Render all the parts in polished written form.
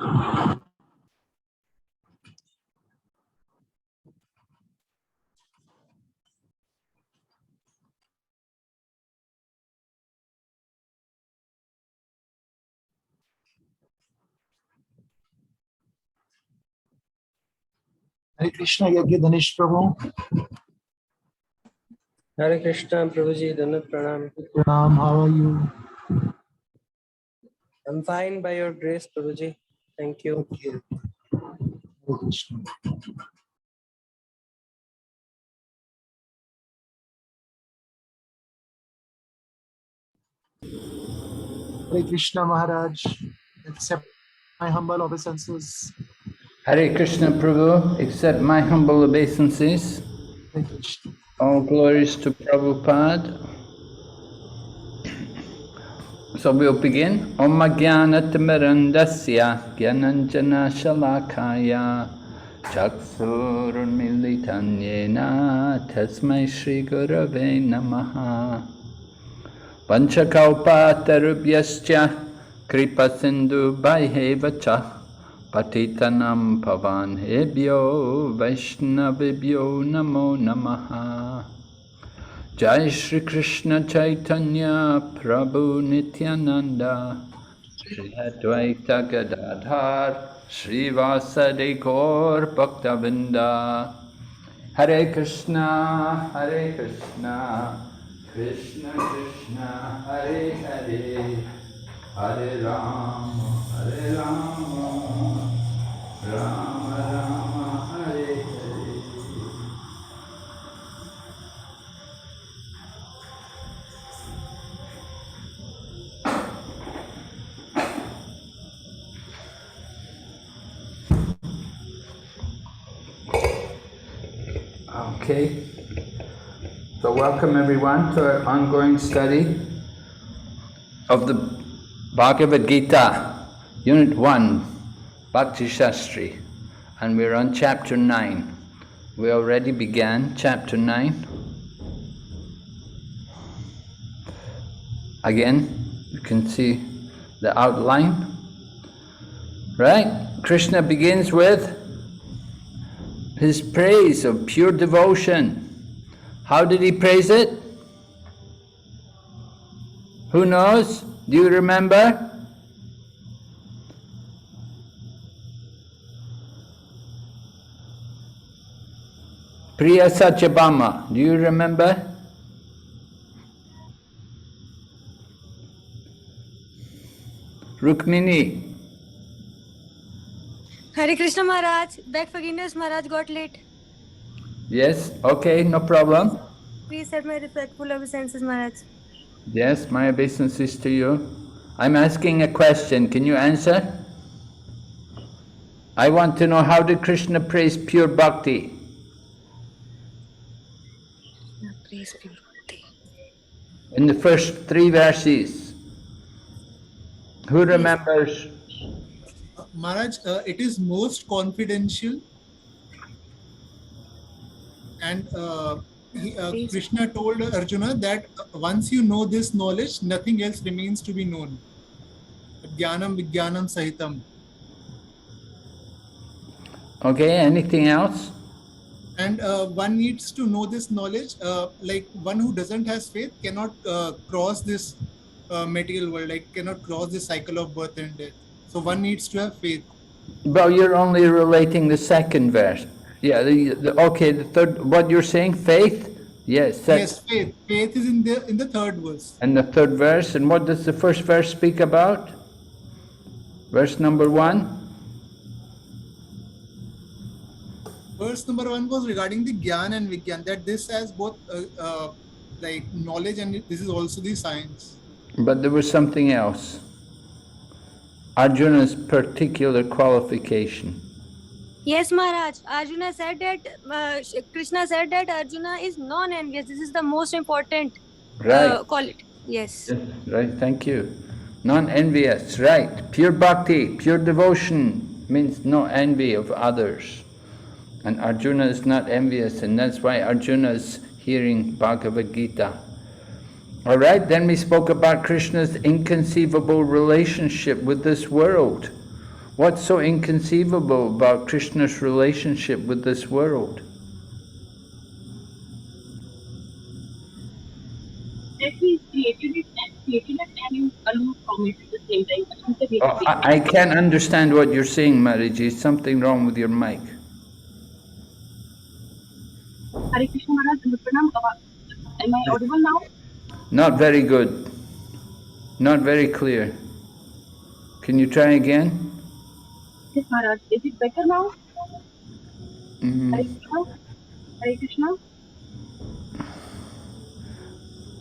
Hare Krishna, Yagya Danish Prabhu. Hare Krishna, Prabhuji, Dandavat Pranam. Pranam, how are you? I'm fine by your grace, Prabhuji. Thank you. Okay. Hare Krishna. Hare Krishna, Maharaj. Accept my humble obeisances. Hare Krishna Prabhu, accept my humble obeisances. Hare Krishna. All glories to Prabhupada. So we'll begin. Om Jnanatimirandasya Gyananjana Shalakaya Chaksurunmilitanyena Tasmai Shri Gurave Namaha Vanchakalpatarubhyascha Kripa Sindhu Bhaihevacha Patitanam Pavanebhyo Vaishnavibhyo Namo Namaha Jai Shri Krishna Chaitanya Prabhu Nityananda Shri Advaita Gadadhar Shri Vasadi Gaur Bhaktavinda Hare Krishna Krishna Krishna Hare Hare Hare Rama Rama Rama Hare Hare. Okay, so welcome everyone to our ongoing study of the Bhagavad Gita, Unit 1, Bhakti Sastri, and we're on Chapter 9. We already began Chapter 9. Again, you can see the outline, right? Krishna begins with his praise of pure devotion. How did he praise it? Who knows? Do you remember? Priya Satyabhama, do you remember? Rukmini. Hare Krishna Maharaj, beg forgiveness, Maharaj got late. Yes, okay, no problem. Please set my respectful obeisances, Maharaj. Yes, my obeisances to you. I'm asking a question, can you answer? I want to know, how did Krishna praise pure bhakti? Praise pure bhakti. In the first 3 verses. Who remembers? Maharaj, it is most confidential, and Krishna told Arjuna that once you know this knowledge, nothing else remains to be known. Jnanam Vijnanam Sahitam. Okay, anything else? And one needs to know this knowledge, like one who doesn't have faith cannot cross this material world, like cannot cross the cycle of birth and death. So one needs to have faith. Well, you're only relating the second verse. Yeah, okay, the third, what you're saying, faith? Yes. Yes, faith. Faith is in the third verse. And the third verse, and what does the first verse speak about? Verse number 1? Verse number 1 was regarding the Gyan and Vigyan, that this has both like knowledge and this is also the science. But there was something else. Arjuna's particular qualification. Yes, Maharaj. Arjuna said that, Krishna said that Arjuna is non-envious. This is the most important quality. Yes. Right, thank you. Non-envious, right. Pure bhakti, pure devotion means no envy of others. And Arjuna is not envious, and that's why Arjuna is hearing Bhagavad Gita. All right, then we spoke about Krishna's inconceivable relationship with this world. What's so inconceivable about Krishna's relationship with this world? That he created it and is aloof from it at the same time. Oh, I can't understand what you're saying, Maharaj. Is something wrong with your mic? Hare Krishna Maharaj, Pranam. Am I audible now? Not very good. Not very clear. Can you try again? Yes, Maharaj. Is it better now? Hare Krishna. Hare Krishna.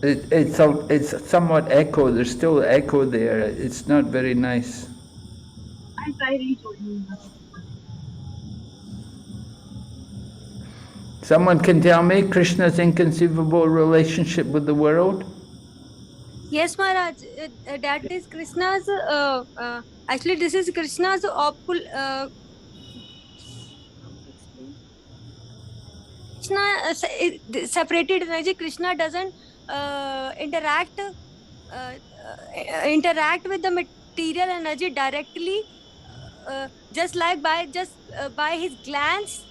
It's somewhat echo. There's still echo there. It's not very nice. I try rejoining. Someone can tell me Krishna's inconceivable relationship with the world? Yes, Maharaj. That is Krishna's. Actually, this is Krishna's Krishna separated energy. Krishna doesn't interact with the material energy directly. Just like by his glance,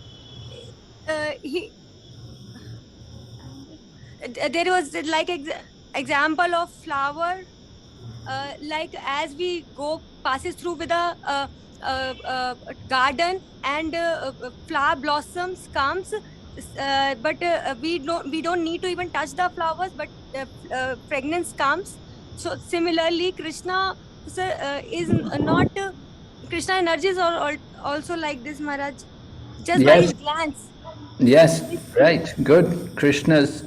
there was like example of flower, like as we passes through with a garden and flower blossoms comes, but we don't need to even touch the flowers, but fragrance comes. So similarly, Krishna is not Krishna energies are also like this, Maharaj, just by his glance. Yes, right, good. Krishna's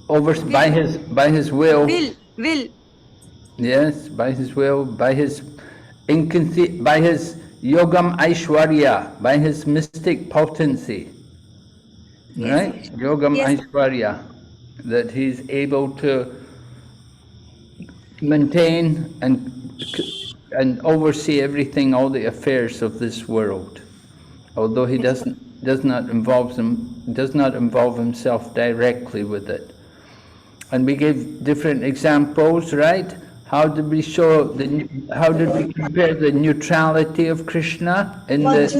by his will. Will. Yes, by his will, by his yogam aishwarya, by his mystic potency. Right? Yes. Yogam Yes. aishwarya, that he's able to maintain and oversee everything, all the affairs of this world. Although he does not involve himself directly with it. And we gave different examples, right? How did we compare the neutrality of Krishna in what's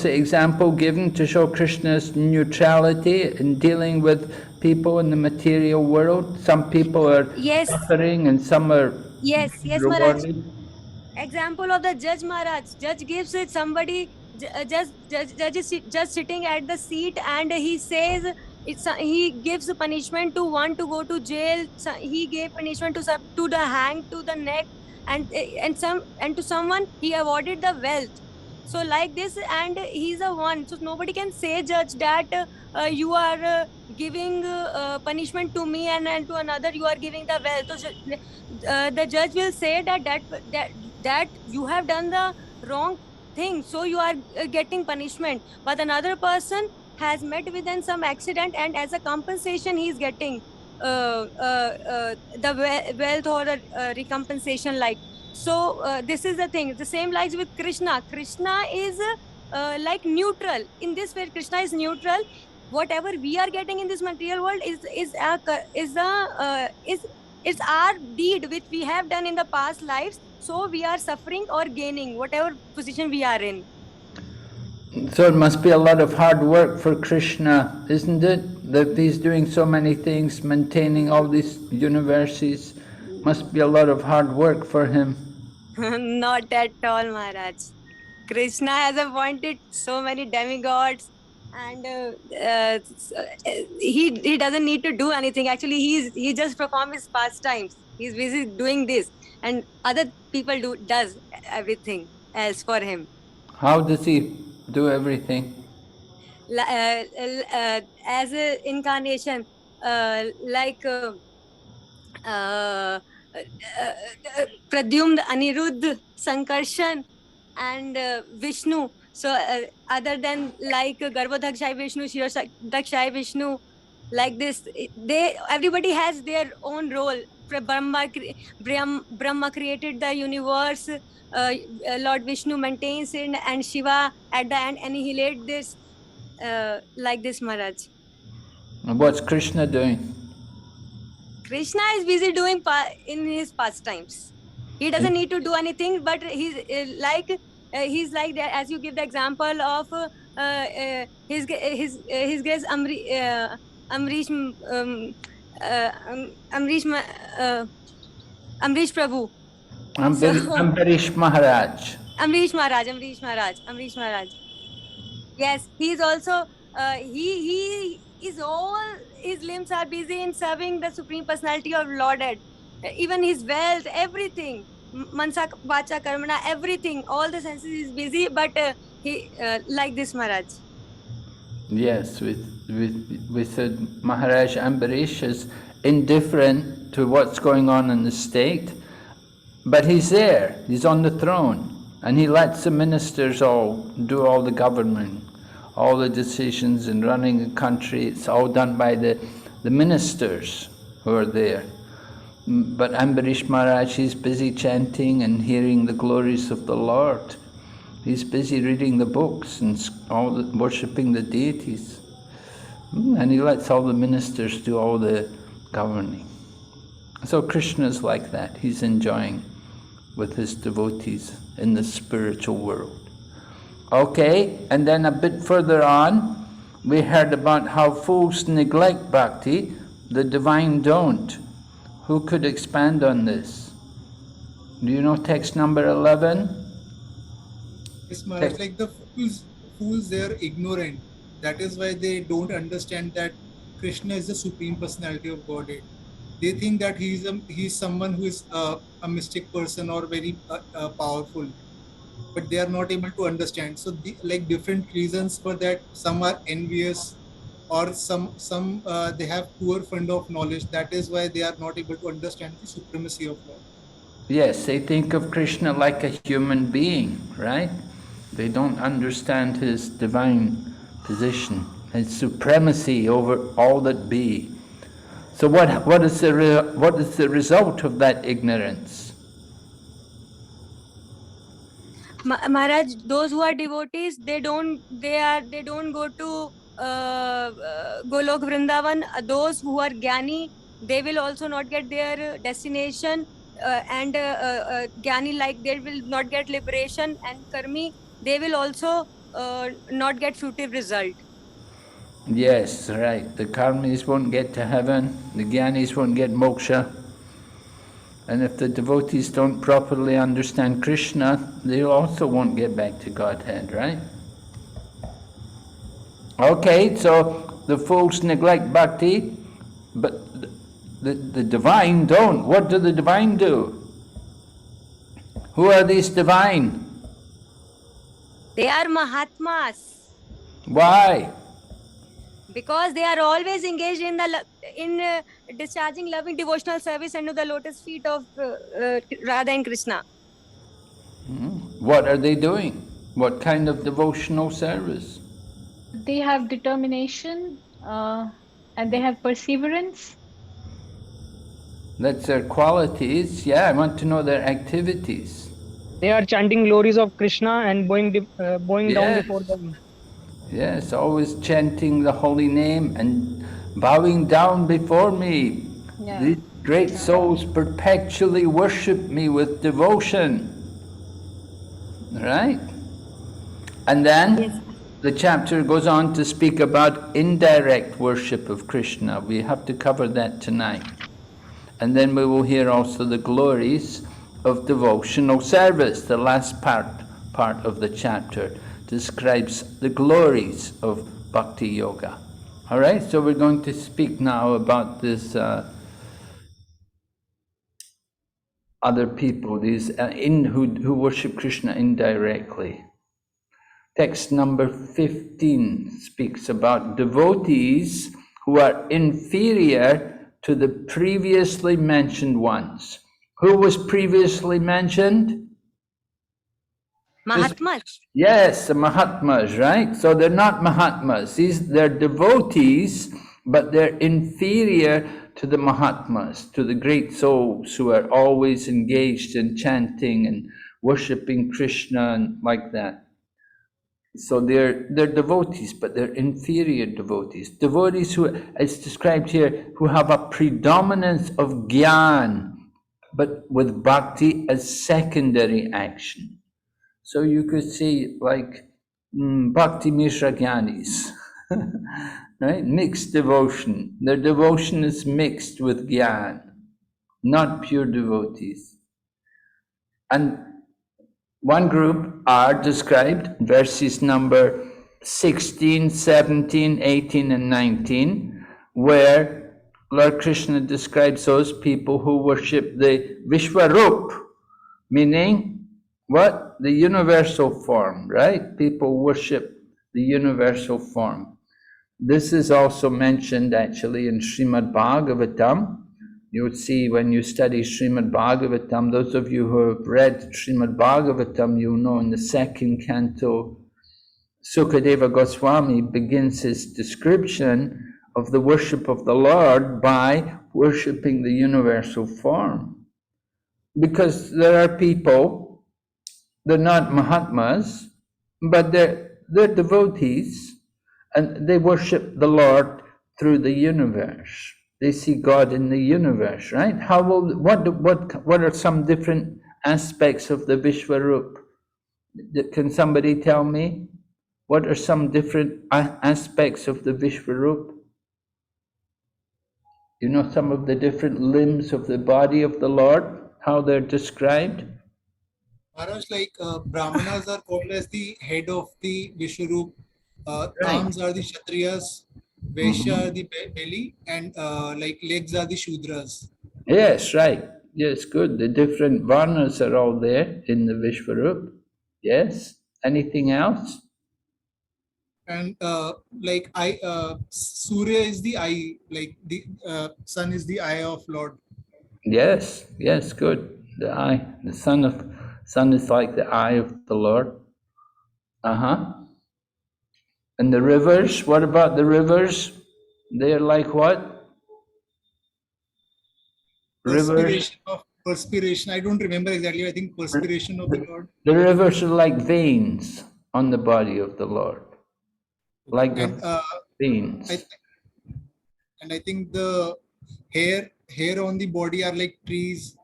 the example given to show Krishna's neutrality in dealing with people in the material world? Some people are suffering and some are Maharaj. Example of the judge, Maharaj. Judge gives it somebody. Judge is just sitting at the seat, and he says he gives punishment to one to go to jail. He gave punishment to the hang to the neck, and to someone he awarded the wealth. So like this, and he's a one. So nobody can say, judge, that you are giving punishment to me, and to another you are giving the wealth. So the judge will say that you have done the wrong thing, so you are getting punishment. But another person has met with some accident, and as a compensation he is getting the wealth or the recompensation, like. So this is the thing. The same lies with Krishna. Krishna is like neutral. In this way, Krishna is neutral. Whatever we are getting in this material world is our deed which we have done in the past lives. So we are suffering or gaining, whatever position we are in. So it must be a lot of hard work for Krishna, isn't it? That he's doing so many things, maintaining all these universes. Must be a lot of hard work for him. Not at all, Maharaj. Krishna has appointed so many demigods, and he doesn't need to do anything. Actually, he just performs his pastimes. He's busy doing this, and other people does everything else for him. How does he do everything? As an incarnation, like Pradyumna, Aniruddha, Sankarshan, and Vishnu. So other than like Garbhodakshai Vishnu, Shirodakshai Vishnu, like this, everybody has their own role. Brahma created the universe. Lord Vishnu maintains it, and Shiva at the end annihilate this, like this, Maharaj. And what's Krishna doing? Krishna is busy doing in his pastimes. He doesn't need to do anything, but he's like that. As you give the example of his grace Amrish Amrish Amrish Prabhu. Ambarish Maharaj. Amrish Maharaj. Yes, he's also he is all his limbs are busy in serving the Supreme Personality of Lordhead. Even his wealth, everything, mansa, vacha, karmana, everything, all the senses is busy. But he like this Maharaj. Yes, we said Maharaj Ambarish is indifferent to what's going on in the state, but he's there, he's on the throne, and he lets the ministers all do all the government, all the decisions in running the country. It's all done by the ministers who are there. But Ambarish Maharaj, he's busy chanting and hearing the glories of the Lord. He's busy reading the books and worshipping the deities. And he lets all the ministers do all the governing. So Krishna's like that. He's enjoying with his devotees in the spiritual world. Okay, and then a bit further on, we heard about how fools neglect bhakti, the divine don't. Who could expand on this? Do you know text number 11? Yes, Maharaj, like the fools, they are ignorant. That is why they don't understand that Krishna is the Supreme Personality of Godhead. They think that he's someone who is a mystic person or very powerful, but they are not able to understand. So, like different reasons for that. Some are envious, or some they have poor fund of knowledge. That is why they are not able to understand the supremacy of Lord. Yes, they think of Krishna like a human being, right? They don't understand his divine position, his supremacy over all that be. So what is the result of that ignorance? Maharaj, those who are devotees, they don't go to Golok Vrindavan. Those who are Jnani, they will also not get their destination, and Jnani, like, they will not get liberation, and Karmi, they will also not get fruitive result. Yes, right. The karmis won't get to heaven, the jnanis won't get moksha. And if the devotees don't properly understand Krishna, they also won't get back to Godhead, right? Okay, so the fools neglect bhakti, but the divine don't. What do the divine do? Who are these divine? They are Mahatmas. Why? Because they are always engaged in discharging loving devotional service under the lotus feet of Radha and Krishna. What are they doing? What kind of devotional service? They have determination and they have perseverance. That's their qualities. Yeah, I want to know their activities. They are chanting glories of Krishna and bowing down before them. Yes, always chanting the holy name and bowing down before me. Yeah. These great souls perpetually worship me with devotion. Right? And then the chapter goes on to speak about indirect worship of Krishna. We have to cover that tonight. And then we will hear also the glories of devotional service. The last part of the chapter describes the glories of Bhakti Yoga. All right, so we're going to speak now about this other people, these who worship Krishna indirectly. Text number 15 speaks about devotees who are inferior to the previously mentioned ones. Who was previously mentioned? Mahatmas. Yes, the Mahatmas, right? So they're not Mahatmas. They're devotees, but they're inferior to the Mahatmas, to the great souls who are always engaged in chanting and worshipping Krishna and like that. So they're devotees, but they're inferior devotees. Devotees who, it's described here, who have a predominance of jnana, but with bhakti as secondary action. So you could say like bhakti mishra jnanis, right? Mixed devotion. Their devotion is mixed with jnana, not pure devotees. And one group are described, verses number 16, 17, 18, and 19, where Lord Krishna describes those people who worship the Vishwarup, meaning what? The universal form, right? People worship the universal form. This is also mentioned actually in Srimad Bhagavatam. You would see when you study Srimad Bhagavatam, those of you who have read Srimad Bhagavatam, you'll know in the second canto, Sukadeva Goswami begins his description of the worship of the Lord by worshipping the universal form. Because there are people, they're not Mahatmas, but they're devotees, and they worship the Lord through the universe. They see God in the universe, right? What are some different aspects of the Vishwarup? Can somebody tell me? What are some different aspects of the Vishwarup? You know some of the different limbs of the body of the Lord, how they're described? Maharaj, like Brahmanas are called as the head of the Vishwarup, arms are the Kshatriyas, Vaishya are the belly, and like legs are the Shudras. Yes, right. Yes, good. The different varnas are all there in the Vishwarup. Yes. Anything else? And like Surya is the eye, like the sun is the eye of Lord. Yes, yes, good. The eye, the sun is like the eye of the Lord. And the rivers, what about the rivers? They're like what? Rivers. Perspiration. I don't remember exactly. I think perspiration of the Lord. The rivers are like veins on the body of the Lord. Like the veins. I think the hair on the body are like trees.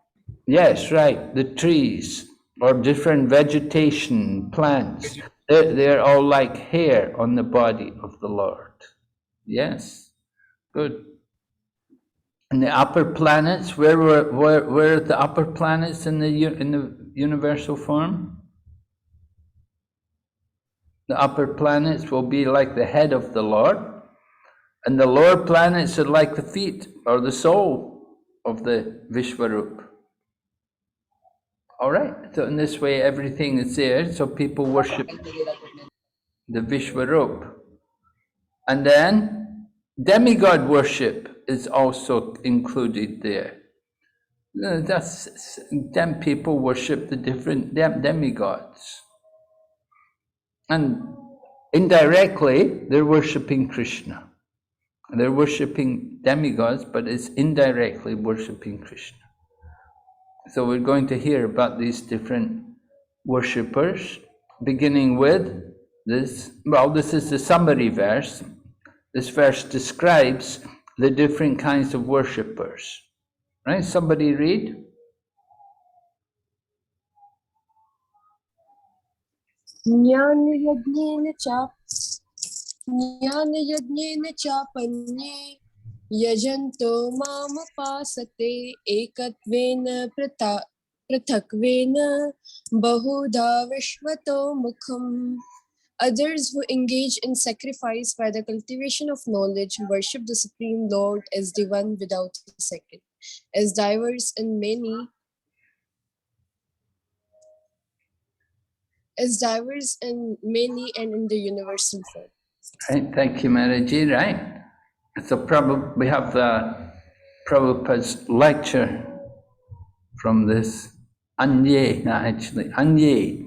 Yes, right. The trees or different vegetation, plants. They're all like hair on the body of the Lord. Yes, good. And the upper planets, where are the upper planets in the universal form? The upper planets will be like the head of the Lord, and the lower planets are like the feet or the soul of the Vishwarup. All right, so in this way everything is there, so people worship the Vishwarup. And then demigod worship is also included there. People worship the different demigods. And indirectly, they're worshipping Krishna. They're worshipping demigods, but it's indirectly worshipping Krishna. So we're going to hear about these different worshippers, beginning with this. Well, this is the summary verse. This verse describes the different kinds of worshippers. Right? Somebody read. Jnana chapanye yajanto mamapasate ekatvena prathakvena bahudha vishvato mukham. Others who engage in sacrifice by the cultivation of knowledge worship the Supreme Lord as the one without a second, as diverse in many and in the universal form. Right, thank you, Maharaji. Right. So we have the Prabhupada's lecture from this. Anye, not actually. Anye.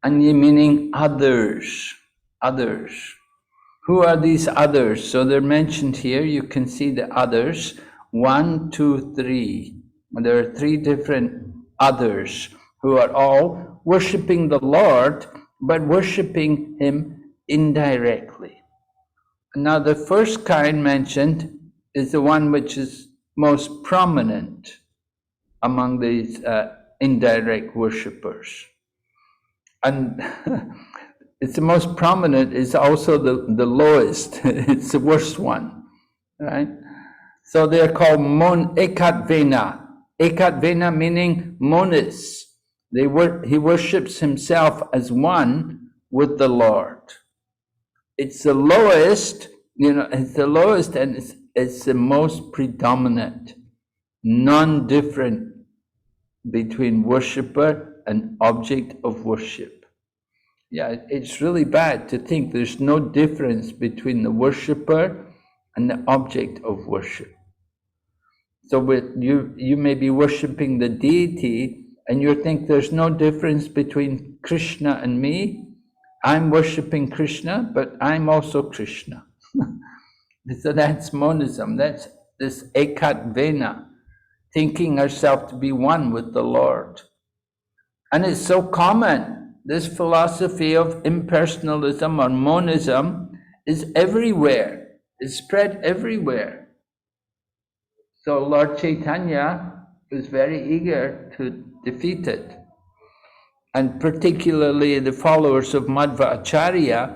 Anye meaning others. Others. Who are these others? So they're mentioned here. You can see the others. 1, 2, 3. There are 3 different others who are all worshipping the Lord, but worshipping Him indirectly. Now the first kind mentioned is the one which is most prominent among these indirect worshippers. And it's the most prominent, is also the lowest. It's the worst one, right? So they're called Ekatvena. Ekatvena meaning monists. He worships himself as one with the Lord. It's the lowest, it's the lowest, and it's the most predominant, non-different between worshipper and object of worship. Yeah, it's really bad to think there's no difference between the worshipper and the object of worship. So you may be worshipping the deity and you think there's no difference between Krishna and me. I'm worshipping Krishna, but I'm also Krishna. So that's monism, that's this ekatvena, thinking ourselves to be one with the Lord. And it's so common. This philosophy of impersonalism or monism is everywhere. It's spread everywhere. So Lord Chaitanya was very eager to defeat it. And particularly the followers of Madhva Acharya,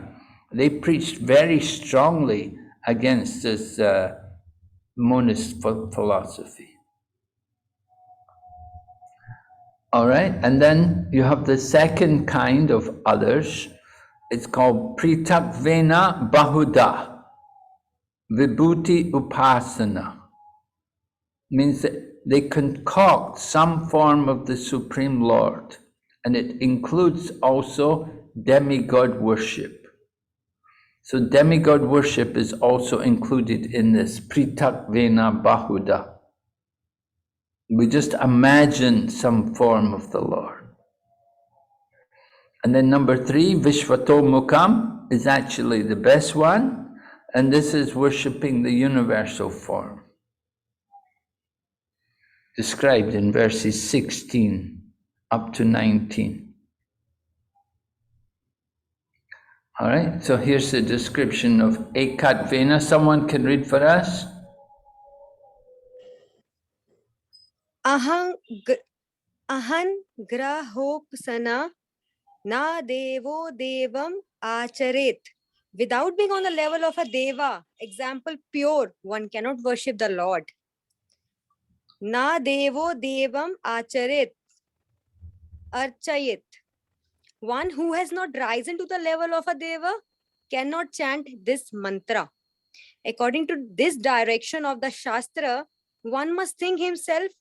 they preached very strongly against this monist philosophy. All right, and then you have the second kind of others. It's called Pritakvena Bahuda, Vibhuti Upasana. Means that they concoct some form of the Supreme Lord, and it includes also demigod worship. So demigod worship is also included in this Pritakvena Bahuda. We just imagine some form of the Lord. And then number 3, Vishvato Mukham, is actually the best one, and this is worshipping the universal form, described in verses 16 up to 19. All right, so here's the description of Ekatvena. Someone can read for us? Ahan grahopsana na devo devam acharet. Without being on the level of a deva, example pure, one cannot worship the Lord. Na devo devam acharet, archayet. One who has not risen to the level of a deva cannot chant this mantra. According to this direction of the Shastra, one must think himself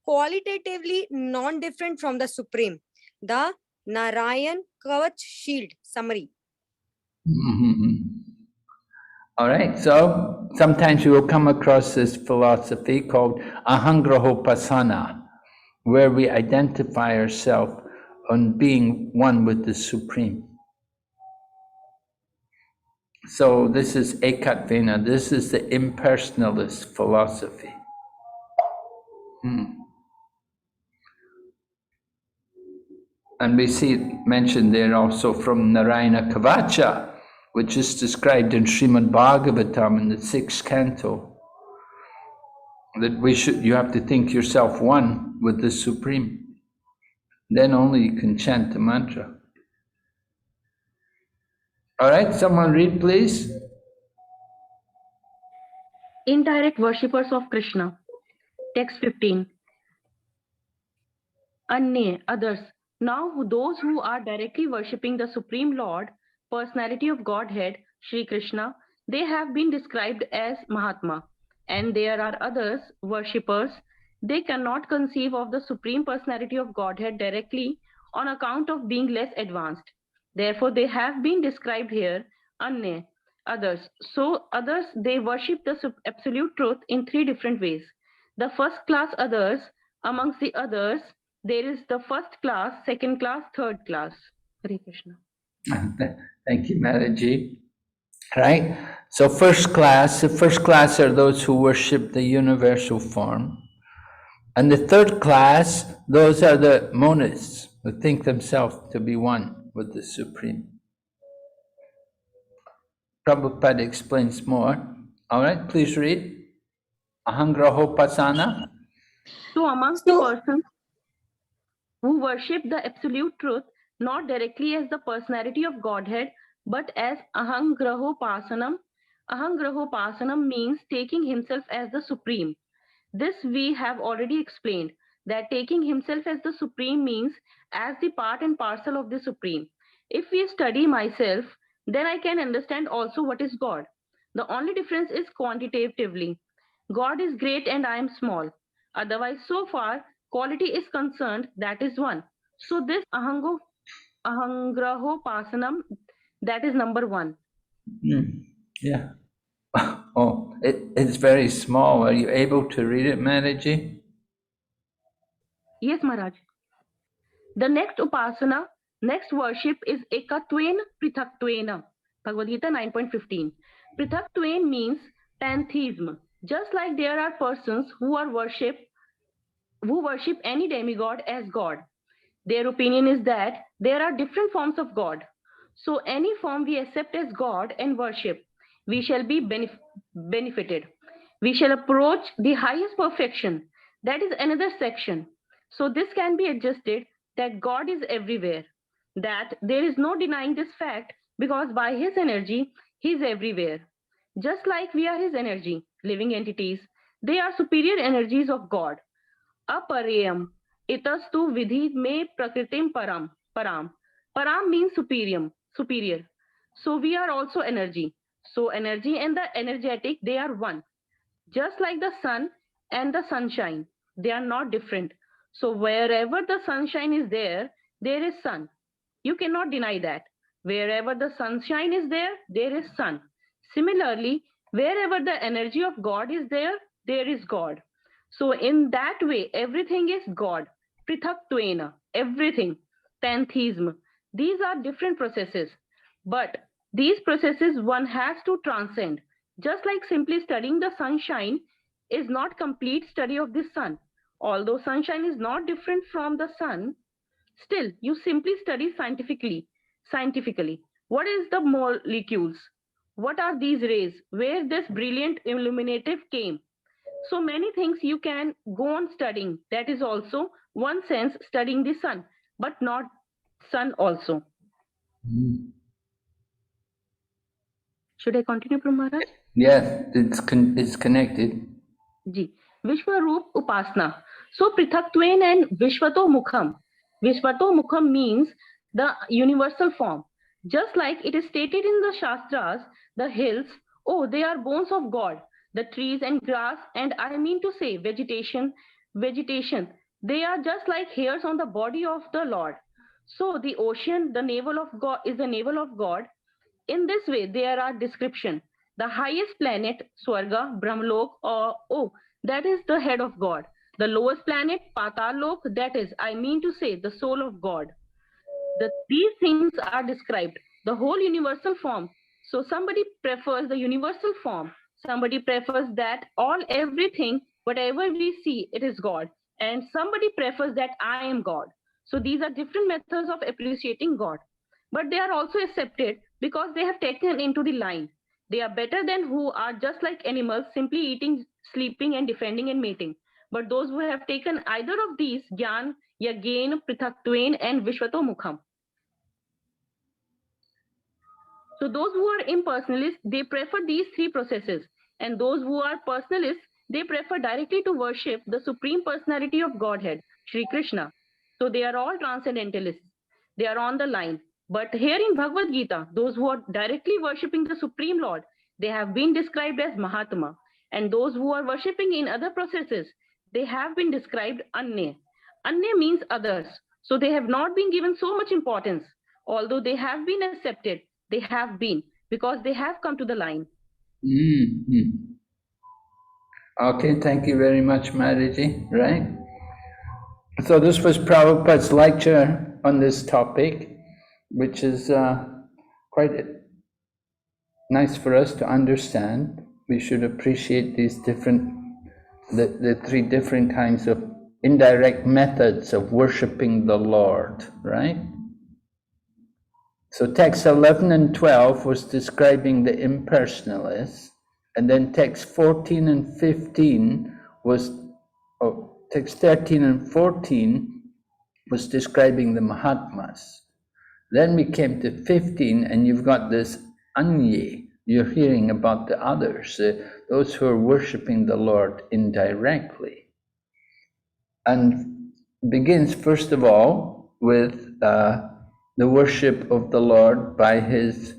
qualitatively non-different from the Supreme. The Narayan Kavach Shield summary. All right, so sometimes you will come across this philosophy called Ahangrahopasana, where we identify ourselves on being one with the Supreme. So this is Ekatvena, this is the impersonalist philosophy. And we see it mentioned there also from Narayana Kavacha, which is described in Srimad Bhagavatam in the 6th canto, that you have to think yourself one with the Supreme. Then only you can chant the mantra. All right, someone read, please. Indirect worshippers of Krishna. Text 15. Anye, others. Now those who are directly worshipping the Supreme Lord, personality of Godhead, Sri Krishna, they have been described as Mahatma. And there are others, worshippers, they cannot conceive of the Supreme Personality of Godhead directly on account of being less advanced. Therefore, they have been described here, Anye, others. So others, they worship the absolute truth in 3 different ways. The first class others, amongst the others, there is the first class, second class, third class. Hare Krishna. Thank you, Mataji. Right? So the first class are those who worship the universal form. And the third class, those are the monists who think themselves to be one with the Supreme. Prabhupada explains more. All right, please read. Ahangrahopasana. So amongst the persons who worship the absolute truth, not directly as the personality of Godhead, but as Ahangrahopasanam. Ahangrahopasanam means taking himself as the supreme. This we have already explained, that taking himself as the supreme means as the part and parcel of the supreme. If we study myself, then I can understand also what is God. The only difference is quantitatively. God is great and I am small. Otherwise, so far, quality is concerned, that is one. So this ahangrahopasanam, that is number one. Yeah. Oh, it's very small. Are you able to read it, Maharaji? Yes, Maharaj. The next upasana, next worship is ekatven prithaktvena. Bhagavad Gita 9.15. Prithaktven means pantheism. Just like there are persons who worship any demigod as God. Their opinion is that there are different forms of God. So any form we accept as God and worship, we shall be benefited. We shall approach the highest perfection. That is another section. So this can be adjusted that God is everywhere. That there is no denying this fact because by his energy, he is everywhere. Just like we are his energy, living entities, they are superior energies of God. Aparayam. Itastu vidhi me prakritim param. Param. Param means superior. So we are also energy. So energy and the energetic, they are one. Just like the sun and the sunshine, they are not different. So wherever the sunshine is there is sun. You cannot deny that. Wherever the sunshine is there is sun. Similarly, wherever the energy of God is there is God. So in that way, everything is God. Prithaktvena, everything. Pantheism. These are different processes. But these processes one has to transcend. Just like simply studying the sunshine is not complete study of the sun. Although sunshine is not different from the sun, still you simply study scientifically. What is the molecules? What are these rays? Where this brilliant illuminative came? So many things you can go on studying. That is also one sense studying the sun, but not sun also. Should I continue, Prabhu Maharaj? Yes, it's connected. Ji. Vishwaroop Upasana. So Prithaktven and Vishvato Mukham. Vishvato Mukham means the universal form. Just like it is stated in the Shastras, the hills, oh, they are bones of God. The trees and grass, and I mean to say vegetation, they are just like hairs on the body of the Lord. So the ocean, the navel of God, is the navel of God. In this way, there are description. The highest planet, Swarga, Brahmalok, that is the head of God. The lowest planet, Patalok, that is, I mean to say, the soul of God. These things are described. The whole universal form. So somebody prefers the universal form. Somebody prefers that everything, whatever we see, it is God. And somebody prefers that I am God. So these are different methods of appreciating God. But they are also accepted because they have taken into the line. They are better than who are just like animals, simply eating, sleeping, and defending and mating. But those who have taken either of these, Gyan, Yagyen, Prithaktven, and Vishvato Mukham. So those who are impersonalists, they prefer these three processes. And those who are personalists, they prefer directly to worship the Supreme Personality of Godhead, Sri Krishna. So they are all transcendentalists. They are on the line. But here in Bhagavad Gita, those who are directly worshipping the Supreme Lord, they have been described as Mahatma. And those who are worshipping in other processes, they have been described Anya. Anya means others. So they have not been given so much importance. Although they have been accepted, they have been, because they have come to the line. Mm-hmm. Okay, thank you very much, Maharaji. Right? So this was Prabhupada's lecture on this topic, which is quite nice for us to understand. We should appreciate these the three different kinds of indirect methods of worshipping the Lord, right? So text 11 and 12 was describing the impersonalists, and then text 14 and 15 was, text 13 and 14 was describing the Mahatmas. Then we came to 15, and you've got this Anye. You're hearing about the others, those who are worshipping the Lord indirectly. And begins, first of all, with the worship of the Lord by his,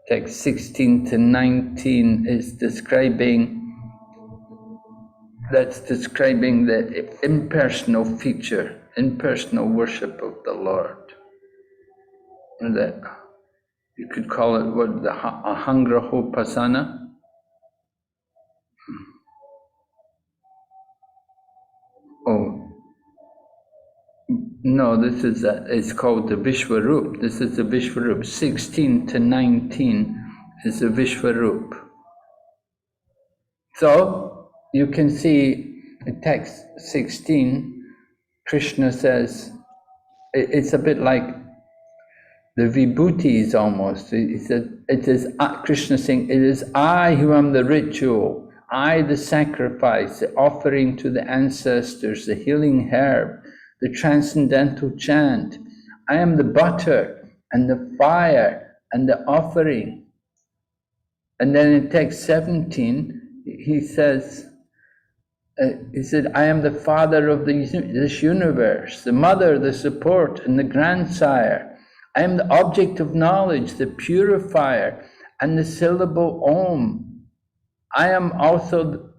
text 16 to 19 is describing, that's describing the impersonal feature, impersonal worship of the Lord. And that you could call it what, the Ahangrahopasana. Oh, no, this is it's called the Vishwarup. This is the Vishwarup. 16 to 19 is the Vishwarup. So you can see in text 16, Krishna says, it's a bit like the Vibhutis almost. It is Krishna saying, it is I who am the ritual, I the sacrifice, the offering to the ancestors, the healing herb, the transcendental chant. I am the butter and the fire and the offering. And then in text 17, he said, I am the father of this universe, the mother, the support, and the grandsire. I am the object of knowledge, the purifier, and the syllable Om. I am also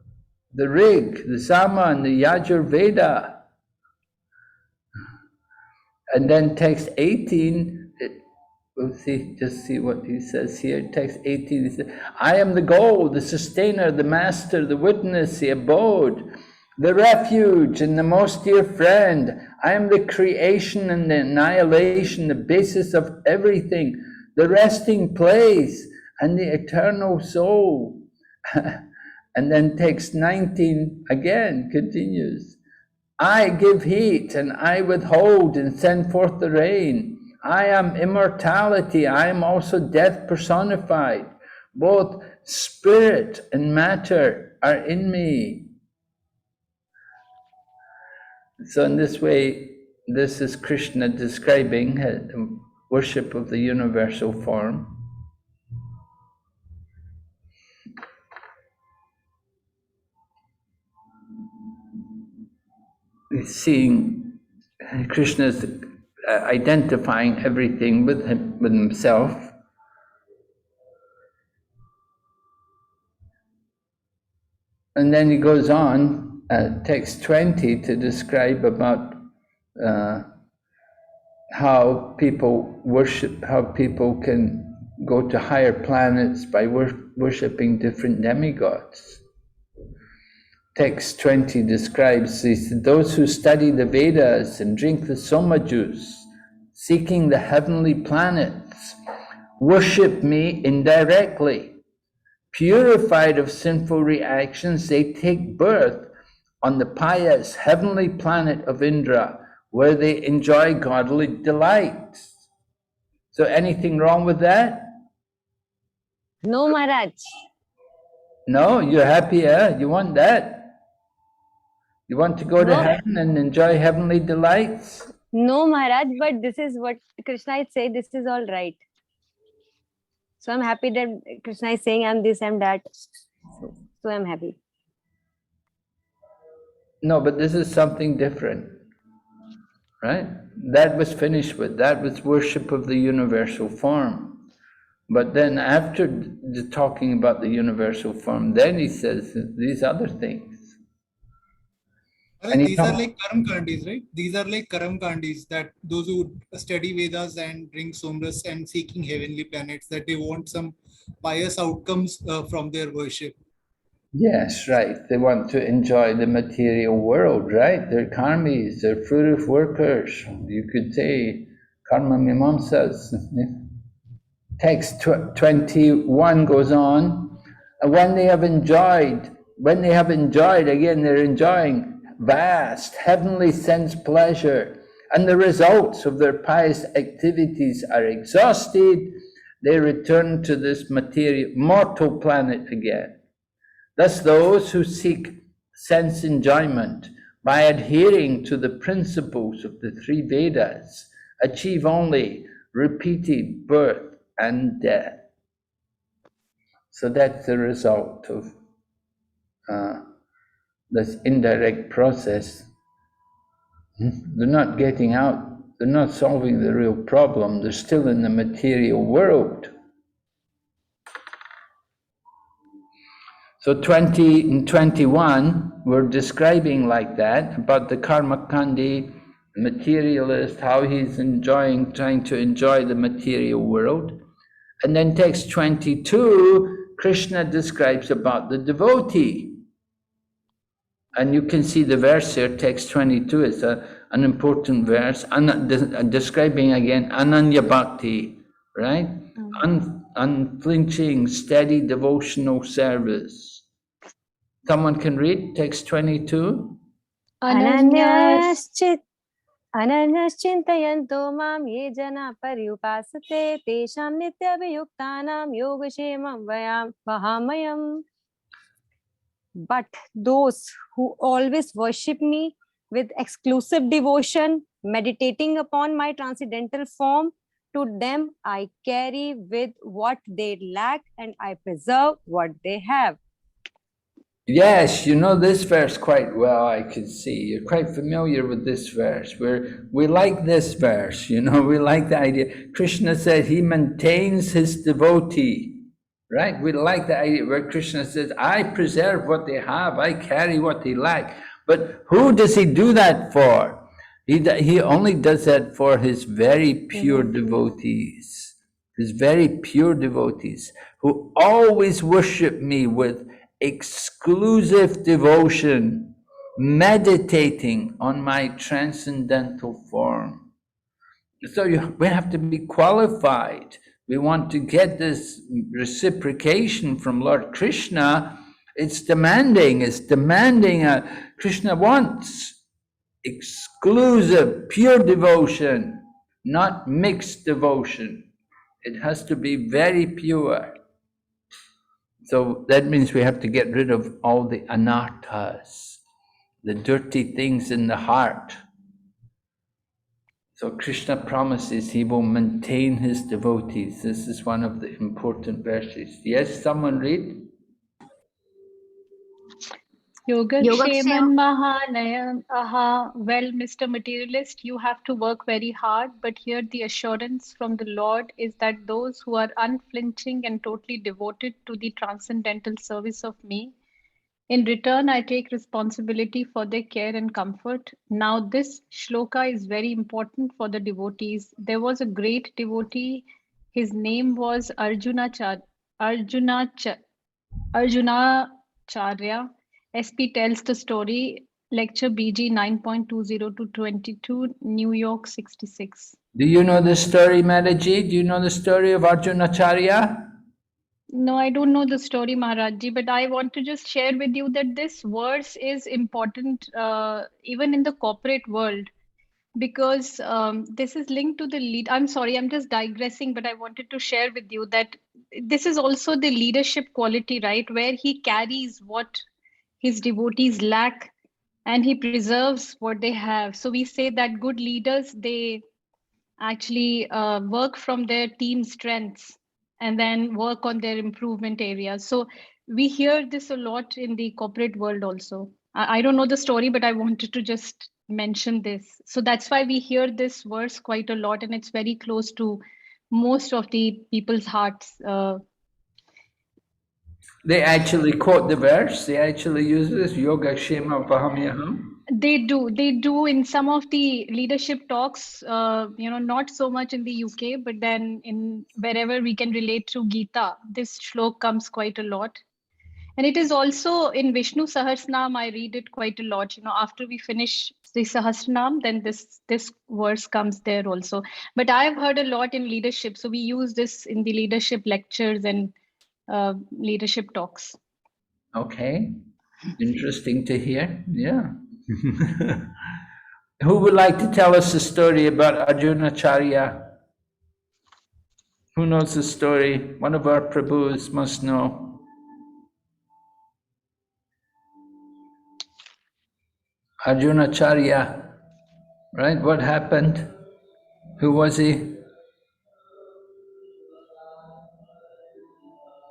the Rig, the Sama, and the Yajur Veda. And then text 18, we'll just see what he says here. Text 18, he says, I am the goal, the sustainer, the master, the witness, the abode, the refuge, and the most dear friend. I am the creation and the annihilation, the basis of everything, the resting place, and the eternal soul. And then text 19 again continues. I give heat, and I withhold and send forth the rain. I am immortality, I am also death personified. Both spirit and matter are in me. So in this way, this is Krishna describing worship of the universal form. He's seeing Krishna's identifying everything with himself. And then he goes on, text 20, to describe about how people worship, how people can go to higher planets by worshipping different demigods. Text 20 describes those who study the Vedas and drink the Soma juice, seeking the heavenly planets, worship me indirectly. Purified of sinful reactions, they take birth on the pious heavenly planet of Indra, where they enjoy godly delights. So anything wrong with that? No, Maharaj. No, you're happy, you want that? You want to go to heaven and enjoy heavenly delights? No, Maharaj, but this is what Krishna is saying, this is all right. So I'm happy that Krishna is saying I'm this, I'm that. So I'm happy. No, but this is something different, right? That was finished with. That was worship of the universal form. But then after talking about the universal form, then he says these other things. And these are like karam kandis, right? These are like karam kandis, that those who study Vedas and drink somras and seeking heavenly planets, that they want some pious outcomes from their worship. Yes, right. They want to enjoy the material world, right? They're karmis, they're fruitive workers. You could say karma mimamsas. Text 21 goes on. When they have enjoyed, again, they're enjoying vast heavenly sense pleasure and the results of their pious activities are exhausted, they return to this material, mortal planet again. Thus those who seek sense enjoyment by adhering to the principles of the 3 Vedas achieve only repeated birth and death. So that's the result of this indirect process. They're not getting out, they're not solving the real problem, they're still in the material world. So 20 and 21, we're describing like that, about the Karmakandi materialist, how he's trying to enjoy the material world. And then text 22, Krishna describes about the devotee. And you can see the verse here, text 22, it's an important verse, describing again Ananya Bhakti, right? Unflinching, steady devotional service. Someone can read text 22? Ananyaschintayanto mam ye jana paryupasate tesham nityabhayuktanam yogashemam vahamayam. But those who always worship me with exclusive devotion, meditating upon my transcendental form, to them I carry with what they lack and I preserve what they have. Yes, you know this verse quite well, I can see. You're quite familiar with this verse. We like this verse, you know, we like the idea. Krishna said he maintains his devotee, right? We like the idea where Krishna says, I preserve what they have, I carry what they lack. But who does he do that for? He only does that for his very pure devotees, his very pure devotees, who always worship me with exclusive devotion, meditating on my transcendental form. So we have to be qualified. We want to get this reciprocation from Lord Krishna. It's demanding. Krishna wants exclusive, pure devotion, not mixed devotion. It has to be very pure. So that means we have to get rid of all the anarthas, the dirty things in the heart. So Krishna promises he will maintain his devotees. This is one of the important verses. Yes, someone read? Yogaksheman Mahanayam Aha. Well, Mr. Materialist, you have to work very hard, but here the assurance from the Lord is that those who are unflinching and totally devoted to the transcendental service of me, in return, I take responsibility for their care and comfort. Now, this shloka is very important for the devotees. There was a great devotee. His name was Arjunacharya. SP tells the story, lecture BG 9.20 to 22, New York 66. Do you know the story, Mataji? Do you know the story of Arjunacharya? No, I don't know the story, Maharajji, but I want to just share with you that this verse is important even in the corporate world, because this is linked to the lead. I'm sorry, I'm just digressing, but I wanted to share with you that this is also the leadership quality, right? Where he carries what his devotees lack and he preserves what they have. So we say that good leaders, they actually work from their team strengths and then work on their improvement areas. So we hear this a lot in the corporate world also. I don't know the story, but I wanted to just mention this. So that's why we hear this verse quite a lot, and it's very close to most of the people's hearts. They actually quote the verse. They actually use this, Yoga Kshema Pahamyaham. They do in some of the leadership talks, not so much in the UK, but then in wherever we can relate to Gita, this shlok comes quite a lot. And it is also in Vishnu Sahasranam, I read it quite a lot. After we finish the Sahasranam, then this verse comes there also. But I've heard a lot in leadership. So we use this in the leadership lectures and leadership talks. Okay, interesting to hear. Yeah. Who would like to tell us the story about Arjunacharya? Who knows the story? One of our Prabhus must know. Arjunacharya, right? What happened? Who was he?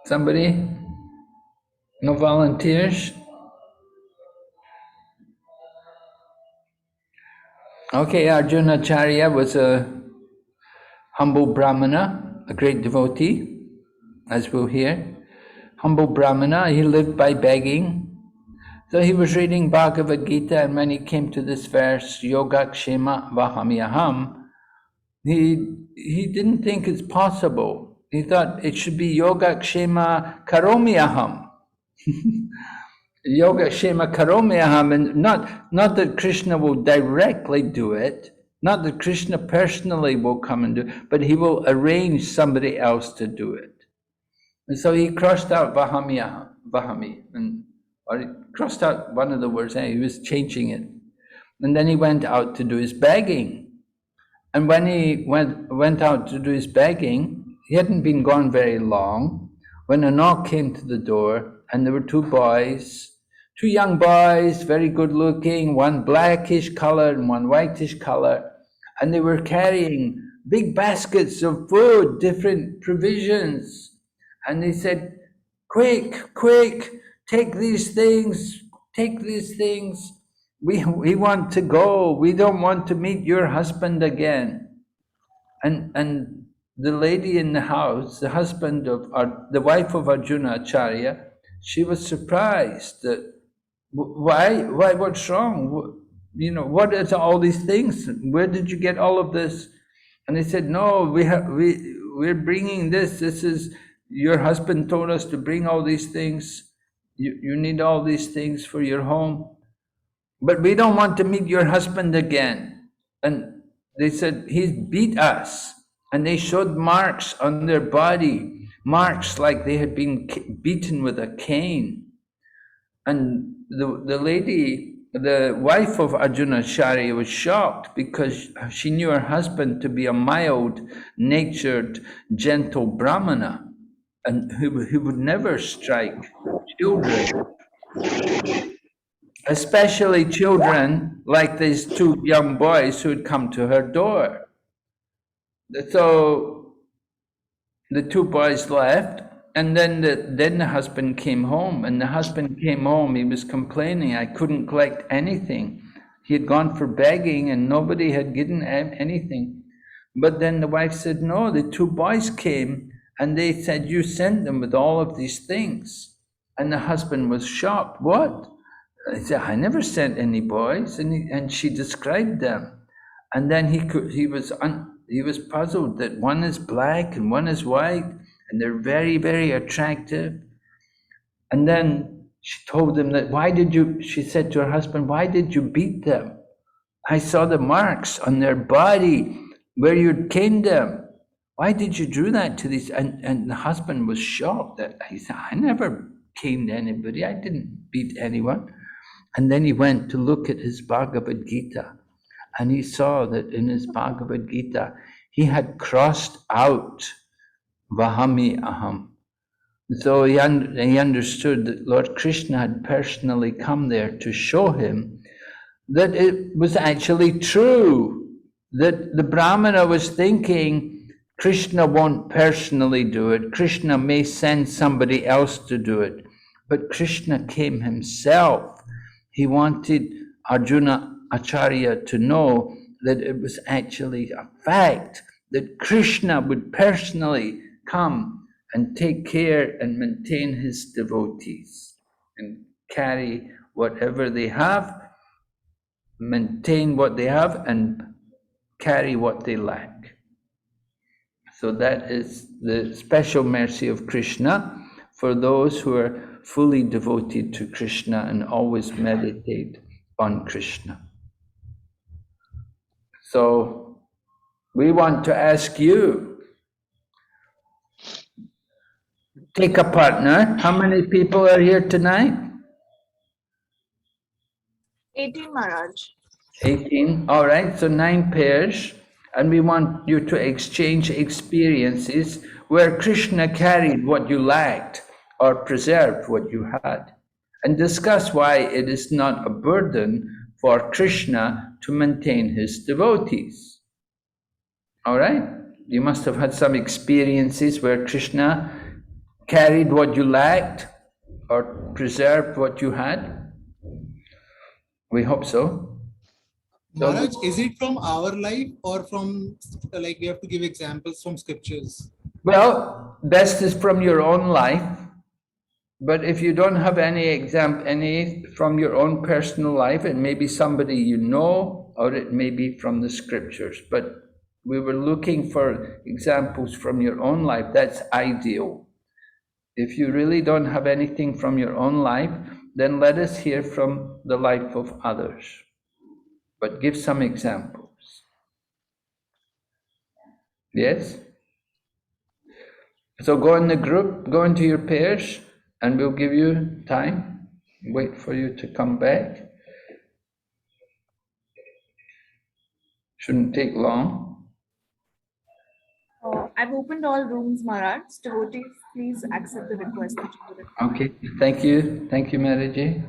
Somebody? No volunteers? Okay, Arjunacharya was a humble Brahmana, a great devotee, as we'll hear. Humble Brahmana, he lived by begging. So he was reading Bhagavad Gita, and when he came to this verse, Yogakshema Vahamyaham, he didn't think it's possible. He thought it should be Yogakshema Karomyaham. Yogakshema Karomyaham, and not that Krishna will directly do it, not that Krishna personally will come and do it, but he will arrange somebody else to do it. And so he crossed out Vahami, or he crossed out one of the words, he was changing it. And then he went out to do his begging. And when he went out to do his begging, he hadn't been gone very long, when a knock came to the door, and there were two young boys, very good looking, one blackish color and one whitish color, and they were carrying big baskets of food, different provisions. And they said, quick, quick, take these things. We want to go. We don't want to meet your husband again. And the lady in the house, the wife of Arjunacharya, she was surprised that, why, what's wrong? What is all these things? Where did you get all of this? And they said, no, we're bringing this. This is, your husband told us to bring all these things. You need all these things for your home. But we don't want to meet your husband again. And they said, he's beat us. And they showed marks on their body, marks like they had been beaten with a cane. And the lady, the wife of Arjunacharya, was shocked because she knew her husband to be a mild-natured, gentle Brahmana, and who would never strike children, especially children like these two young boys who had come to her door. So the two boys left, and then the husband came home, and the husband came home, he was complaining, I couldn't collect anything. He had gone for begging and nobody had given him anything. But then the wife said, no, the two boys came and they said, you sent them with all of these things. And the husband was shocked. What? I said, I never sent any boys. And she described them. And then he was puzzled that one is black and one is white, and they're very, very attractive. And then she told him that, she said to her husband, why did you beat them? I saw the marks on their body where you'd caned them. Why did you do that to these? And the husband was shocked that he said, I never caned anybody. I didn't beat anyone. And then he went to look at his Bhagavad Gita, and he saw that in his Bhagavad Gita, he had crossed out Vahami Aham. So he understood that Lord Krishna had personally come there to show him that it was actually true, that the Brahmana was thinking, Krishna won't personally do it. Krishna may send somebody else to do it. But Krishna came himself. He wanted Arjuna Acharya to know that it was actually a fact that Krishna would personally come and take care and maintain his devotees and carry whatever they have, maintain what they have, and carry what they lack. So that is the special mercy of Krishna for those who are fully devoted to Krishna and always meditate on Krishna. So we want to ask you, take a partner. How many people are here tonight? 18, Maharaj. 18. All right, so 9 pairs. And we want you to exchange experiences where Krishna carried what you lacked or preserved what you had. And discuss why it is not a burden for Krishna to maintain his devotees. All right? You must have had some experiences where Krishna carried what you lacked or preserved what you had. We hope so. Maharaj, is it from our life or from, like, we have to give examples from scriptures? Well, best is from your own life. But if you don't have any from your own personal life, it may be somebody you know, or it may be from the scriptures. But we were looking for examples from your own life. That's ideal. If you really don't have anything from your own life, then let us hear from the life of others. But give some examples. Yes? So go in the group, go into your pairs, and we'll give you time. Wait for you to come back. Shouldn't take long. I've opened all rooms, Maharaj. Devotees, please accept the request. Okay, thank you. Thank you, Maraji.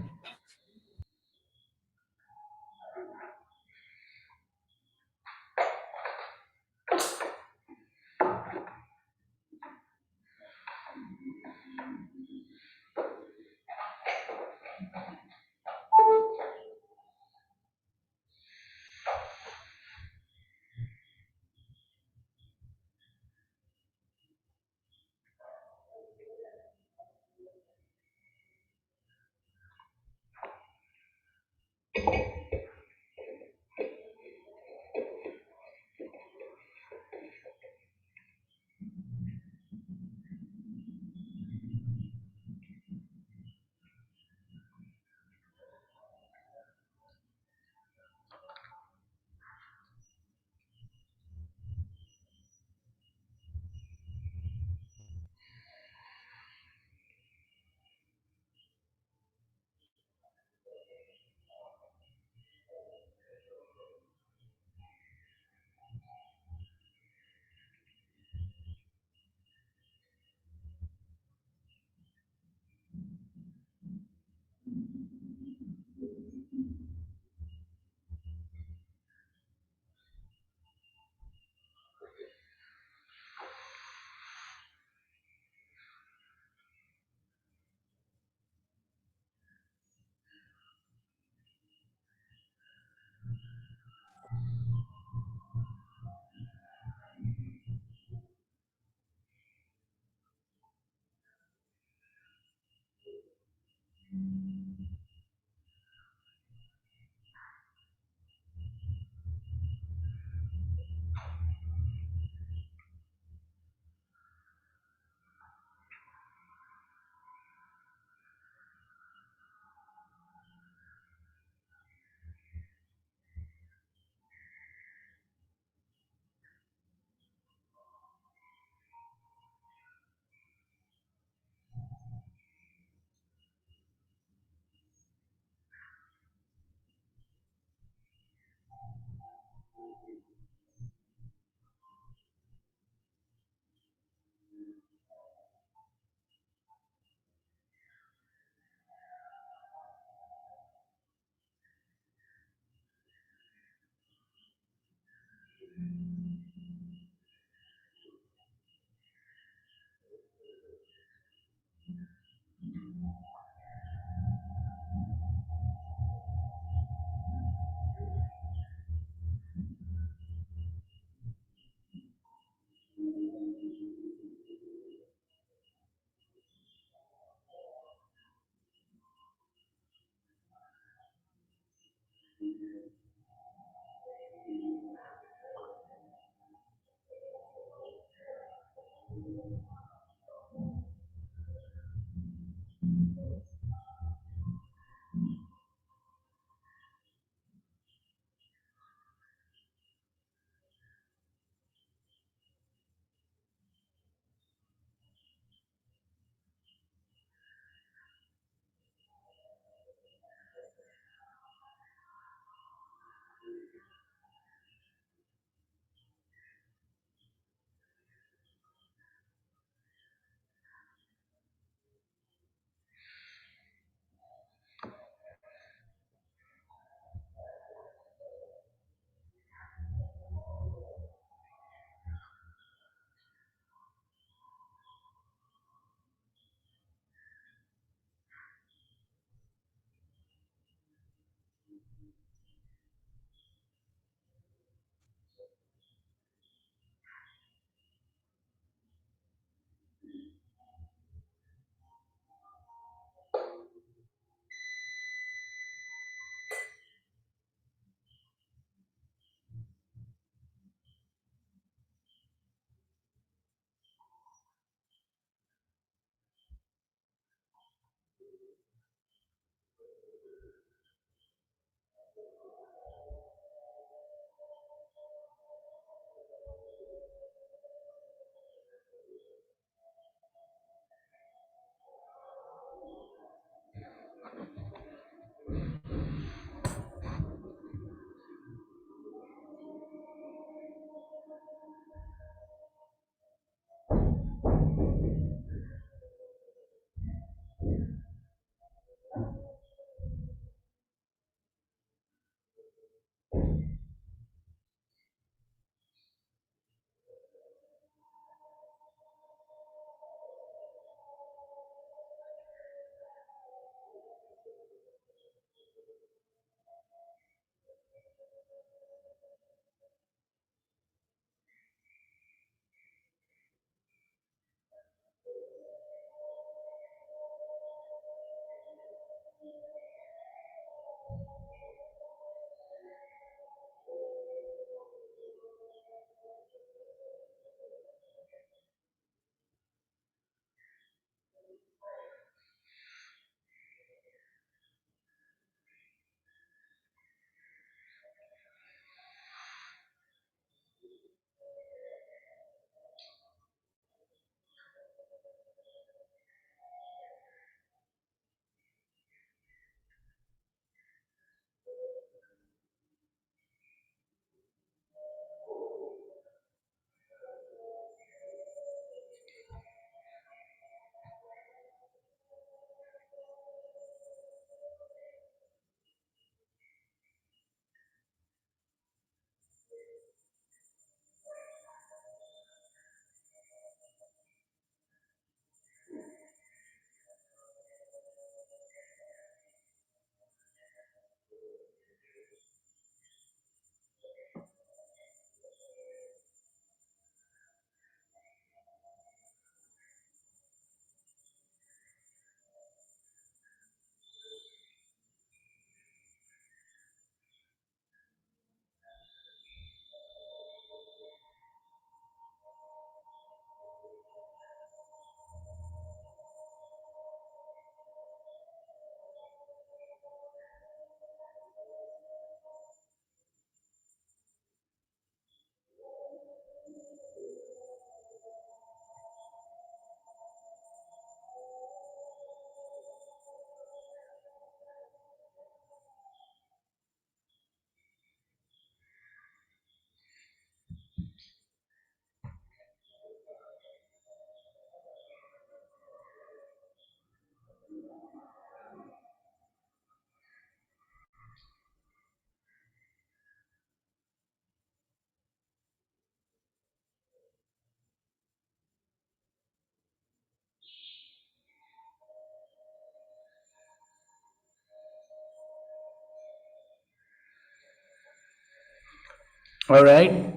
All right,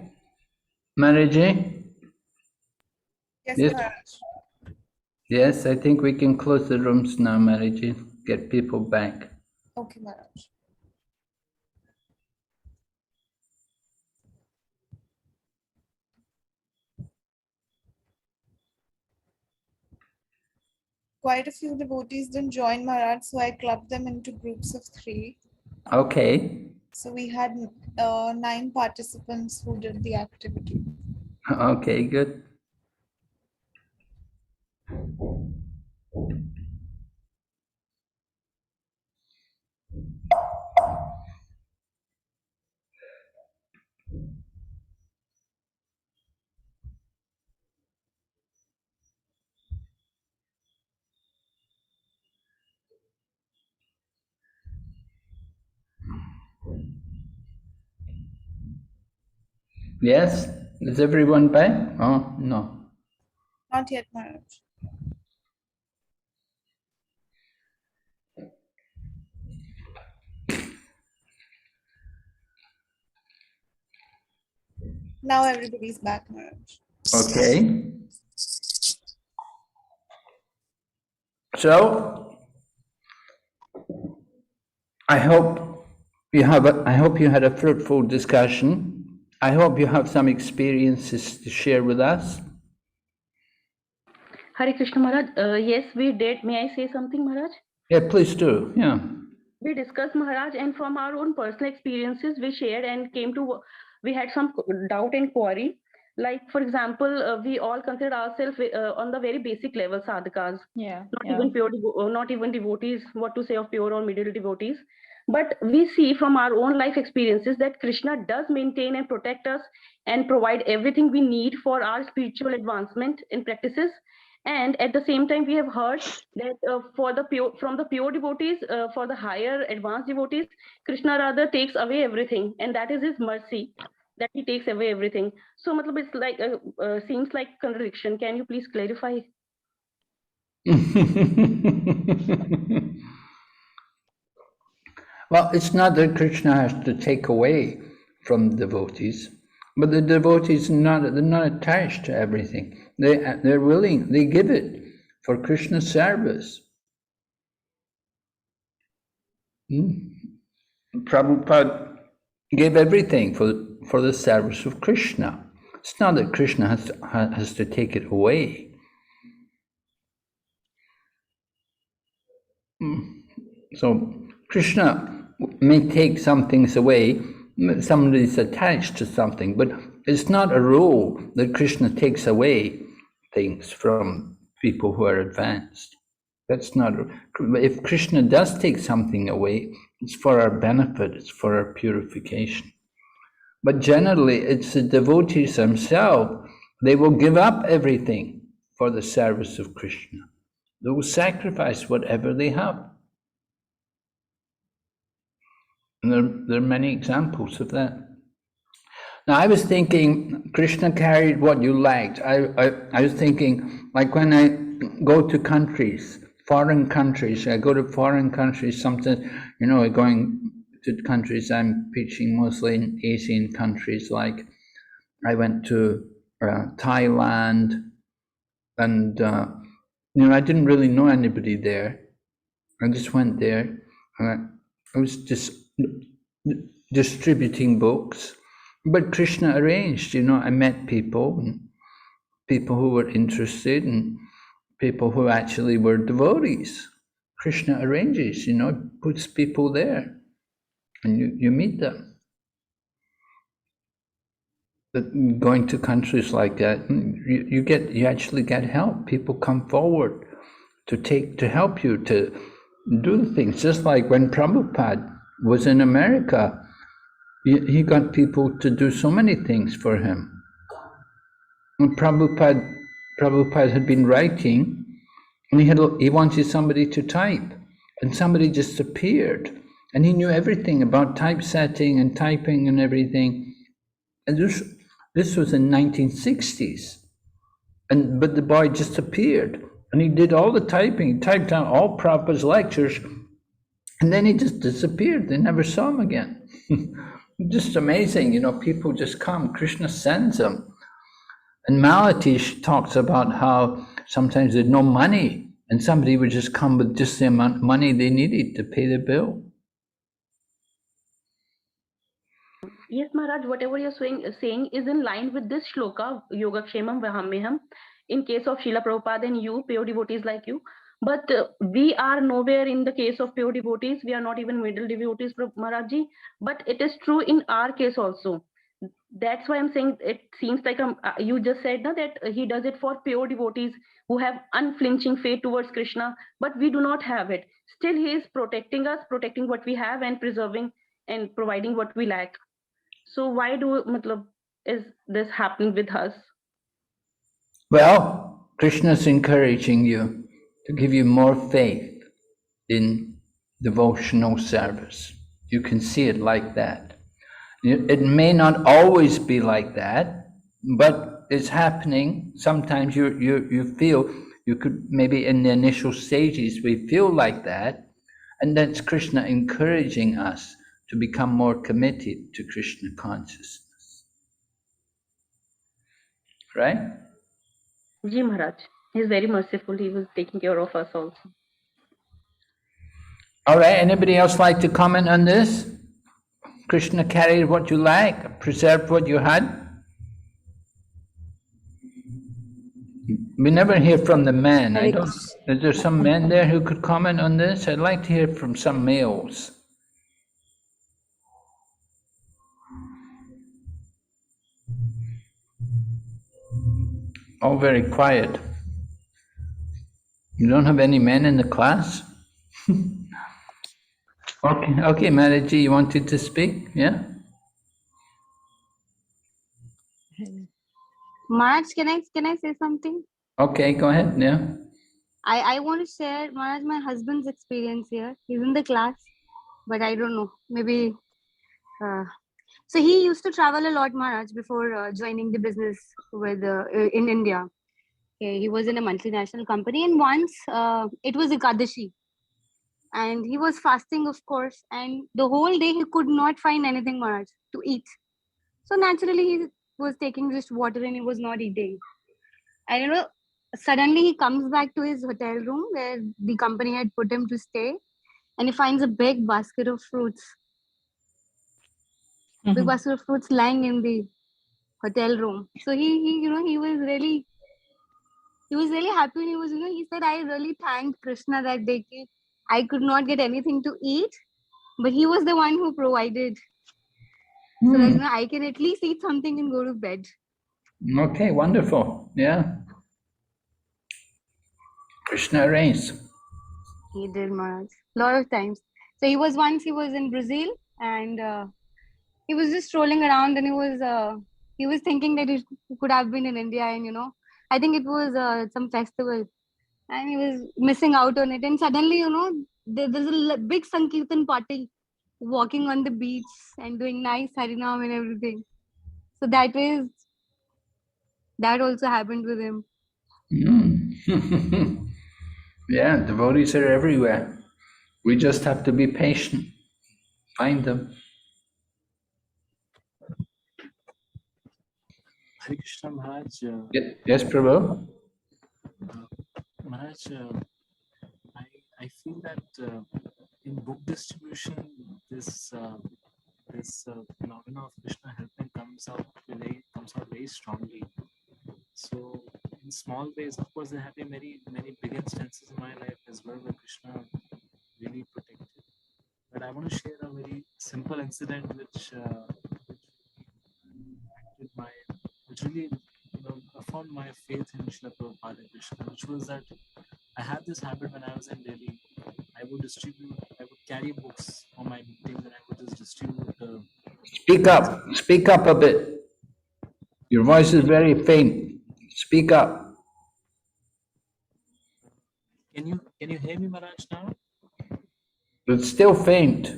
Maharaji? Yes, Yes, Maharaj. yes, I think we can close the rooms now, Maharaji. Get people back. Okay, Maharaj. Quite a few devotees didn't join Maharaj, so I clubbed them into groups of 3. Okay, So we had 9 participants who did the activity. okay, good. Yes, is everyone back? Oh, no. Not yet, Maharaj. Now everybody's back, Maharaj. Okay. So, I hope I hope you had a fruitful discussion. I hope you have some experiences to share with us. Hare Krishna Maharaj. Yes, we did. May I say something, Maharaj? Yeah, please do. Yeah. We discussed Maharaj, and from our own personal experiences, we shared and we had some doubt and query. Like, for example, we all consider ourselves on the very basic level sadhakas. Not even devotees, what to say of pure or middle devotees. But we see from our own life experiences that Krishna does maintain and protect us and provide everything we need for our spiritual advancement in practices. And at the same time, we have heard that from the pure devotees, for the higher advanced devotees, Krishna rather takes away everything, and that is his mercy, that he takes away everything. So, matlab, it's like seems like contradiction. Can you please clarify? Well, it's not that Krishna has to take away from devotees, but the devotees they're not attached to everything. They're willing, they give it for Krishna's service. Prabhupada gave everything for the service of Krishna. It's not that Krishna has to take it away. So Krishna may take some things away, somebody's attached to something, but it's not a rule that Krishna takes away things from people who are advanced. That's not, if Krishna does take something away, it's for our benefit, it's for our purification. But generally, it's the devotees themselves, they will give up everything for the service of Krishna. They will sacrifice whatever they have. And there are many examples of that. Now, I was thinking Krishna carried what you liked. I was thinking, like when I go to countries, foreign countries, I go to foreign countries, sometimes, going to countries, I'm preaching mostly in Asian countries, like I went to Thailand, and I didn't really know anybody there. I just went there, and I was just distributing books, but Krishna arranged, I met people who were interested and people who actually were devotees. Krishna arranges, puts people there and you meet them. But going to countries like that, you actually get help. People come forward to help you to do things. Just like when Prabhupada was in America, he got people to do so many things for him. And Prabhupada had been writing, and he wanted somebody to type, and somebody just appeared, and he knew everything about typesetting and typing and everything. And this was in 1960s, but the boy just appeared, and he did all the typing. He typed out all Prabhupada's lectures, and then he just disappeared. They never saw him again. Just amazing, you know, people just come, Krishna sends them. And Malatish talks about how sometimes there's no money and somebody would just come with just the amount of money they needed to pay the bill. Yes, Maharaj, whatever you're saying is in line with this shloka, Yoga Kshemam Vahamyaham, in case of Srila Prabhupada and you, pure devotees like you. But we are nowhere in the case of pure devotees. We are not even middle devotees, Maharajji. But it is true in our case also. That's why I'm saying it seems like you just said na, that he does it for pure devotees who have unflinching faith towards Krishna, but we do not have it. Still, he is protecting us, protecting what we have and preserving and providing what we lack. So why is this happening with us? Well, Krishna's encouraging you to give you more faith in devotional service. You can see it like that. It may not always be like that, but it's happening. Sometimes you feel, you could, maybe in the initial stages, we feel like that, and that's Krishna encouraging us to become more committed to Krishna consciousness. Right? Ji Maharaj, he's very merciful. He was taking care of us also. All right, anybody else like to comment on this? Krishna carried what you like, preserved what you had. We never hear from the men. Is there some men there who could comment on this? I'd like to hear from some males. All very quiet. You don't have any men in the class? Okay, Maharaji, you wanted to speak? Yeah? Maharaj, can I say something? Okay, go ahead, yeah. I want to share, Maharaj, my husband's experience here. He's in the class, but I don't know. Maybe. So he used to travel a lot, Maharaj, before joining the business with in India. Okay, he was in a multinational company, and once it was Ekadashi, and he was fasting, of course, and the whole day he could not find anything, Maharaj, to eat. So naturally, he was taking just water and he was not eating. And suddenly he comes back to his hotel room where the company had put him to stay, and he finds a big basket of fruits. Big basket of fruits lying in the hotel room. So he was really happy. And he was, he said, I really thanked Krishna that day. I could not get anything to eat, but he was the one who provided. So that I can at least eat something and go to bed. Okay, wonderful. Yeah. Krishna arranged. He did, Maharaj. A lot of times. So he was in Brazil, and he was just strolling around, and he was thinking that he could have been in India, and I think it was some festival, and he was missing out on it. And suddenly, there's a big Sankirtan party walking on the beach and doing nice Harinam and everything. So that also happened with him. Yeah, devotees are everywhere. We just have to be patient, find them. Hare Krishna Maharaj. Yes, Prabhu? Maharaj, I feel that in book distribution, this phenomena of Krishna helping comes out very strongly. So in small ways, of course, there have been many big instances in my life as well where Krishna really protected. But I want to share a very simple incident which really affirmed my faith in Srila Prabhupada and Krishna, which was that I had this habit when I was in Delhi. I would carry books on my meetings and I would just distribute. Speak up a bit. Your voice is very faint. Speak up. Can you hear me, Maharaj, now? It's still faint.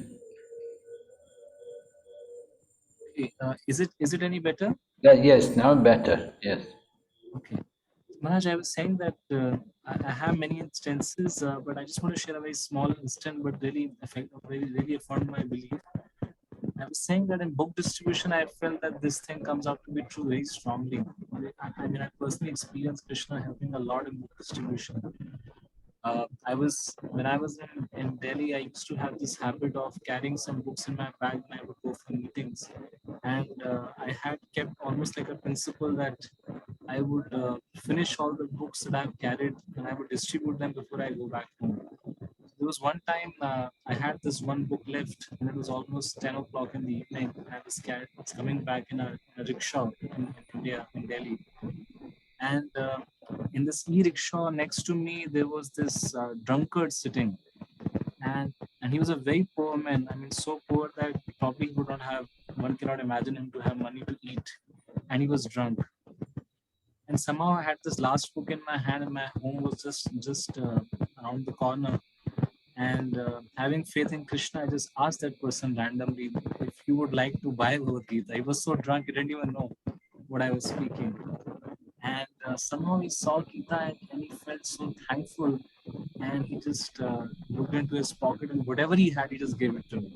Okay, is it any better? Yes, now better. Yes. Okay. Maharaj, I was saying that I have many instances, but I just want to share a very small instance, but really affirmed my belief. I was saying that in book distribution, I felt that this thing comes out to be true very strongly. I mean, I personally experienced Krishna helping a lot in book distribution. When I was in Delhi, I used to have this habit of carrying some books in my bag when I would go for meetings. And I had kept almost like a principle that I would finish all the books that I've carried and I would distribute them before I go back home. There was one time I had this one book left, and it was almost 10 o'clock in the evening. I was coming back in a rickshaw in India, in Delhi. And in this e-rickshaw next to me, there was this drunkard sitting. And he was a very poor man. I mean, so poor that probably would not have, one cannot imagine him to have money to eat. And he was drunk. And somehow I had this last book in my hand, and my home was just around the corner. And having faith in Krishna, I just asked that person randomly if he would like to buy Bhagavad Gita. He was so drunk, he didn't even know what I was speaking. And somehow he saw Gita and he felt so thankful. And he just looked into his pocket, and whatever he had, he just gave it to me.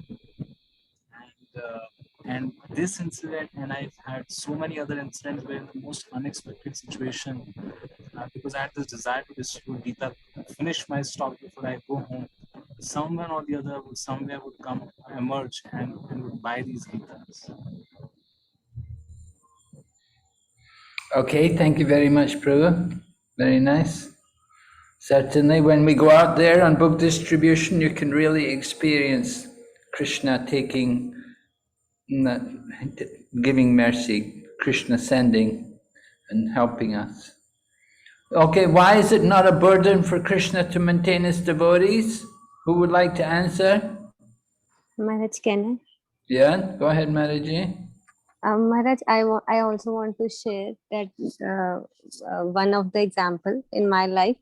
And this incident, and I've had so many other incidents where in the most unexpected situation, because I had this desire to distribute Gita, finish my stock before I go home, someone or the other would somewhere would come, emerge, and would buy these Gitas. Okay, thank you very much, Prabhu. Very nice. Certainly, when we go out there on book distribution, you can really experience Krishna giving mercy, Krishna sending and helping us. Okay, why is it not a burden for Krishna to maintain his devotees? Who would like to answer? Maharaj, can I? Yeah, go ahead, Maharaji. Maharaj, I also want to share that one of the example in my life.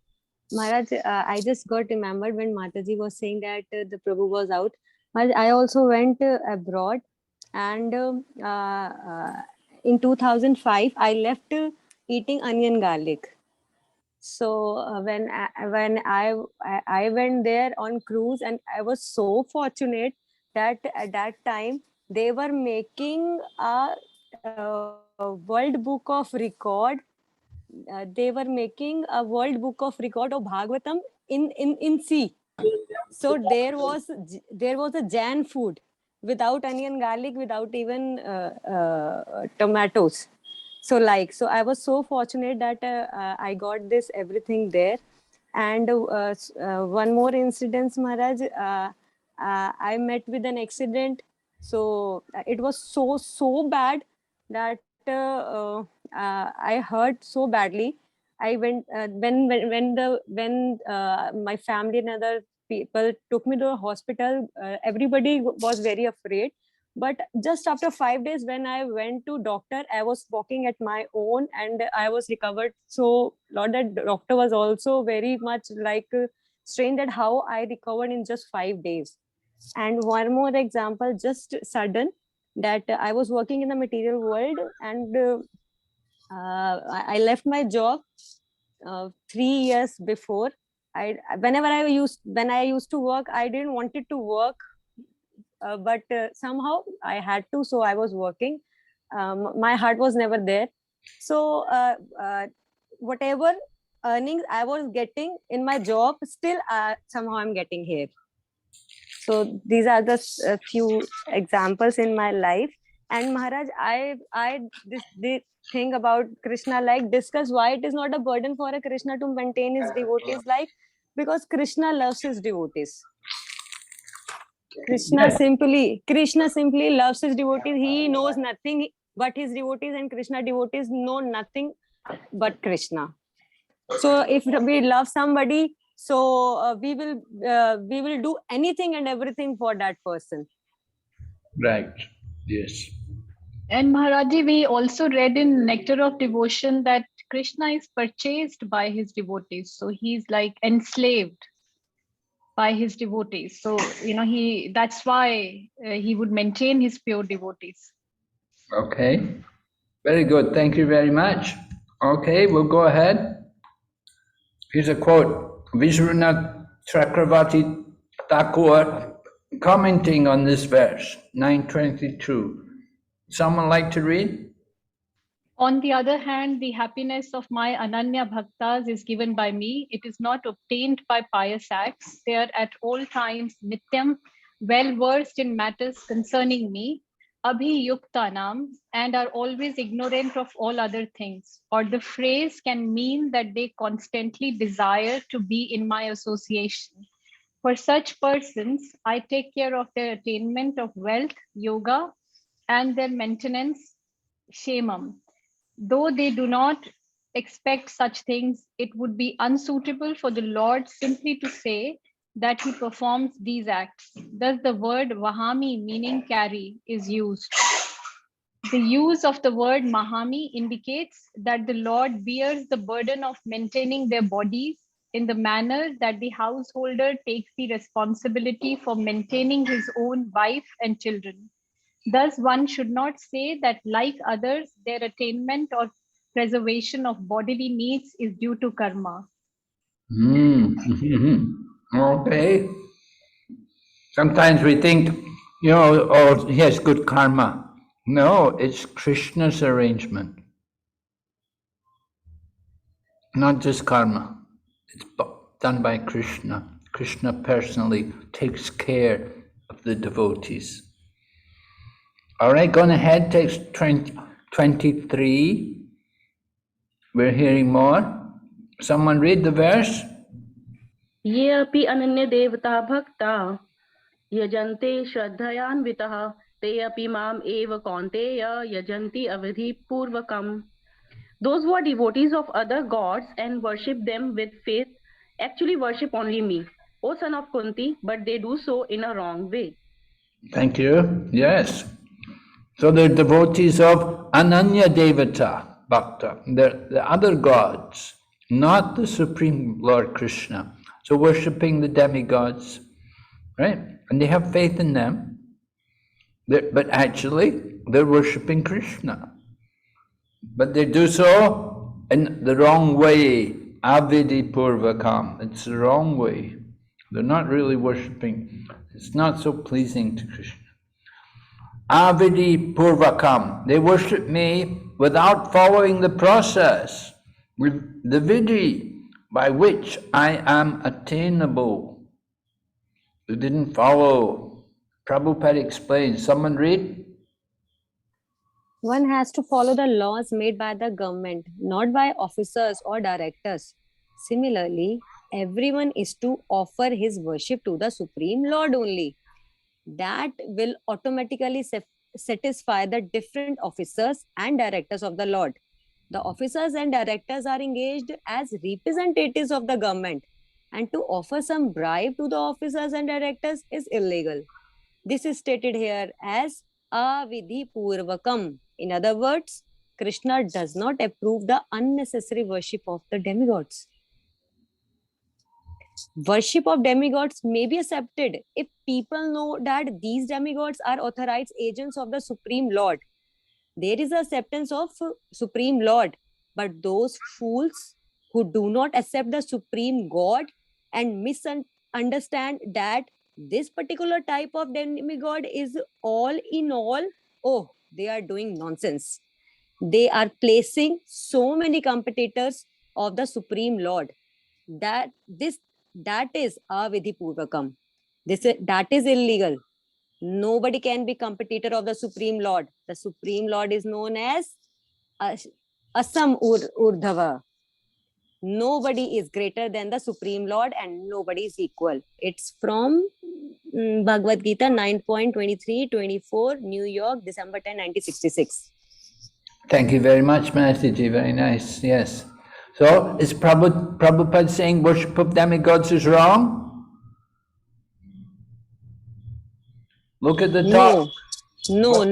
Maharaj, I just got remembered when Mataji was saying that the Prabhu was out. Maharaj, I also went abroad, and in 2005, I left eating onion garlic. So when I went there on cruise, and I was so fortunate that at that time they were making a world book of record. They were making a world book of record of Bhagavatam in sea. So there was a Jain food without onion garlic, without even tomatoes. So I was so fortunate that I got this everything there. And one more incident, Maharaj, I met with an accident. So it was so bad that I hurt so badly. I went when my family and other people took me to a hospital. Everybody was very afraid. But just after 5 days, when I went to doctor, I was walking at my own, and I was recovered. So Lord, that doctor was also very much like strained at how I recovered in just 5 days. And one more example, just sudden, that I was working in the material world, and I left my job 3 years before. When I used to work, I didn't wanted to work, but somehow I had to, so I was working. My heart was never there. So whatever earnings I was getting in my job, still somehow I'm getting here. So these are the few examples in my life. And Maharaj, this thing about Krishna, like discuss why it is not a burden for a Krishna to maintain his devotees' life, because Krishna loves his devotees. Krishna simply loves his devotees. He knows nothing but his devotees, and Krishna devotees know nothing but Krishna. So if we love somebody, so we will do anything and everything for that person. Right. Yes. And Maharaji, we also read in Nectar of Devotion that Krishna is purchased by his devotees. So he's like enslaved by his devotees. So, that's why he would maintain his pure devotees. Okay. Very good. Thank you very much. Okay, we'll go ahead. Here's a quote. Vishwanath Chakravarti Thakur commenting on this verse, 922. Someone like to read? On the other hand, the happiness of my Ananya Bhaktas is given by me. It is not obtained by pious acts. They are at all times nityam, well versed in matters concerning me, abhiyuktanam, and are always ignorant of all other things. Or the phrase can mean that they constantly desire to be in my association. For such persons, I take care of their attainment of wealth, yoga, and their maintenance, shamam. Though they do not expect such things, it would be unsuitable for the Lord simply to say that he performs these acts. Thus, the word vahami, meaning carry, is used. The use of the word mahami indicates that the Lord bears the burden of maintaining their bodies in the manner that the householder takes the responsibility for maintaining his own wife and children. Thus, one should not say that, like others, their attainment or preservation of bodily needs is due to karma. Okay. Sometimes we think, oh, he has good karma. No, it's Krishna's arrangement, not just karma. It's done by Krishna. Krishna personally takes care of the devotees. All right, going ahead, text 23. We're hearing more. Someone read the verse. Ye api ananya devata bhakta yajante shraddhayanvitah te api mam eva kaunteya yajanti avidhi purvakam. Those who are devotees of other gods and worship them with faith actually worship only me, O son of Kunti, but they do so in a wrong way. Thank you. Yes. So they're devotees of Ananya Devata Bhakta. They're the other gods, not the Supreme Lord Krishna. So worshipping the demigods, right? And they have faith in them. But actually, they're worshipping Krishna. But they do so in the wrong way. Avidi Purvakam. It's the wrong way. They're not really worshipping. It's not so pleasing to Krishna. Avidi Purvakam. They worship me without following the process, the vidhi by which I am attainable. They didn't follow. Prabhupada explains. Someone read? One has to follow the laws made by the government, not by officers or directors. Similarly, everyone is to offer his worship to the Supreme Lord only. That will automatically satisfy the different officers and directors of the Lord. The officers and directors are engaged as representatives of the government, and to offer some bribe to the officers and directors is illegal. This is stated here as avidhi purvakam. In other words, Krishna does not approve the unnecessary worship of the demigods. Worship of demigods may be accepted if people know that these demigods are authorized agents of the Supreme Lord. There is acceptance of Supreme Lord, but those fools who do not accept the Supreme God and misunderstand that this particular type of demigod is all in all, oh, they are doing nonsense. They are placing so many competitors of the Supreme Lord that is avidhi purvakam. That is illegal. Nobody can be competitor of the Supreme Lord. The Supreme Lord is known as Asam Urdhava. Nobody is greater than the Supreme Lord and nobody is equal. It's from Bhagavad Gita 9.23-24, New York, December 10, 1966. Thank you very much, Mataji. Very nice. Yes. So is Prabhupada saying worship of demigods is wrong? Look at the top. No.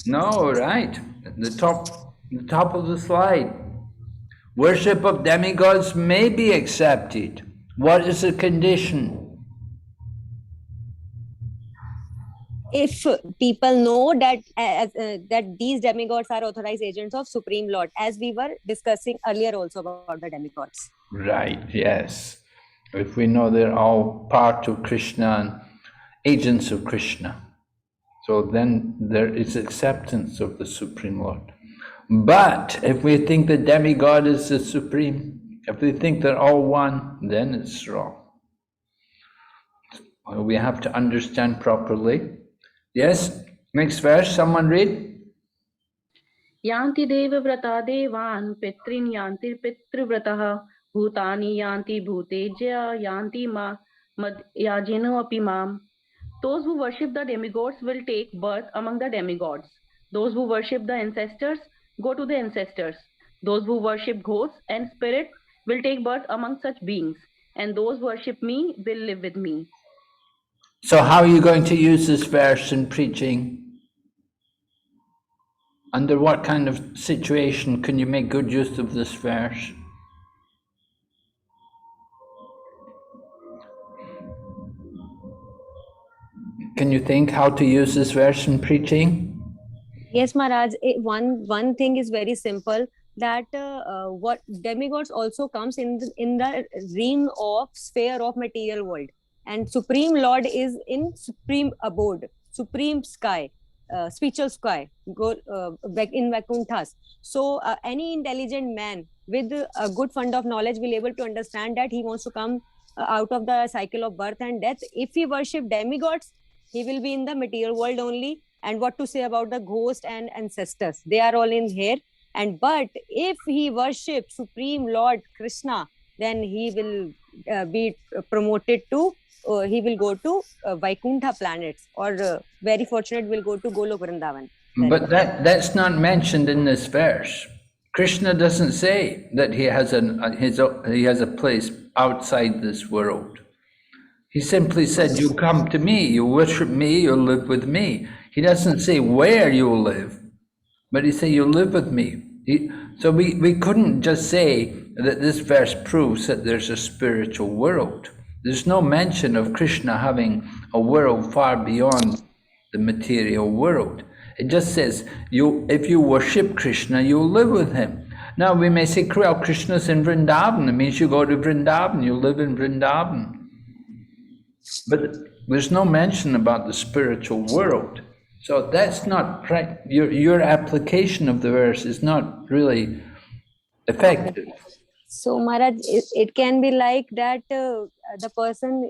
No, right. The top of the slide. Worship of demigods may be accepted. What is the condition? If people know that that these demigods are authorized agents of Supreme Lord, as we were discussing earlier also about the demigods. Right, yes. If we know they're all part of Krishna, agents of Krishna. So then there is acceptance of the Supreme Lord. But if we think the demigod is the supreme, if we think they're all one, then it's wrong. Well, we have to understand properly. Yes, next verse, someone read. Yanti deva vrata devan pitrin yanti pitrivratah bhutani yanti bhutejya yanti ma yajino api mam. Those who worship the demigods will take birth among the demigods. Those who worship the ancestors go to the ancestors. Those who worship ghosts and spirits will take birth among such beings. And those who worship me will live with me. So how are you going to use this verse in preaching? Under what kind of situation can you make good use of this verse? Can you think how to use this verse in preaching? Yes, Maharaj. One thing is very simple, that what demigods also comes in the realm of sphere of material world, and Supreme Lord is in supreme abode, supreme sky, spiritual sky, in Vakunthas. So any intelligent man with a good fund of knowledge will able to understand that he wants to come out of the cycle of birth and death. If he worship demigods, he will be in the material world only. And what to say about the ghost and ancestors? They are all in here. But if he worships Supreme Lord Krishna, then he will be promoted to, he will go to Vaikuntha planets, or very fortunate will go to Golok Vrindavan. But that's not mentioned in this verse. Krishna doesn't say that he has a place outside this world. He simply said, you come to me, you worship me, you live with me. He doesn't say where you will live, but he said, you live with me. So we couldn't just say that this verse proves that there's a spiritual world. There's no mention of Krishna having a world far beyond the material world. It just says, if you worship Krishna, you'll live with him. Now we may say, well, Krishna's in Vrindavan. It means you go to Vrindavan, you live in Vrindavan. But there's no mention about the spiritual world. So that's not, your application of the verse is not really effective. So Maharaj, it can be like that the person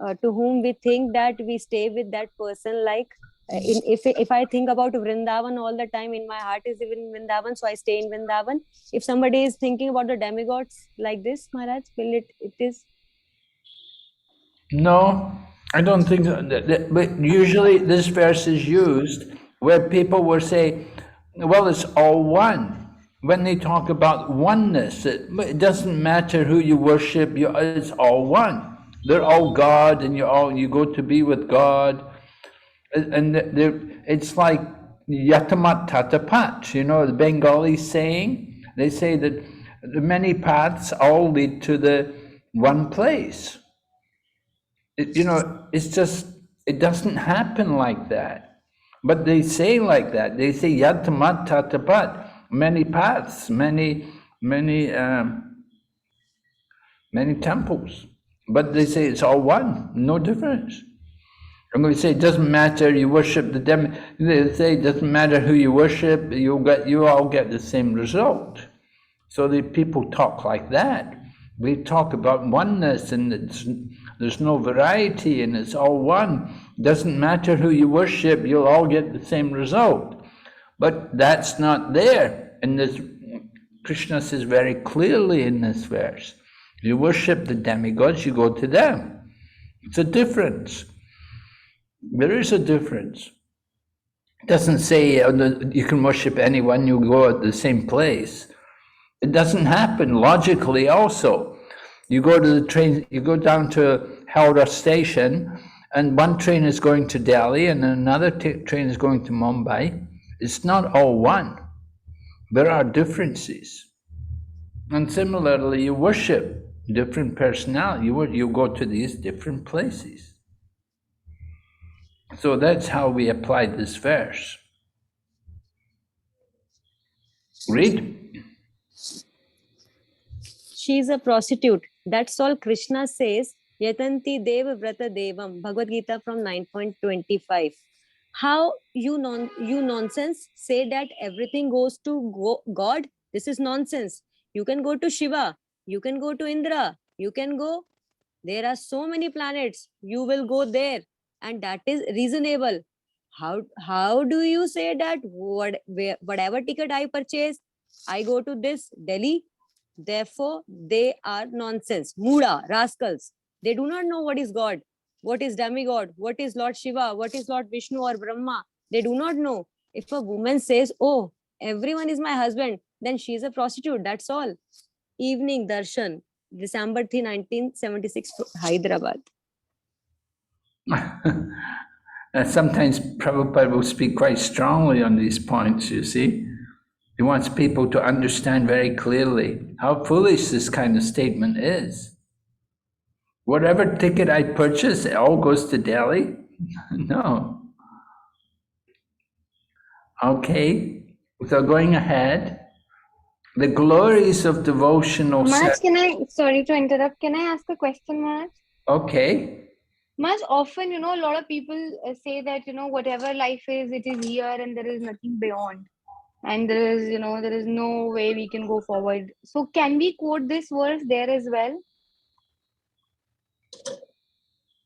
to whom we think that we stay with that person, like if I think about Vrindavan all the time, in my heart is even Vrindavan, so I stay in Vrindavan. If somebody is thinking about the demigods like this, Maharaj, will it is? No, I don't think so. But usually this verse is used where people will say, well, it's all one. When they talk about oneness, it doesn't matter who you worship, it's all one. They're all God, and you go to be with God. And it's like Yatamat Tatapat, the Bengali saying. They say that the many paths all lead to the one place. It's just, it doesn't happen like that. But they say like that. They say Yatamat Tatapat, many paths, many temples. But they say it's all one, no difference. I'm going to say it doesn't matter, you worship the they say it doesn't matter who you worship, you all get the same result. So the people talk like that. We talk about oneness, and there's no variety, and it's all one. Doesn't matter who you worship, you'll all get the same result. But that's not there. And this, Krishna says very clearly in this verse, you worship the demigods, you go to them. It's a difference. There is a difference. It doesn't say you can worship anyone, you go at the same place. It doesn't happen logically also. You go to the train, you go down to Howrah station, and one train is going to Delhi and another train is going to Mumbai. It's not all one. There are differences. And similarly, you worship different personality. You go to these different places. So that's how we apply this verse. Read. She is a prostitute. That's all Krishna says. Yatanti Deva Vrata Devam. Bhagavad Gita from 9.25. How you nonsense say that everything goes to God? This is nonsense. You can go to Shiva. You can go to Indra. You can go. There are so many planets. You will go there, and that is reasonable. How do you say that whatever ticket I purchase, I go to this Delhi? Therefore, they are nonsense. Muda, rascals. They do not know what is God, what is demigod, what is Lord Shiva, what is Lord Vishnu or Brahma. They do not know. If a woman says, "Oh, everyone is my husband," then she is a prostitute. That's all. Evening Darshan, December 3, 1976, Hyderabad. Sometimes Prabhupada will speak quite strongly on these points, you see. He wants people to understand very clearly how foolish this kind of statement is. Whatever ticket I purchase, it all goes to Delhi? No. Okay, so going ahead, the glories of devotional Maharaj, service. sorry to interrupt, can I ask a question, Maharaj? Okay. Maharaj, often, a lot of people say that, whatever life is, it is here and there is nothing beyond. And there is no way we can go forward. So can we quote this verse there as well?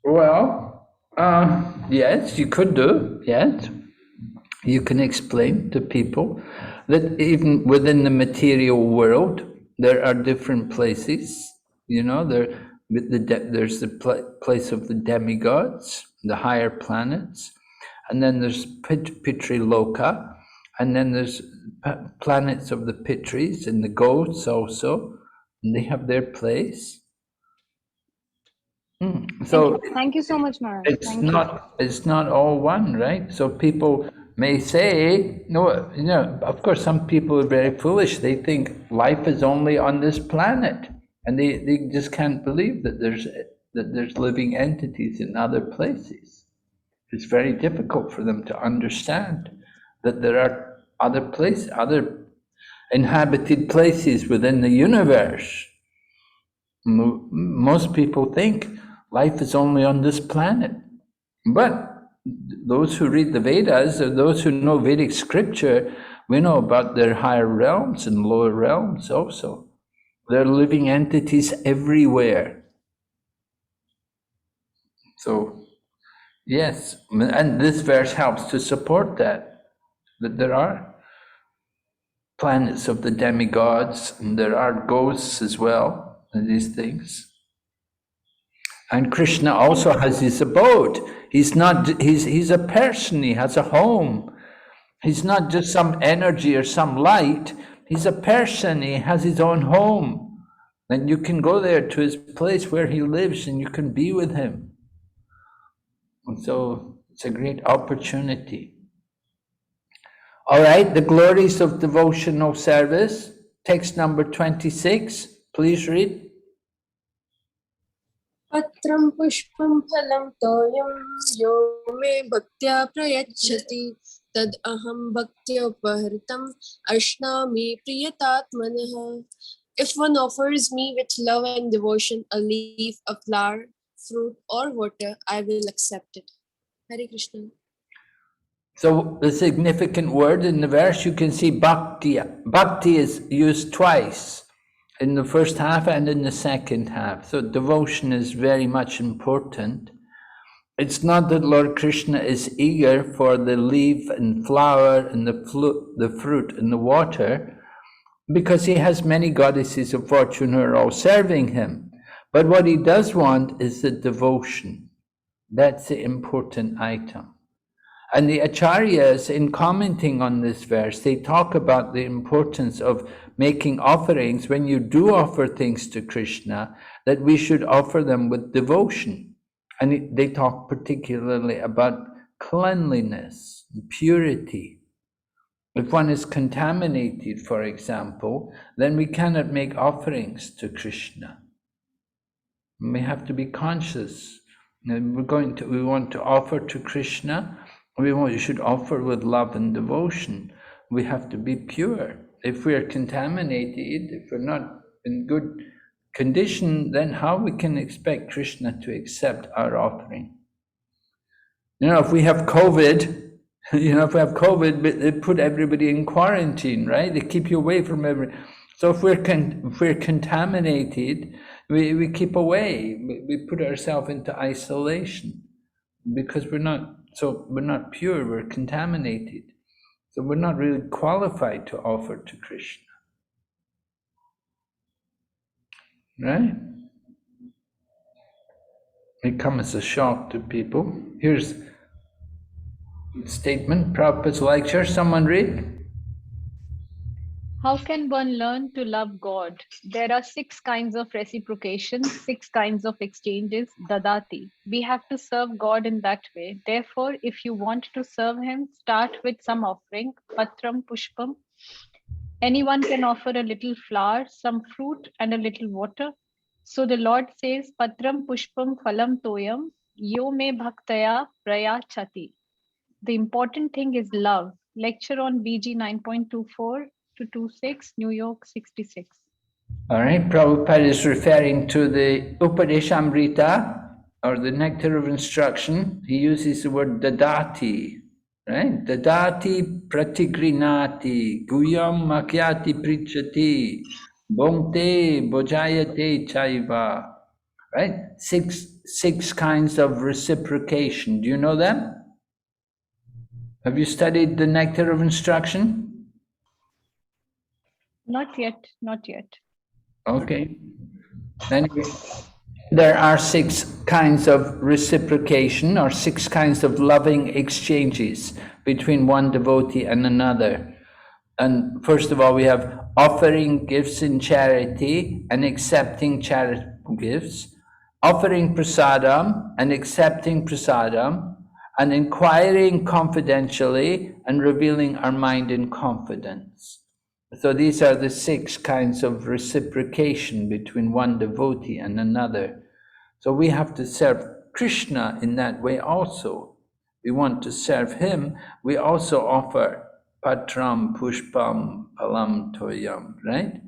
Well, yes, you could do, yes. You can explain to people that even within the material world, there are different places. There's the place of the demigods, the higher planets, and then there's Pitriloka, and then there's planets of the Pitris and the goats also, and they have their place. So Thank you so much, Maharaj. it's not all one, right? So people may say, no, of course, some people are very foolish. They think life is only on this planet, and they just can't believe that there's living entities in other places. It's very difficult for them to understand that there are other inhabited places within the universe. Most people think life is only on this planet. But those who read the Vedas, or those who know Vedic scripture, we know about their higher realms and lower realms also. There are living entities everywhere. So, yes, and this verse helps to support that there are planets of the demigods, and there are ghosts as well, and these things. And Krishna also has his abode. He's a person, he has a home. He's not just some energy or some light. He's a person, he has his own home. And you can go there to his place where he lives and you can be with him. And so it's a great opportunity. All right, the glories of devotional service. Text number 26. Please read. Patram pushpam phalam toyam yo me bhaktya prayachati tad aham bhaktya upahritam ashnami priyatatmanah. If one offers me with love and devotion a leaf, a flower, fruit or water, I will accept it. Hare Krishna. So the significant word in the verse, you can see bhakti. Bhakti is used twice, in the first half and in the second half. So devotion is very much important. It's not that Lord Krishna is eager for the leaf and flower and the fruit and the water, because he has many goddesses of fortune who are all serving him. But what he does want is the devotion. That's the important item. And the acharyas, in commenting on this verse, they talk about the importance of making offerings. When you do offer things to Krishna, that we should offer them with devotion. And they talk particularly about cleanliness, purity. If one is contaminated, for example, then we cannot make offerings to Krishna. We have to be conscious. We want to offer to Krishna. We should offer with love and devotion. We have to be pure. If we are contaminated, if we're not in good condition, then how we can expect Krishna to accept our offering? If we have COVID, if we have COVID, they put everybody in quarantine, right? They keep you away from So if we're contaminated, we keep away. We put ourselves into isolation because we're not pure. We're contaminated, so we're not really qualified to offer to Krishna, right? It comes as a shock to people. Here's a statement, Prabhupada's lecture. Someone read. How can one learn to love God? There are 6 kinds of reciprocation, 6 kinds of exchanges, dadati. We have to serve God in that way. Therefore, if you want to serve Him, start with some offering, patram, pushpam. Anyone can offer a little flour, some fruit, and a little water. So the Lord says, patram, pushpam, phalam, toyam, yo me bhaktaya prayachati. The important thing is love. Lecture on BG 9.24 to 26, New York 66. All right, Prabhupada is referring to the Upadeshamrita, or the nectar of instruction. He uses the word dadati, right? Dadati pratigrinati, guyam makyati prichati, bhongte bojayate chaiva, right? Six kinds of reciprocation. Do you know them? Have you studied the nectar of instruction? Not yet, not yet. Okay. Anyway, there are 6 kinds of reciprocation, or 6 kinds of loving exchanges between one devotee and another. And first of all, we have offering gifts in charity and accepting charitable gifts, offering prasadam and accepting prasadam, and inquiring confidentially and revealing our mind in confidence. So these are the 6 kinds of reciprocation between one devotee and another. So we have to serve Krishna in that way also. We want to serve him. We also offer patram, pushpam, phalam, toyam, right?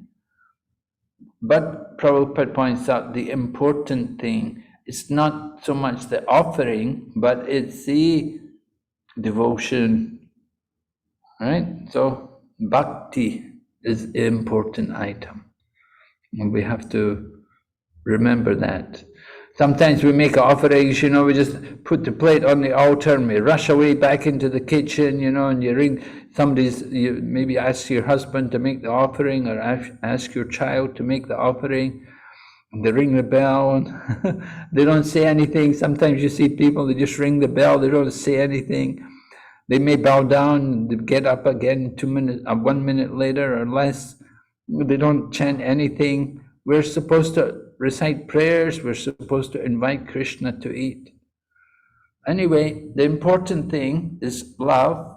But Prabhupada points out the important thing is not so much the offering, but it's the devotion, right? So bhakti is an important item, and we have to remember that. Sometimes we make offerings, we just put the plate on the altar and we rush away back into the kitchen, and you ring you maybe ask your husband to make the offering, or ask your child to make the offering, and they ring the bell and they don't say anything. Sometimes you see people, they just ring the bell, they don't say anything. They may bow down, they get up again 2 minutes, 1 minute later or less. They don't chant anything. We're supposed to recite prayers. We're supposed to invite Krishna to eat. Anyway, the important thing is love.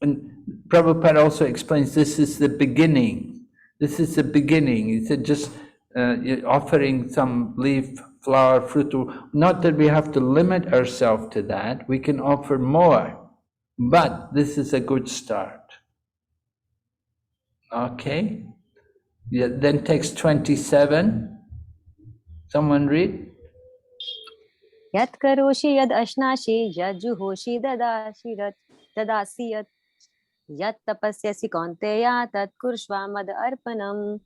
And Prabhupada also explains this is the beginning. This is the beginning. He said just offering some leaf, flower, fruit. Not that we have to limit ourselves to that. We can offer more. But this is a good start. Okay? Yeah, then text 27. Someone read. Yat karoshi yad ashnashi yad juhoshi dadasi yat yat tapasyasi kaunteya tat kurshva mad arpanam.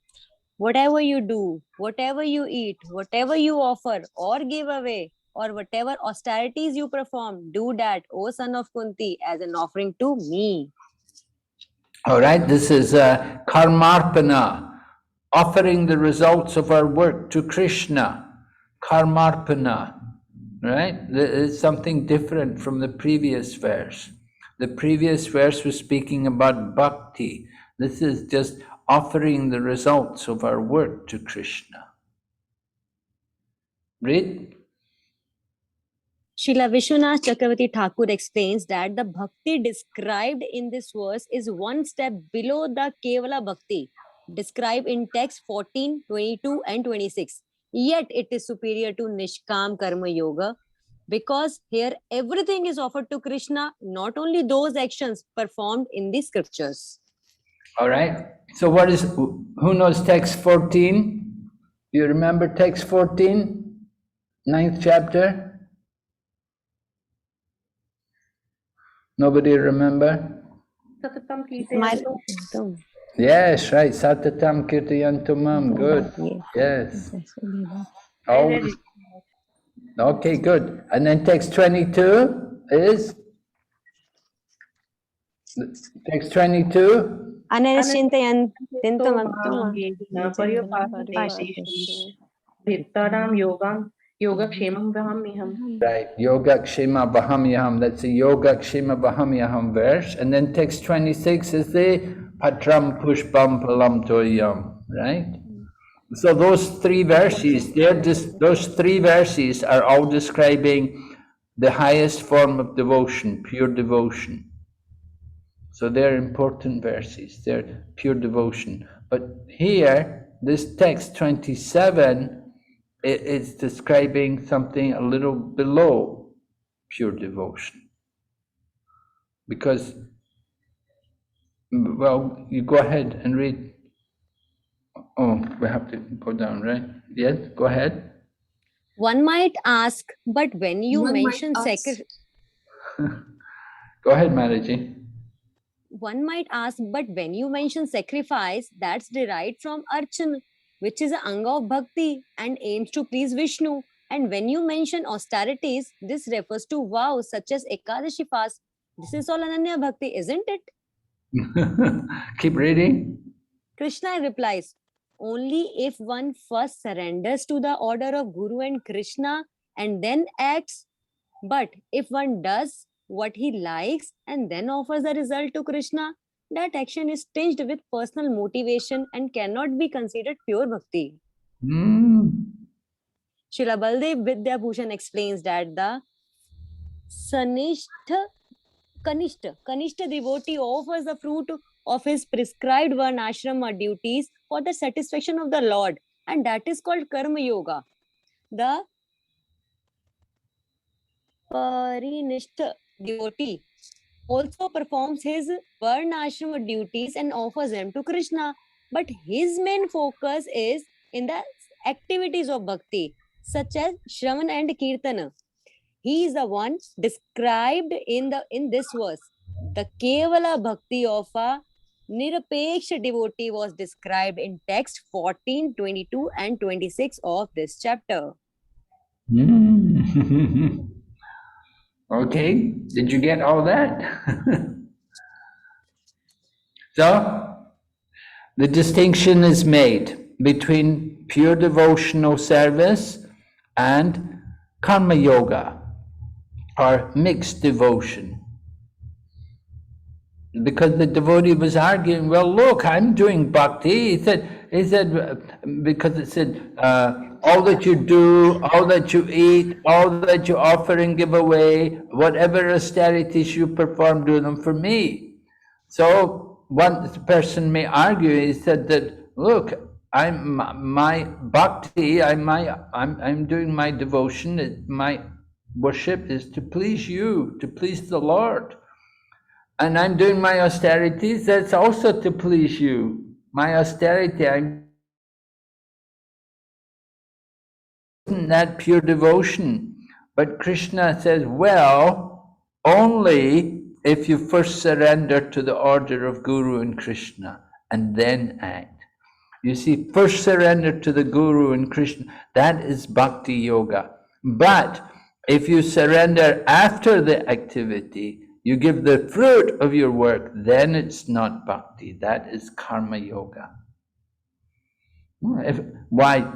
Whatever you do, whatever you eat, whatever you offer or give away, or whatever austerities you perform, do that, O son of Kunti, as an offering to me. All right, this is Karmarpana, offering the results of our work to Krishna. Karmarpana, right? It's something different from the previous verse. The previous verse was speaking about bhakti. This is just offering the results of our work to Krishna. Read. Srila Vishwanath Chakravarti Thakur explains that the bhakti described in this verse is one step below the Kevala Bhakti described in text 14, 22 and 26. Yet it is superior to Nishkam Karma Yoga because here everything is offered to Krishna, not only those actions performed in the scriptures. All right. So who knows text 14? You remember text 14, 9th chapter? Nobody remember? Satatam My Kirtayantum. Yes, right. Satatam kirtayantumam. Good. Yes. Always. Okay, good. And then text 22 is? Text 22? Ananischintayan Vittaram yogam yogakshemam brahamyaham. Right. Yoga kshema bahamyaham. That's the yoga kshema bahamyaham verse. And then text 26 is the patram pushpam palam toyam. Right? So those three verses, those three verses are all describing the highest form of devotion, pure devotion. So they're important verses, they're pure devotion. But here, this text 27, it's describing something a little below pure devotion. Because, well, you go ahead and read. Oh, we have to go down, right? Yes, go ahead. One might ask, but when you mention sacrifice, Go ahead, Maharaji. one might ask, but when you mention sacrifice, that's derived from archan, which is an anga of bhakti and aims to please Vishnu. And when you mention austerities, this refers to vows such as Ekadashi fast. This is all Ananya Bhakti, isn't it? Keep reading. Krishna replies, only if one first surrenders to the order of Guru and Krishna and then acts. But if one does what he likes and then offers the result to Krishna, that action is tinged with personal motivation and cannot be considered pure bhakti. Srila Baldev Vidyabhushan explains that the Kanishta devotee offers the fruit of his prescribed varnashrama duties for the satisfaction of the Lord, and that is called Karma Yoga. The Parinishta devotee also performs his varnashrama duties and offers them to Krishna, but his main focus is in the activities of bhakti, such as Shravan and Kirtana. He is the one described in this verse. The Kevala Bhakti of a Nirapeksha devotee was described in text 14, 22 and 26 of this chapter. Okay, did you get all that? So, the distinction is made between pure devotional service and karma yoga, or mixed devotion. Because the devotee was arguing, well, look, I'm doing bhakti. He said, because it said, all that you do, all that you eat, all that you offer and give away, whatever austerities you perform, do them for me. So one person may argue, he said that, look, my bhakti, I'm doing my devotion, my worship is to please you, to please the Lord. And I'm doing my austerities, that's also to please you. My austerity, isn't that pure devotion? But Krishna says, well, only if you first surrender to the order of Guru and Krishna and then act. You see, first surrender to the Guru and Krishna, that is bhakti yoga. But if you surrender after the activity, you give the fruit of your work, then it's not bhakti, that is karma yoga. Why?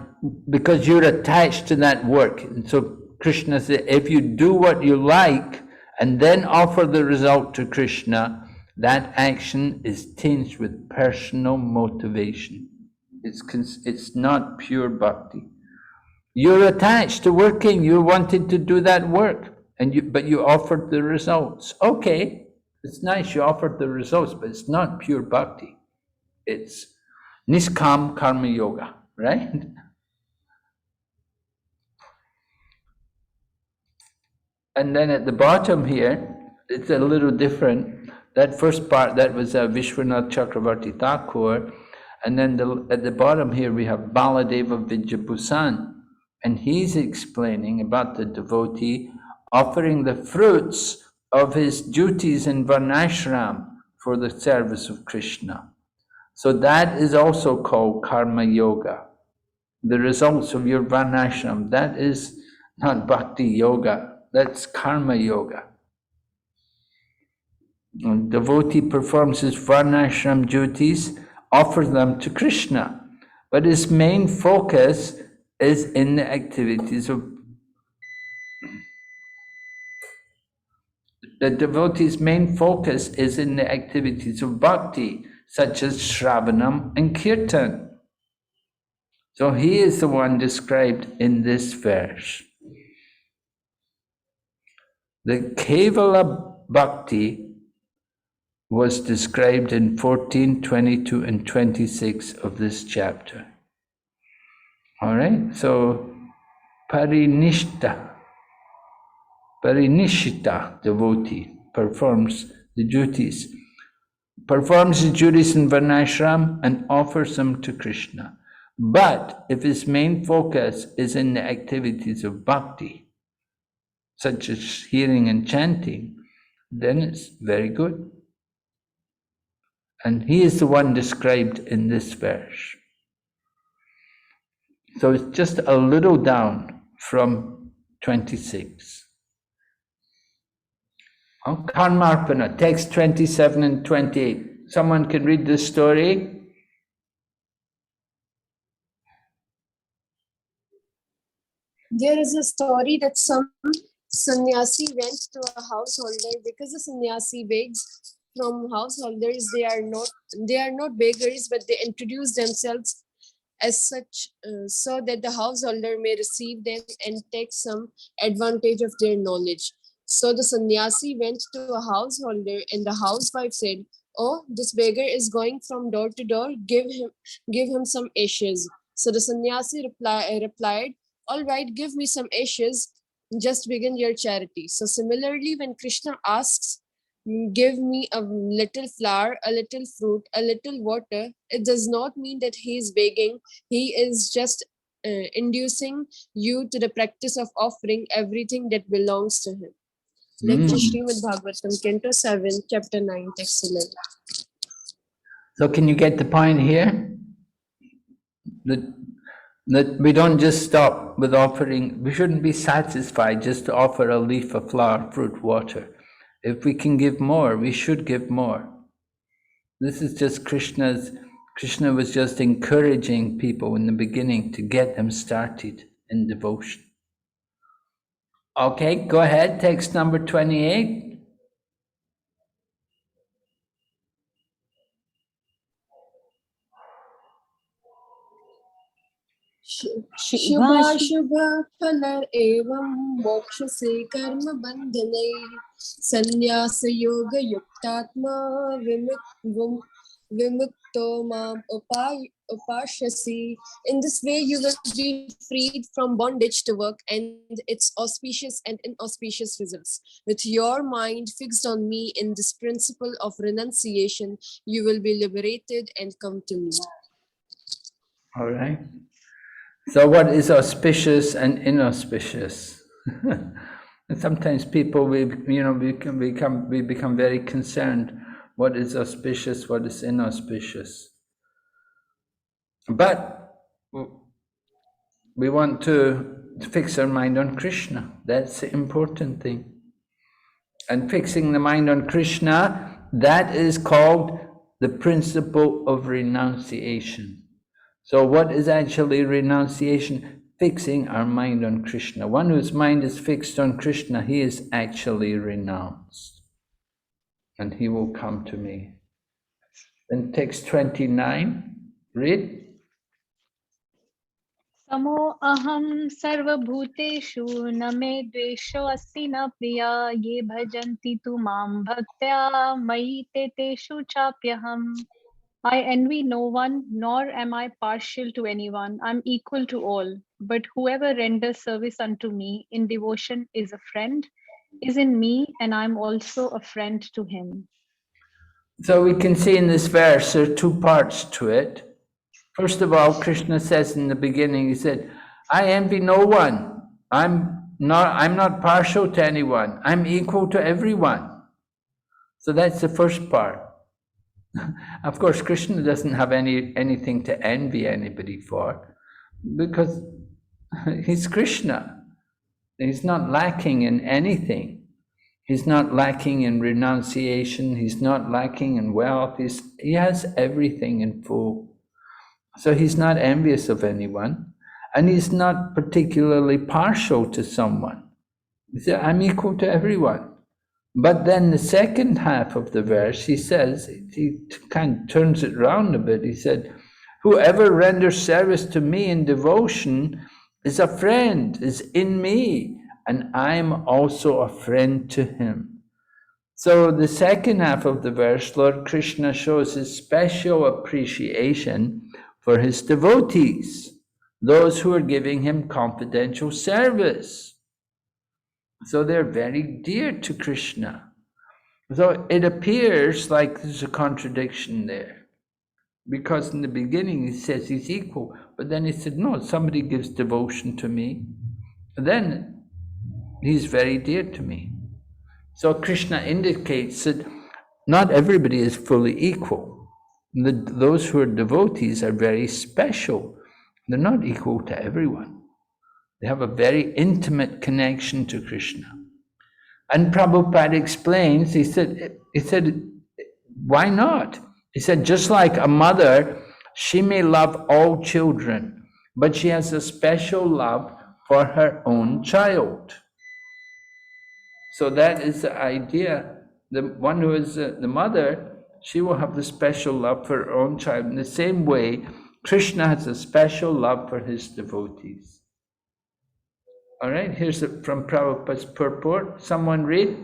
Because you're attached to that work. And so Krishna said, if you do what you like and then offer the result to Krishna, that action is tinged with personal motivation. It's not pure bhakti. You're attached to working, you wanted to do that work, but you offered the results. Okay, it's nice you offered the results, but it's not pure bhakti. It's niskam karma yoga, right? And then at the bottom here, it's a little different. That first part, that was Vishwanath Chakravarti Thakur. And then at the bottom here we have Baladeva Vidyabhusan, and he's explaining about the devotee offering the fruits of his duties in Varnashram for the service of Krishna. So that is also called Karma Yoga. The results of your Varnashram, that is not Bhakti Yoga, that's Karma Yoga. A devotee performs his Varnashram duties, offers them to Krishna, but his main focus is in the activities of the devotee's main focus is in the activities of bhakti, such as Shravanam and Kirtan. So he is the one described in this verse. The Kevala Bhakti was described in 14, 22, and 26 of this chapter. All right, so Parinishita devotee performs the duties in Varnashram and offers them to Krishna. But if his main focus is in the activities of bhakti, such as hearing and chanting, then it's very good. And he is the one described in this verse. So it's just a little down from 26. Oh, Karmarpana, text 27 and 28. Someone can read this story? There is a story that some sannyasi went to a householder because the sannyasi begs from householders. They are not beggars, but they introduce themselves as such so that the householder may receive them and take some advantage of their knowledge. So the sannyasi went to a householder and the housewife said, "Oh, this beggar is going from door to door. Give him some ashes." So the sannyasi replied, "All right, give me some ashes. Just begin your charity." So similarly, when Krishna asks, "Give me a little flour, a little fruit, a little water," it does not mean that he is begging. He is just inducing you to the practice of offering everything that belongs to him. Like the Srimad Bhagavatam, Canto 7, Chapter 9, Text 11. So can you get the point here? That we don't just stop with offering, we shouldn't be satisfied just to offer a leaf of flour, fruit, water. If we can give more, we should give more. This is just Krishna was just encouraging people in the beginning to get them started in devotion. Okay, go ahead, text number 28. Shubha Shubha Phalar Evam Moksha Se Karma Bandhanai Sannyasa Yoga Yuktatma Vimukto Mam Upashasi. In this way, you will be freed from bondage to work and its auspicious and inauspicious results. With your mind fixed on me in this principle of renunciation, you will be liberated and come to me. All right. So what is auspicious and inauspicious? And sometimes people, we become very concerned. What is auspicious? What is inauspicious? But we want to fix our mind on Krishna. That's the important thing. And fixing the mind on Krishna, that is called the principle of renunciation. So what is actually renunciation? Fixing our mind on Krishna. One whose mind is fixed on Krishna, he is actually renounced. And he will come to me. Then text 29, read. Samo aham sarva bhuteshu na me dvesho asti na priya ye bhajanti tu mam bhaktya mai te teshu chapyaham. I envy no one, nor am I partial to anyone. I'm equal to all. But whoever renders service unto me in devotion is a friend, is in me, and I'm also a friend to him. So we can see in this verse, there are two parts to it. First of all, Krishna says in the beginning, he said, I envy no one. I'm not partial to anyone. I'm equal to everyone. So that's the first part. Of course, Krishna doesn't have anything to envy anybody for, because he's Krishna. He's not lacking in anything. He's not lacking in renunciation. He's not lacking in wealth. He has everything in full. So he's not envious of anyone, and he's not particularly partial to someone. He said, I'm equal to everyone. But then the second half of the verse, he says, he kind of turns it round a bit. He said, whoever renders service to me in devotion is a friend, is in me, and I'm also a friend to him. So the second half of the verse, Lord Krishna shows his special appreciation for his devotees, those who are giving him confidential service. So they're very dear to Krishna. So it appears like there's a contradiction there, because in the beginning he says he's equal, but then he said, no, somebody gives devotion to me, then he's very dear to me. So Krishna indicates that not everybody is fully equal. Those who are devotees are very special. They're not equal to everyone. They have a very intimate connection to Krishna. And Prabhupada explains, he said, why not? He said, just like a mother, she may love all children, but she has a special love for her own child. So that is the idea. The one who is the mother, she will have the special love for her own child. In the same way, Krishna has a special love for his devotees. All right, here's from Prabhupada's purport. Someone read.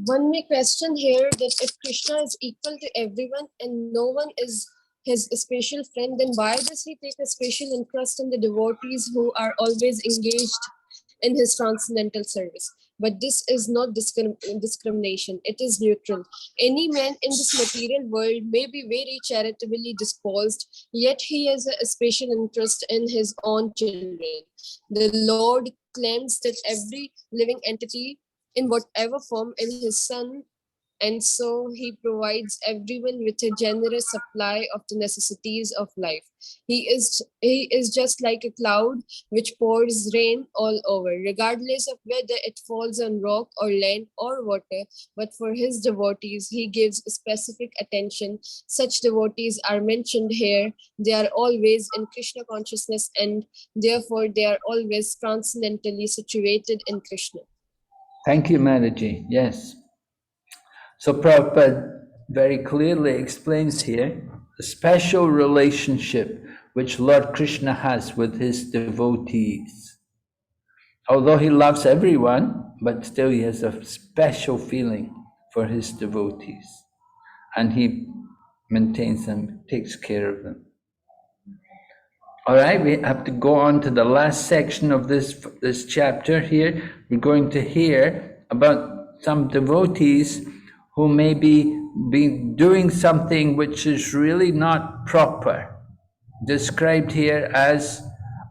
One may question here that if Krishna is equal to everyone and no one is his special friend, then why does he take a special interest in the devotees who are always engaged in his transcendental service? But this is not discrimination, it is neutral. Any man in this material world may be very charitably disposed, yet he has a special interest in his own children. The Lord claims that every living entity in whatever form in his son, and so he provides everyone with a generous supply of the necessities of life. He is just like a cloud which pours rain all over, regardless of whether it falls on rock or land or water. But for his devotees, he gives specific attention. Such devotees are mentioned here. They are always in Krishna consciousness, and therefore they are always transcendentally situated in Krishna. Thank you, Mataji. Yes. So Prabhupada very clearly explains here the special relationship which Lord Krishna has with his devotees. Although he loves everyone, but still he has a special feeling for his devotees. And he maintains them, takes care of them. All right, we have to go on to the last section of this chapter here. We're going to hear about some devotees who may be doing something which is really not proper, described here as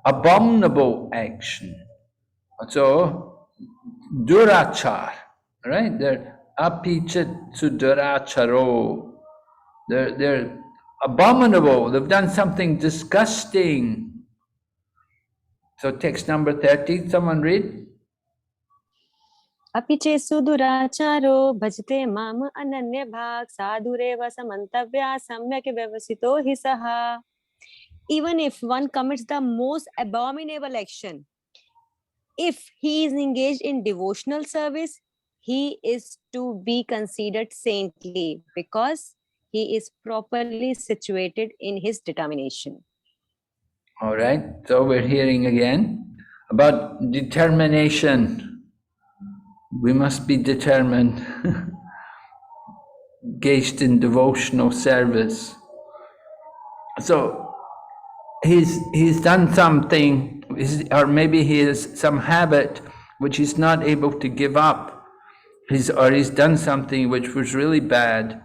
abominable action. So, durachar, right? They're apichat suduracharo. They're abominable. They've done something disgusting. So, text number 30, someone read. अपि चेसु दुराचारो भजते माम अनन्य भाग साधुरेव समन्तव्या सम्यक् व्यवसितो हि सः. Even if one commits the most abominable action, if he is engaged in devotional service, he is to be considered saintly because he is properly situated in his determination. All right, so we're hearing again about determination. We must be determined, engaged in devotional service. So he's done something, or maybe he has some habit which he's not able to give up. He's done something which was really bad.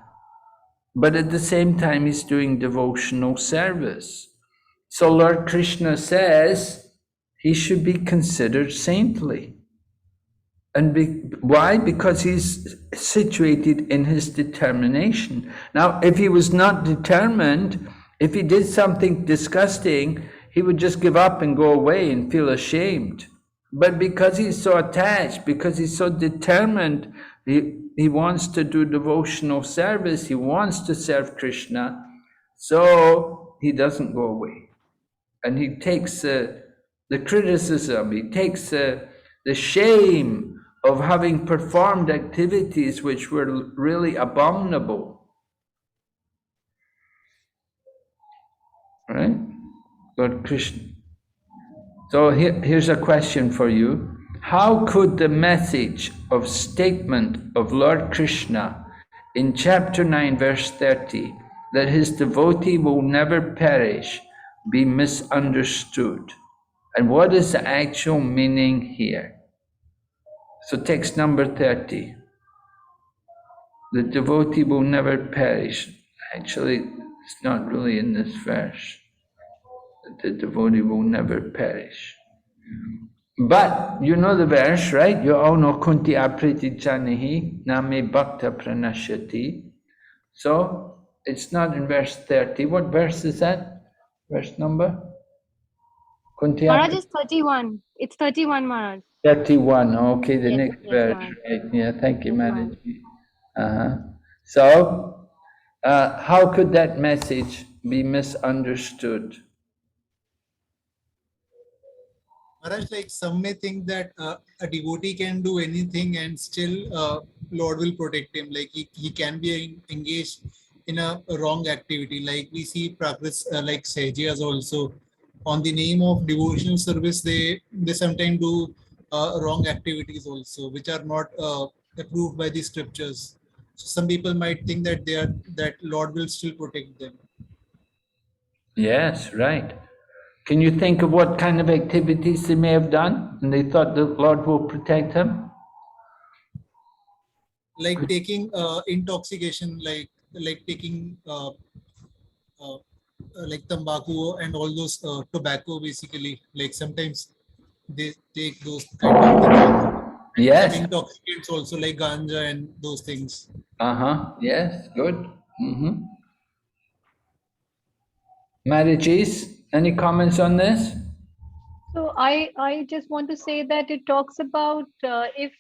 but at the same time he's doing devotional service. So Lord Krishna says he should be considered saintly. And why? Because he's situated in his determination. Now, if he was not determined, if he did something disgusting, he would just give up and go away and feel ashamed. But because he's so attached, because he's so determined, he wants to do devotional service, he wants to serve Krishna, so he doesn't go away. And he takes the criticism, he takes the shame of having performed activities which were really abominable. Right? Lord Krishna. So here's a question for you. How could the message of statement of Lord Krishna in chapter 9, verse 30, that his devotee will never perish, be misunderstood? And what is the actual meaning here? So text number 30. The devotee will never perish. Actually, it's not really in this verse. The devotee will never perish. But you know the verse, right? You all know Kunti apriti janahi name bhakta pranashyati. So it's not in verse 30. What verse is that? Verse number? Kunti Maharaj is 31. It's 31, Maharaj. 31. Okay, the Yes, next yes, verse. Maharaj. Right? Yeah, thank you, Yes, Maharaj. Maharaj. So, how could that message be misunderstood? Maharaj, like some may think that a devotee can do anything and still Lord will protect him. Like he can be engaged in a wrong activity. Like we see practice like Sahajiyas also. On the name of devotional service, they sometimes do wrong activities also, which are not approved by the scriptures. So some people might think that that Lord will still protect them. Yes, right. Can you think of what kind of activities they may have done and they thought the Lord will protect them? Like taking intoxication, like taking like tobacco and all those tobacco, basically. Like sometimes they take those kind of things. And Yes. some intoxicants also, like ganja and those things. Yes, good. Marriages, any comments on this? So I just want to say that it talks about if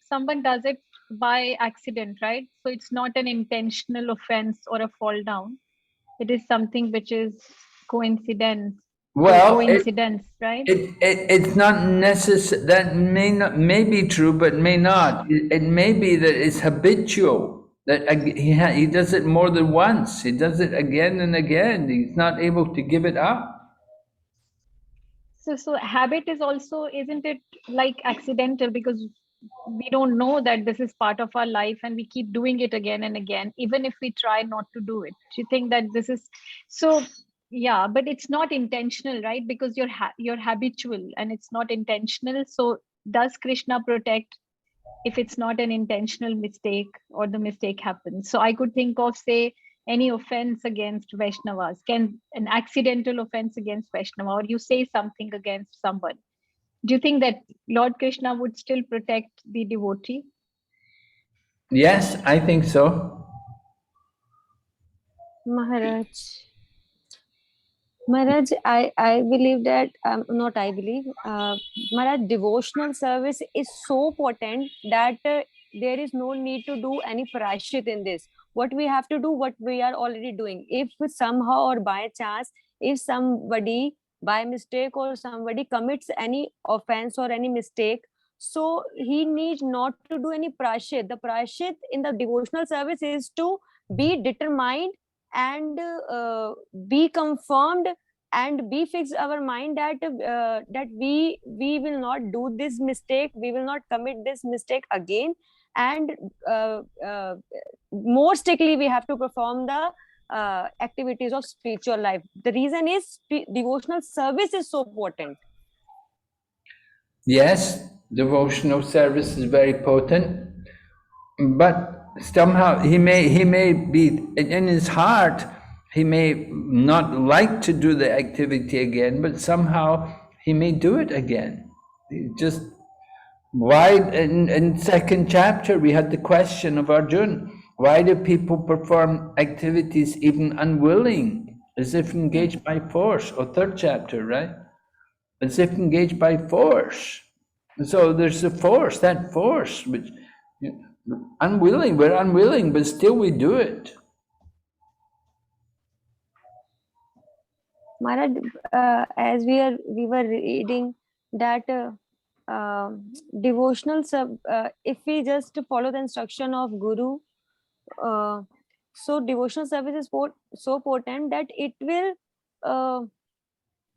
someone does it by accident, right? So it's not an intentional offense or a fall down. It is something which is coincidence. Well, coincidence, right? it's not necessary. That may be true, but may not. It may be that it's habitual. That he does it more than once. He does it again and again. He's not able to give it up. So habit is also, isn't it like accidental, because we don't know that this is part of our life and we keep doing it again and again, even if we try not to do it. Do you think that this is so? Yeah, but it's not intentional, right? Because you're habitual and it's not intentional. So does Krishna protect if it's not an intentional mistake or the mistake happens? So I could think of, say, any offense against Vaishnavas, can an accidental offense against Vaishnava, or you say something against someone, do you think that Lord Krishna would still protect the devotee? Yes, I think so. Maharaj, I believe that, not I believe, Maharaj, devotional service is so potent that there is no need to do any prashit in this. What we have to do, what we are already doing. If somehow or by chance, if somebody by mistake or somebody commits any offense or any mistake, so he needs not to do any prashit. The prashit in the devotional service is to be determined and be confirmed and be fixed our mind that we will not do this mistake, we will not commit this mistake again, and more strictly we have to perform the activities of spiritual life. The reason is devotional service is so potent. Yes, devotional service is very potent, but somehow he may be in his heart, he may not like to do the activity again, but somehow he may do it again. Just why in second chapter we had the question of Arjuna, why do people perform activities even unwilling, as if engaged by force? Or third chapter, right? As if engaged by force. So there's a force, that force, which unwilling, we're unwilling, but still we do it. Maharaj, as we were reading that devotional if we just follow the instruction of Guru, so devotional service is so potent that it will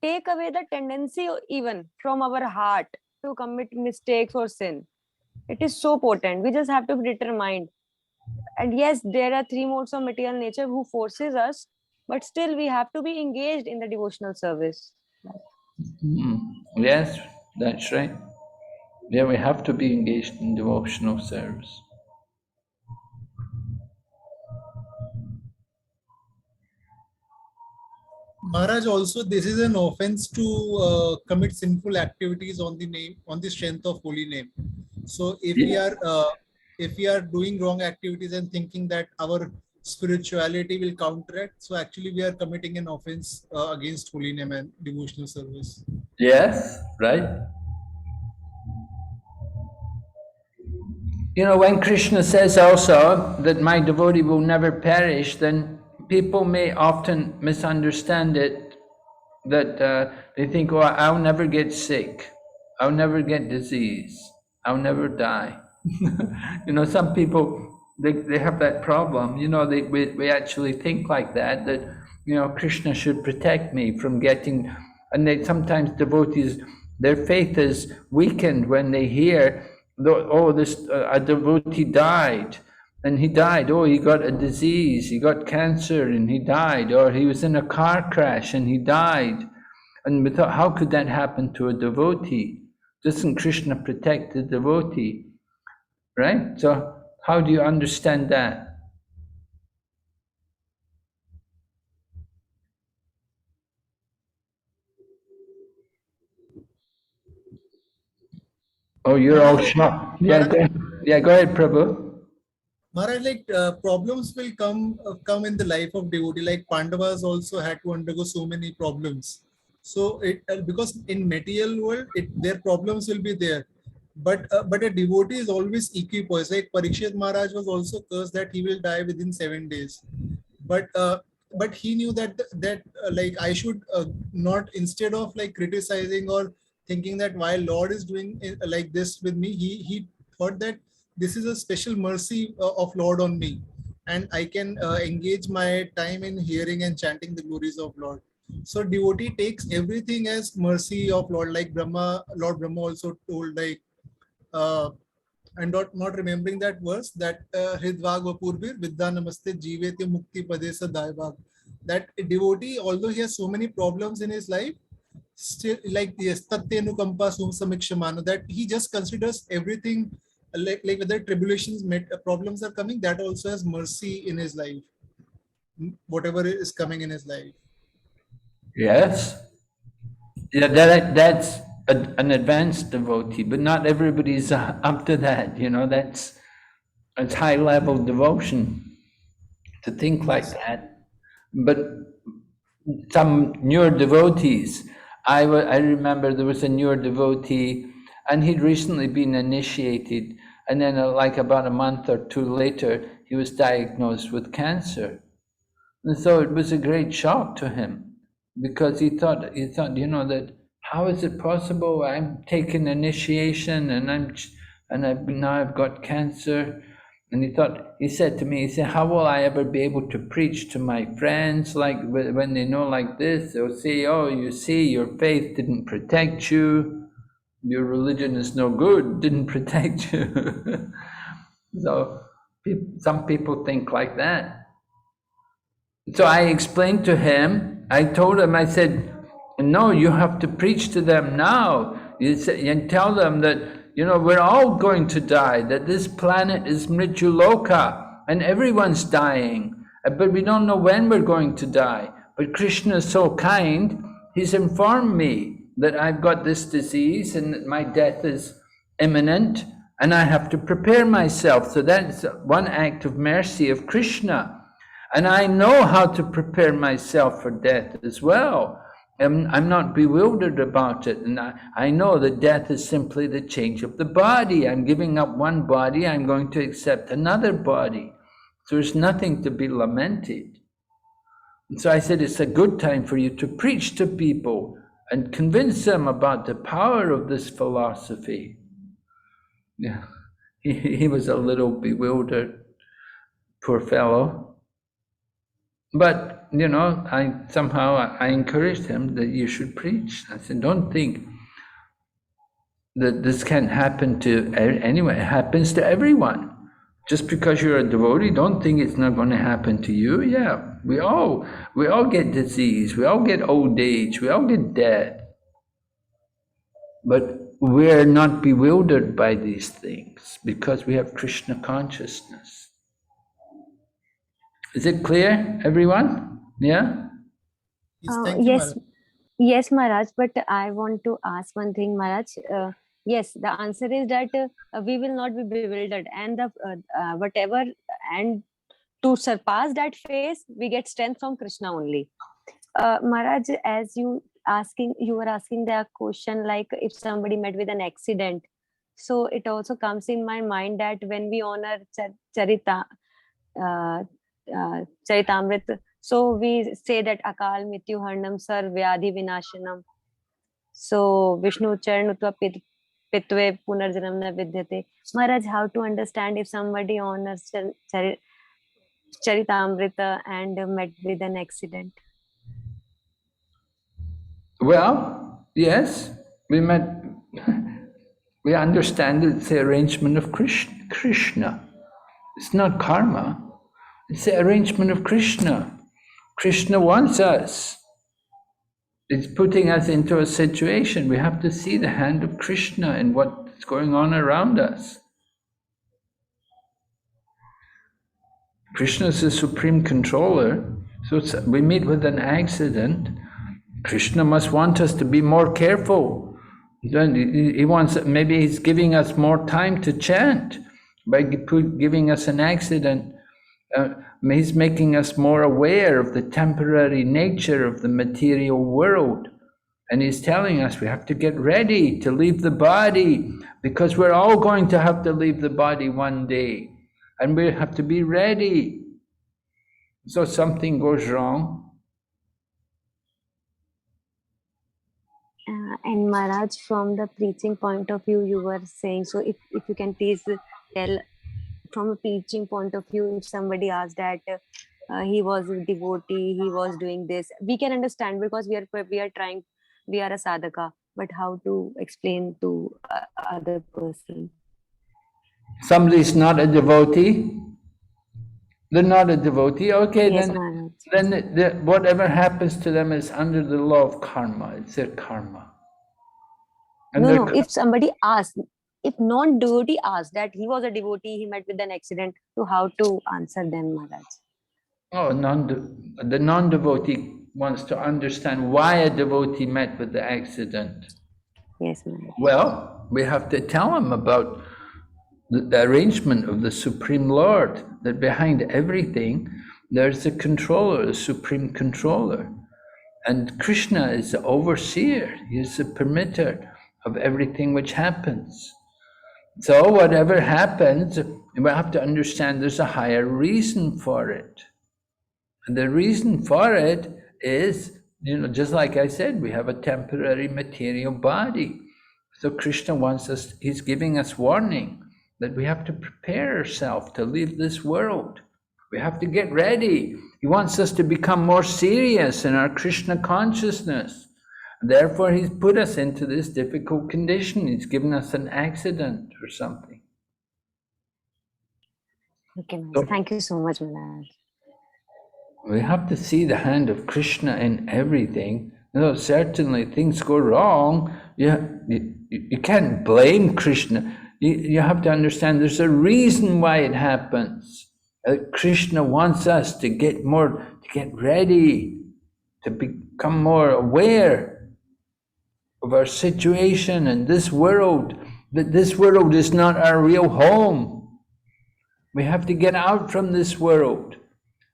take away the tendency even from our heart to commit mistakes or sin. It is so potent. We just have to be determined. And yes, there are three modes of material nature who forces us, but still we have to be engaged in the devotional service. Yes, that's right. Yeah, we have to be engaged in devotional service. Maharaj, also this is an offense to commit sinful activities on the strength of holy name. So if we are doing wrong activities and thinking that our spirituality will counteract, so actually we are committing an offense against holy name and devotional service. Yes, right. You know, when Krishna says also that my devotee will never perish, then people may often misunderstand it, that they think, oh, I'll never get sick, I'll never get disease, I'll never die. You know, some people, they have that problem, you know, we actually think like that, you know, Krishna should protect me from getting, and sometimes devotees, their faith is weakened when they hear, oh, a devotee died, and he died, oh, he got a disease, he got cancer and he died, or he was in a car crash and he died. And we thought, how could that happen to a devotee? Doesn't Krishna protect the devotee? Right? So how do you understand that? Oh, you're all shocked. Yeah, go ahead, Prabhu. Maharaj, like problems will come in the life of devotee. Like Pandavas also had to undergo so many problems. So it because in material world, their problems will be there, but a devotee is always equipoised. Like Parikshit Maharaj was also cursed that he will die within 7 days, but he knew that like I should not, instead of like criticizing or thinking that why Lord is doing like this with me, he thought that this is a special mercy of Lord on me, and I can engage my time in hearing and chanting the glories of Lord. So devotee takes everything as mercy of Lord, like Lord Brahma also told, like I'm not remembering that verse, that Hridvag Vapurbir Vidya Namaste Jiveti Mukti Padesa Daibag. That devotee, although he has so many problems in his life, still, like yes, Tatyanukampa Sumsamikshamano, that he just considers everything like whether tribulations, problems are coming, that also has mercy in his life, whatever is coming in his life. Yes. Yeah, that's an advanced devotee, but not everybody's up to that. You know, it's high level devotion to think like that. But some newer devotees, I remember there was a newer devotee, and he'd recently been initiated, and then like about a month or two later, he was diagnosed with cancer. And so it was a great shock to him, because he thought, you know, that how is it possible? I'm taking initiation and now I've got cancer. And he said to me, how will I ever be able to preach to my friends? Like when they know like this, they'll say, oh, you see, your faith didn't protect you. Your religion is no good, didn't protect you. So some people think like that. So I explained to him, I told him, I said, no, you have to preach to them now. And tell them that, you know, we're all going to die, that this planet is Mrityu Loka. and everyone's dying, but we don't know when we're going to die. But Krishna is so kind, he's informed me that I've got this disease and that my death is imminent, and I have to prepare myself. So that's one act of mercy of Krishna. And I know how to prepare myself for death as well. I'm not bewildered about it. And I know that death is simply the change of the body. I'm giving up one body, I'm going to accept another body. So there's nothing to be lamented. And so I said, it's a good time for you to preach to people and convince them about the power of this philosophy. Yeah, he was a little bewildered, poor fellow. But, you know, I encouraged him that you should preach. I said, don't think that this can't happen to anyone. It happens to everyone. Just because you're a devotee, don't think it's not going to happen to you. Yeah, we all get disease, we all get old age, we all get death. But we're not bewildered by these things because we have Krishna consciousness. Is it clear, everyone? Yeah? Yes, Maharaj, but I want to ask one thing, Maharaj. Yes, the answer is that we will not be bewildered, and whatever, and to surpass that phase, we get strength from Krishna only. Maharaj, as you were asking the question like if somebody met with an accident, so it also comes in my mind that when we honor Charitamrit, so we say that Akal Mityu Harnam Sar Vyadhi Vinashanam. So Vishnu Charnutva Pitve Punarjanam Na Vidyate. Maharaj, how to understand if somebody honors Charitamrita and met with an accident? Well, yes, we understand it's the arrangement of Krishna. It's not karma. It's the arrangement of Krishna. Krishna wants us. It's putting us into a situation. We have to see the hand of Krishna in what's going on around us. Krishna is the supreme controller. So we meet with an accident. Krishna must want us to be more careful. He wants, maybe he's giving us more time to chant by giving us an accident. He's making us more aware of the temporary nature of the material world. And he's telling us we have to get ready to leave the body, because we're all going to have to leave the body one day. And we have to be ready. So something goes wrong. And Maharaj, from the preaching point of view, you were saying, so if you can please tell, from a preaching point of view, if somebody asked that he was a devotee, he was doing this, we can understand because we are a sadhaka, but how to explain to other person? Somebody's not a devotee? They're not a devotee? Okay, yes, then whatever happens to them is under the law of karma. It's their karma. And no, if somebody asks, if non-devotee asks that he was a devotee, he met with an accident, so how to answer them, Maharaj? Oh, the non-devotee wants to understand why a devotee met with the accident. Yes, Maharaj. Well, we have to tell him about the arrangement of the Supreme Lord, that behind everything there's a controller, a supreme controller. And Krishna is the overseer, he is the permitter of everything which happens. So whatever happens, we have to understand there's a higher reason for it. And the reason for it is, just like I said, we have a temporary material body. So Krishna wants us, he's giving us warning that we have to prepare ourselves to leave this world. We have to get ready. He wants us to become more serious in our Krishna consciousness. Therefore, he's put us into this difficult condition. He's given us an accident or something. Okay, so, thank you so much, Maharaj. We have to see the hand of Krishna in everything. Certainly things go wrong. You can't blame Krishna. You have to understand there's a reason why it happens. Krishna wants us to get ready, to become more aware of our situation in this world, that this world is not our real home. We have to get out from this world.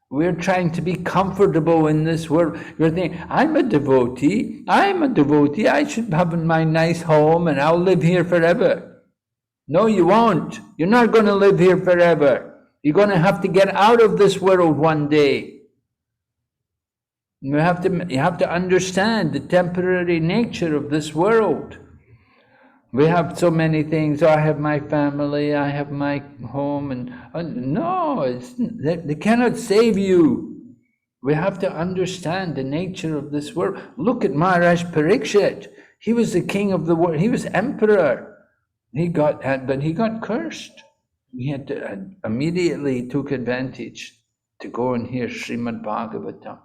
We're trying to be comfortable in this world. You're thinking, I'm a devotee, I should have my nice home and I'll live here forever. No, you won't. You're not going to live here forever. You're going to have to get out of this world one day. You have to understand the temporary nature of this world. We have so many things. I have my family, I have my home, and no, they cannot save you. We have to understand the nature of this world. Look at Maharaj Parikshit. He was the king of the world. He was emperor. But he got cursed. He had to immediately took advantage to go and hear Srimad Bhagavatam.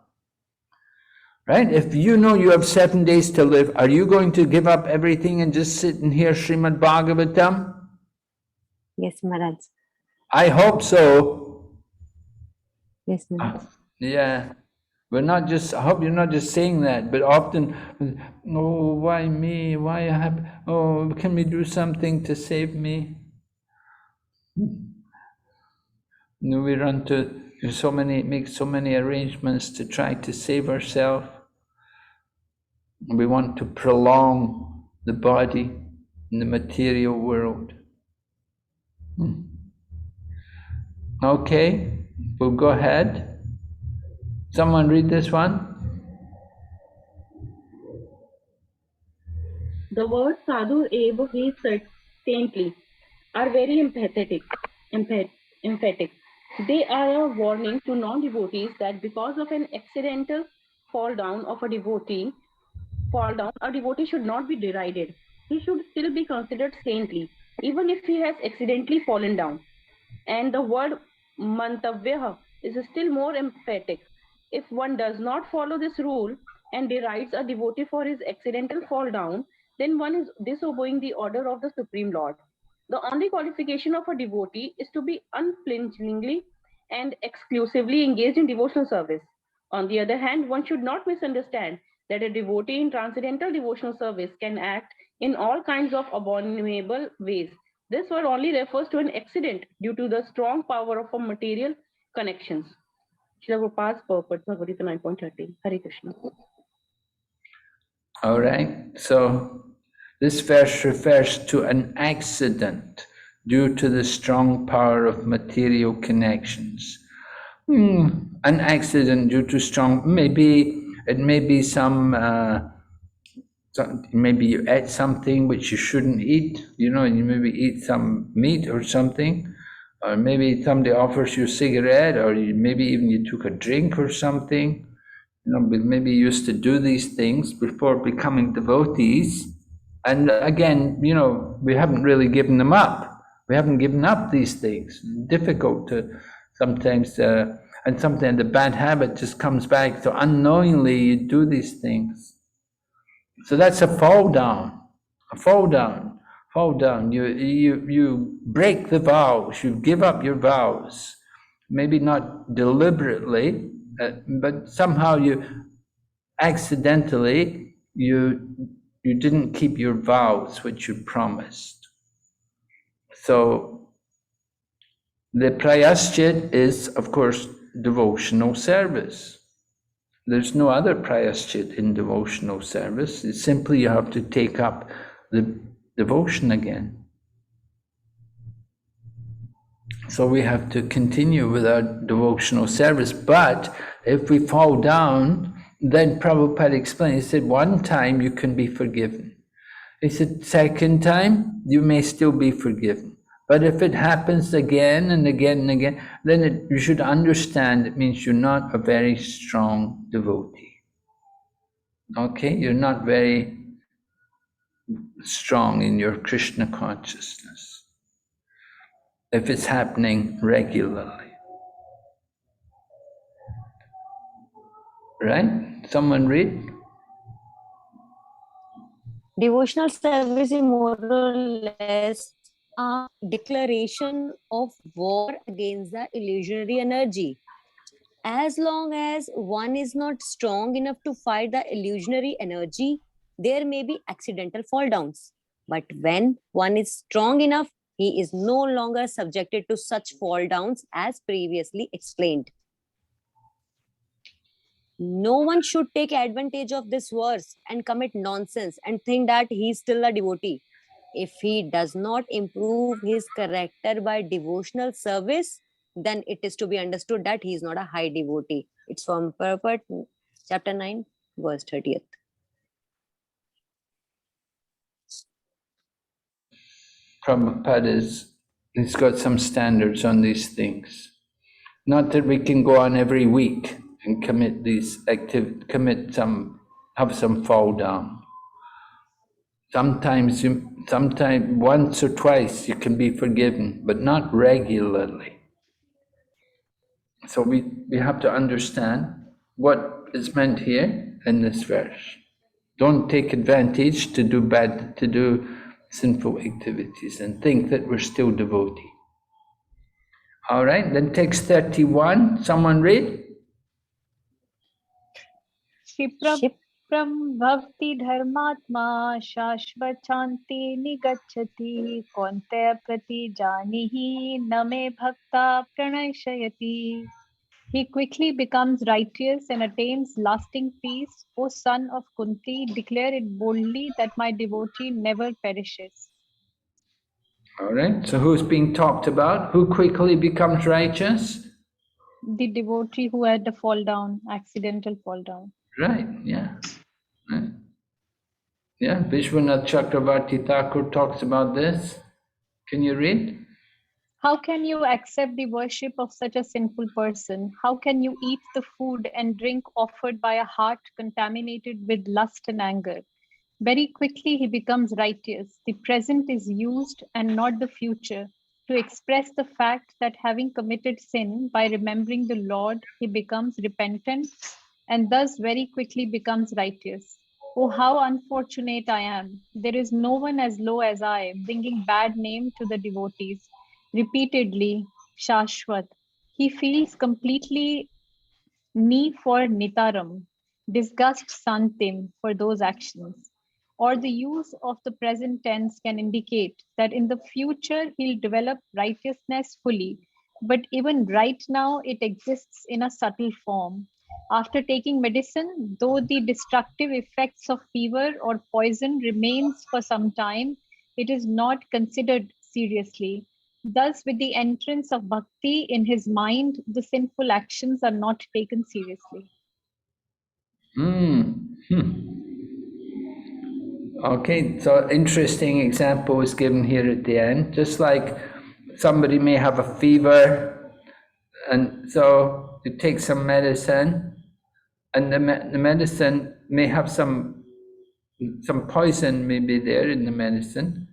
Right? If you know you have 7 days to live, are you going to give up everything and just sit and hear Srimad Bhagavatam? Yes, Maharaj. I hope so. Yes, Maharaj. Yeah. I hope you're not just saying that, but often, oh, why me? Why I have, oh, can we do something to save me? We run to make so many arrangements to try to save ourselves. We want to prolong the body in the material world. Okay, we'll go ahead. Someone read this one. The words sadhu eva he saintly are very emphatic. They are a warning to non-devotees that because of an accidental fall down, a devotee should not be derided. He should still be considered saintly, even if he has accidentally fallen down. And the word mantavya is still more emphatic. If one does not follow this rule and derides a devotee for his accidental fall down, then one is disobeying the order of the Supreme Lord. The only qualification of a devotee is to be unflinchingly and exclusively engaged in devotional service. On the other hand, one should not misunderstand that a devotee in transcendental devotional service can act in all kinds of abominable ways. This word only refers to an accident due to the strong power of material connections. Srila Prabhupada's purport, Bhagavad Gita 9.30. Hare Krishna. All right, so this verse refers to an accident due to the strong power of material connections. An accident due to strong, maybe maybe you ate something which you shouldn't eat, you maybe eat some meat or something, or maybe somebody offers you a cigarette, or maybe even you took a drink or something. Maybe you used to do these things before becoming devotees, and again, we haven't really given them up. We haven't given up these things. Difficult to sometimes, and sometimes the bad habit just comes back. So unknowingly you do these things. So that's a fall down. You break the vows. You give up your vows. Maybe not deliberately, but somehow you accidentally you didn't keep your vows which you promised. So the prayaschit is, of course, devotional service. There's no other prayaschit in devotional service. It's simply you have to take up the devotion again. So we have to continue with our devotional service. But if we fall down, then Prabhupada explained, he said, one time you can be forgiven. He said, second time, you may still be forgiven. But if it happens again and again and again, then you should understand it means you're not a very strong devotee. Okay, you're not very strong in your Krishna consciousness if it's happening regularly. Right? Someone read? Devotional service is more or less a declaration of war against the illusionary energy. As long as one is not strong enough to fight the illusionary energy, there may be accidental fall downs. But when one is strong enough, he is no longer subjected to such fall downs as previously explained. No one should take advantage of this verse and commit nonsense and think that he is still a devotee. If he does not improve his character by devotional service, then it is to be understood that he is not a high devotee. It's from Purport, chapter 9, verse 30th. Prabhupada he's got some standards on these things. Not that we can go on every week and commit these have some fall down. Sometimes once or twice you can be forgiven, but not regularly. So we have to understand what is meant here in this verse. Don't take advantage to do sinful activities and think that we're still devotee. All right, then text 31. Someone read. क्षिप्रं भवति धर्मात्मा शाश्वत शान्ति निगच्छति कौन्तेय प्रतिजानीहि न मे भक्ता प्रणश्यति. He quickly becomes righteous and attains lasting peace. O son of Kunti, declare it boldly that my devotee never perishes. All right, so who's being talked about? Who quickly becomes righteous? The devotee who had the fall down, accidental fall down. Right, yeah. Right. Yeah, Vishwanath Chakravarti Thakur talks about this. Can you read? How can you accept the worship of such a sinful person? How can you eat the food and drink offered by a heart contaminated with lust and anger? Very quickly he becomes righteous. The present is used and not the future to express the fact that having committed sin by remembering the Lord, he becomes repentant and thus very quickly becomes righteous. Oh, how unfortunate I am. There is no one as low as I, bringing bad name to the devotees. Repeatedly, Shashwat. He feels completely ni for Nitaram, disgust Santim for those actions. Or the use of the present tense can indicate that in the future he'll develop righteousness fully, but even right now it exists in a subtle form. After taking medicine, though the destructive effects of fever or poison remains for some time, it is not considered seriously. Thus, with the entrance of bhakti in his mind, the sinful actions are not taken seriously. Okay, so interesting example is given here at the end. Just like somebody may have a fever, and so you take some medicine, and the medicine may have some poison may be there in the medicine.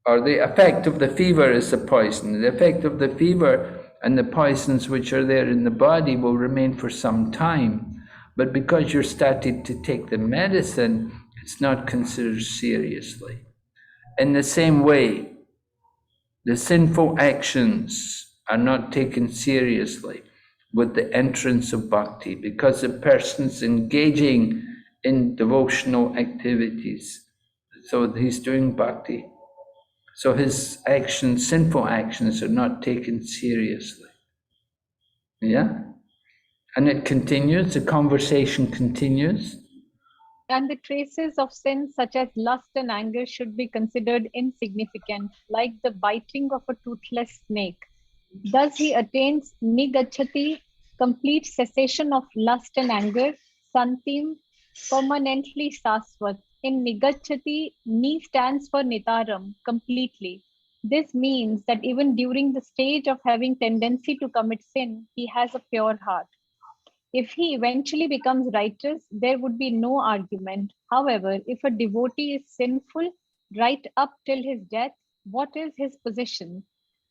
Or the effect of the fever is the poison. The effect of the fever and the poisons which are there in the body will remain for some time. But because you're starting to take the medicine, it's not considered seriously. In the same way, the sinful actions are not taken seriously with the entrance of bhakti, because the person's engaging in devotional activities. So he's doing bhakti. So his actions, sinful actions, are not taken seriously. Yeah? And it continues, the conversation continues. And the traces of sin such as lust and anger should be considered insignificant, like the biting of a toothless snake. Thus he attains nigachati, complete cessation of lust and anger, santim, permanently saswat. In nigachati, ni stands for nitaram, completely. This means that even during the stage of having tendency to commit sin, he has a pure heart. If he eventually becomes righteous, there would be no argument. However, if a devotee is sinful right up till his death, what is his position?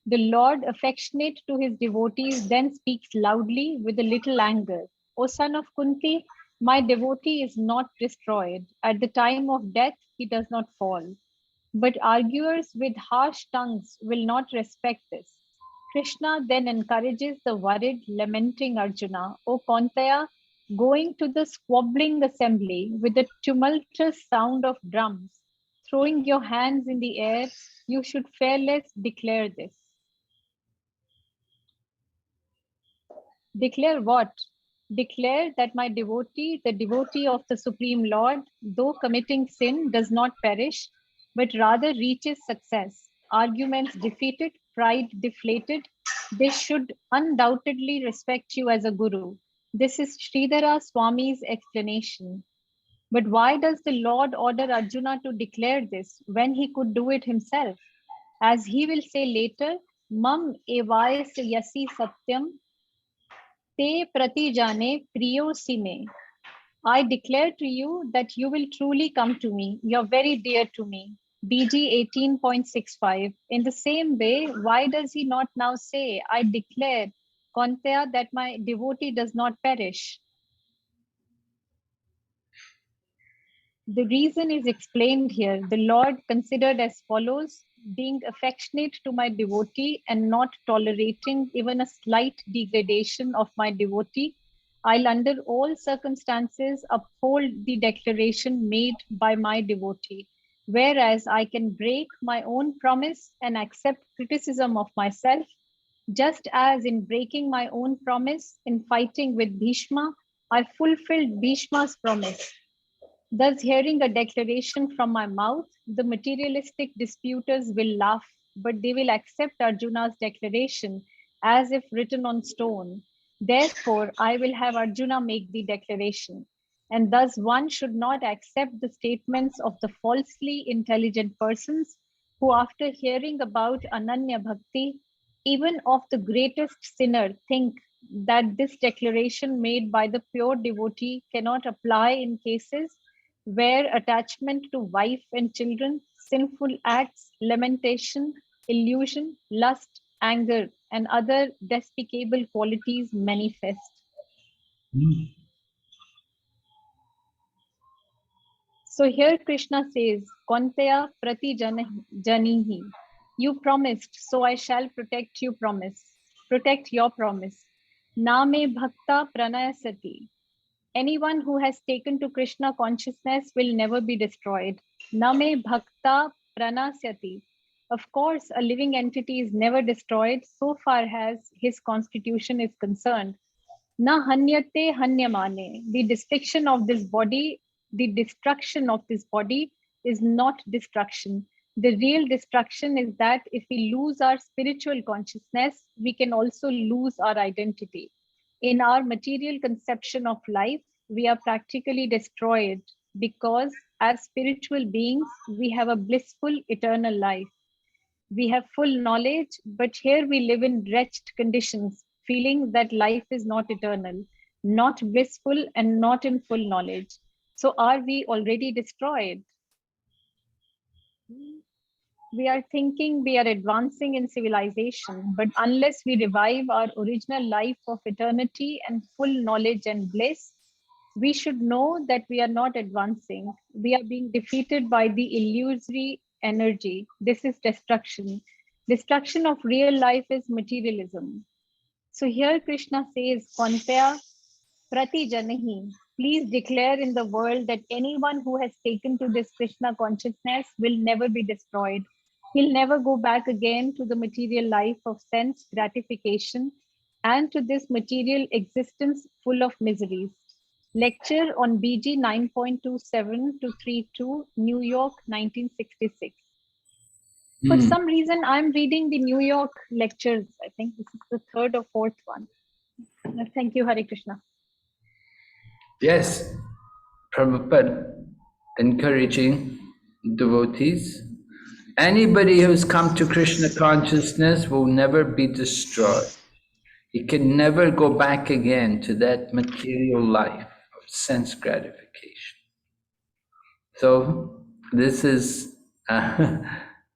The Lord, affectionate to his devotees, then speaks loudly with a little anger. O son of Kunti, my devotee is not destroyed. At the time of death, he does not fall. But arguers with harsh tongues will not respect this. Krishna then encourages the worried, lamenting Arjuna, O Kaunteya, going to the squabbling assembly with the tumultuous sound of drums, throwing your hands in the air, you should fearless declare this. Declare what? Declare that my devotee, the devotee of the Supreme Lord, though committing sin, does not perish, but rather reaches success. Arguments defeated, pride deflated, they should undoubtedly respect you as a guru. This is Sridhara Swami's explanation. But why does the Lord order Arjuna to declare this when he could do it himself? As he will say later, Mam evais yasi satyam te pratijane priyosime. I declare to you that you will truly come to me. You're very dear to me. BG 18.65. In the same way, why does he not now say, I declare, Kaunteya, that my devotee does not perish? The reason is explained here. The Lord considered as follows: being affectionate to my devotee and not tolerating even a slight degradation of my devotee, I'll under all circumstances uphold the declaration made by my devotee. Whereas I can break my own promise and accept criticism of myself, just as in breaking my own promise in fighting with Bhishma, I fulfilled Bhishma's promise. Thus, hearing a declaration from my mouth, the materialistic disputers will laugh, but they will accept Arjuna's declaration as if written on stone. Therefore, I will have Arjuna make the declaration. And thus, one should not accept the statements of the falsely intelligent persons who, after hearing about Ananya Bhakti, even of the greatest sinner, think that this declaration made by the pure devotee cannot apply in cases where attachment to wife and children, sinful acts, lamentation, illusion, lust, anger, and other despicable qualities manifest. So here Krishna says, Kaunteya prati janihi. You promised, so I shall protect you promise. Protect your promise. Name bhakta pranayasati. Anyone who has taken to Krishna consciousness will never be destroyed. Name bhakta pranasyati. Of course, a living entity is never destroyed so far as his constitution is concerned. Na hanyate hanyamane. The destruction of this body, is not destruction. The real destruction is that if we lose our spiritual consciousness, we can also lose our identity. In our material conception of life, we are practically destroyed because as spiritual beings, we have a blissful eternal life. We have full knowledge, but here we live in wretched conditions, feeling that life is not eternal, not blissful, and not in full knowledge. So are we already destroyed? We are thinking we are advancing in civilization, but unless we revive our original life of eternity and full knowledge and bliss, we should know that we are not advancing. We are being defeated by the illusory energy. This is destruction. Destruction of real life is materialism. So here Krishna says, Kaunteya prati janahi. Please declare in the world that anyone who has taken to this Krishna consciousness will never be destroyed. He'll never go back again to the material life of sense gratification and to this material existence full of miseries. Lecture on BG 9.27 to 32, New York, 1966. For some reason, I'm reading the New York lectures. I think this is the third or fourth one. Thank you, Hare Krishna. Yes, Prabhupada encouraging devotees. Anybody who's come to Krishna consciousness will never be destroyed. He can never go back again to that material life of sense gratification. So this is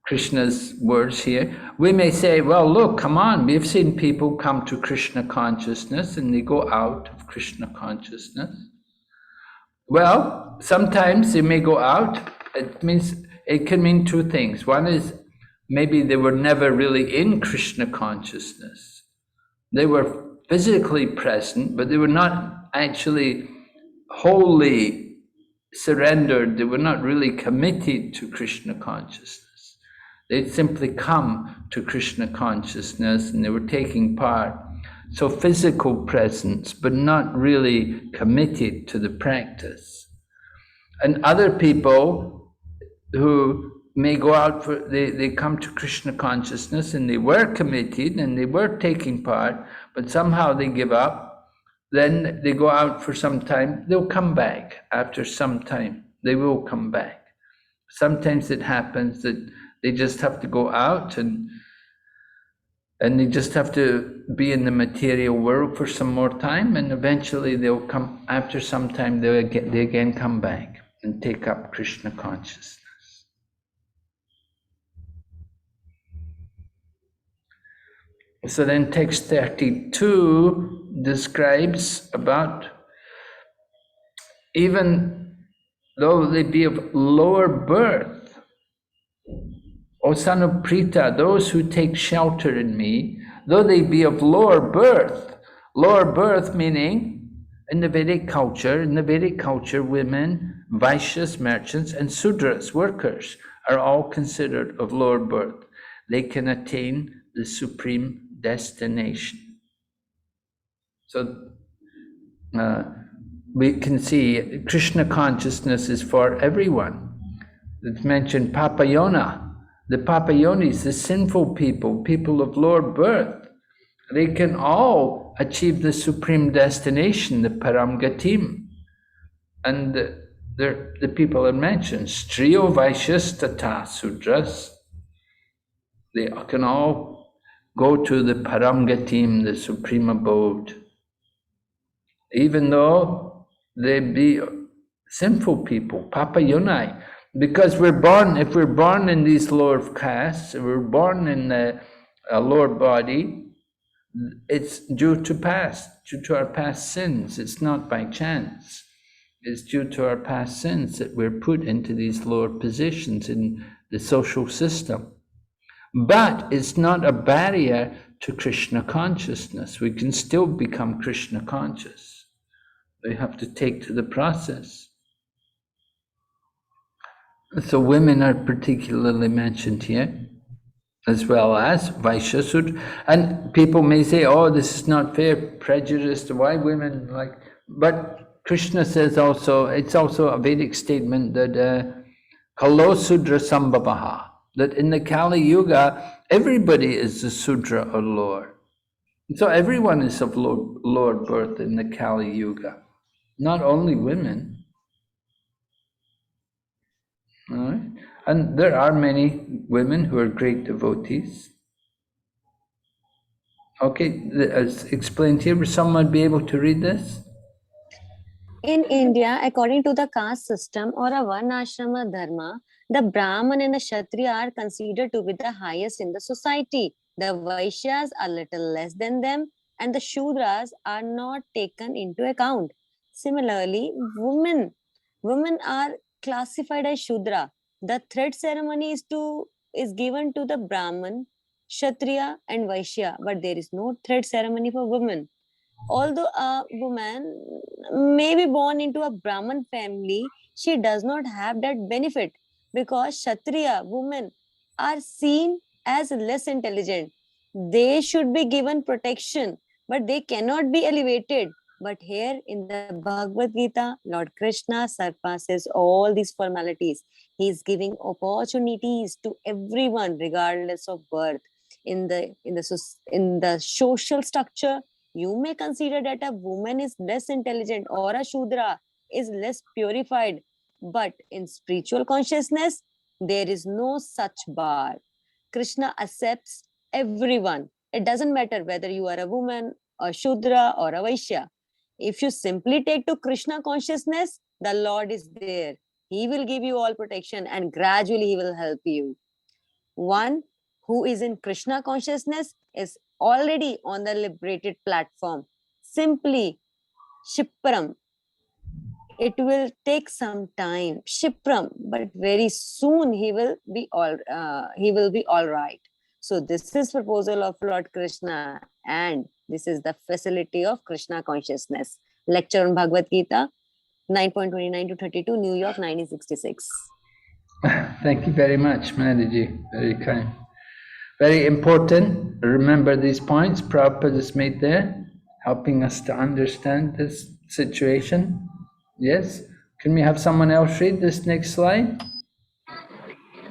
Krishna's words here. We may say, well, look, come on, we've seen people come to Krishna consciousness and they go out of Krishna consciousness. Well, sometimes they may go out. It means It can mean two things. One is maybe they were never really in Krishna consciousness. They were physically present, but they were not actually wholly surrendered. They were not really committed to Krishna consciousness. They'd simply come to Krishna consciousness and they were taking part. So physical presence, but not really committed to the practice. And other people who may go out for, they come to Krishna consciousness and they were committed and they were taking part, but somehow they give up. Then they go out for some time, they'll come back after some time. They will come back. Sometimes it happens that they just have to go out and they just have to be in the material world for some more time, and eventually they'll come, after some time, they again come back and take up Krishna consciousness. So then text 32 describes about, even though they be of lower birth, O son of Prita, those who take shelter in me, though they be of lower birth meaning, in the Vedic culture, women, Vaishyas, merchants, and Sudras, workers, are all considered of lower birth. They can attain the supreme destination. So we can see Krishna consciousness is for everyone. It's mentioned Papayona. The Papayonis, the sinful people of lower birth, they can all achieve the supreme destination, the Param Gatim. And the people are mentioned, Striyo Vaishyas Tata Sudras. They can all go to the Param Gatim, the supreme abode. Even though they be sinful people, Papayonai. Because if we're born in these lower castes, we're born in a lower body, it's due to our past sins. It's not by chance. It's due to our past sins that we're put into these lower positions in the social system. But it's not a barrier to Krishna consciousness. We can still become Krishna conscious. We have to take to the process. So women are particularly mentioned here, as well as Vaishya Sudra. And people may say, oh, this is not fair, prejudiced, why women like... But Krishna says also, it's also a Vedic statement that Kalo Sudra Sambhavaha, that in the Kali Yuga, everybody is a Sudra or lower. So everyone is of lower birth in the Kali Yuga, not only women. All right. And there are many women who are great devotees. Okay, as explained here, will someone be able to read this? In India, according to the caste system or a Varnashrama dharma, the Brahman and the Kshatriya are considered to be the highest in the society. The Vaishyas are little less than them, and the Shudras are not taken into account. Similarly, women are classified as Shudra. The thread ceremony is given to the Brahman, Kshatriya, and Vaishya, but there is no thread ceremony for women. Although a woman may be born into a Brahman family, she does not have that benefit because Kshatriya women are seen as less intelligent. They should be given protection, but they cannot be elevated. But here in the Bhagavad Gita, Lord Krishna surpasses all these formalities. He is giving opportunities to everyone regardless of birth. In the social structure, you may consider that a woman is less intelligent or a Shudra is less purified. But in spiritual consciousness, there is no such bar. Krishna accepts everyone. It doesn't matter whether you are a woman, a Shudra, or a Vaishya. If you simply take to Krishna consciousness, the Lord is there. He will give you all protection and gradually He will help you. One who is in Krishna consciousness is already on the liberated platform. Simply Shipparam It will take some time, Shipram, but very soon he will be all right. So this is proposal of Lord Krishna, and this is the facility of Krishna consciousness. Lecture on Bhagavad Gita, 9.29 to 32, New York, 1966. Thank you very much, Manaji. Very kind. Very important. Remember these points Prabhupada has made there, helping us to understand this situation. Yes? Can we have someone else read this next slide?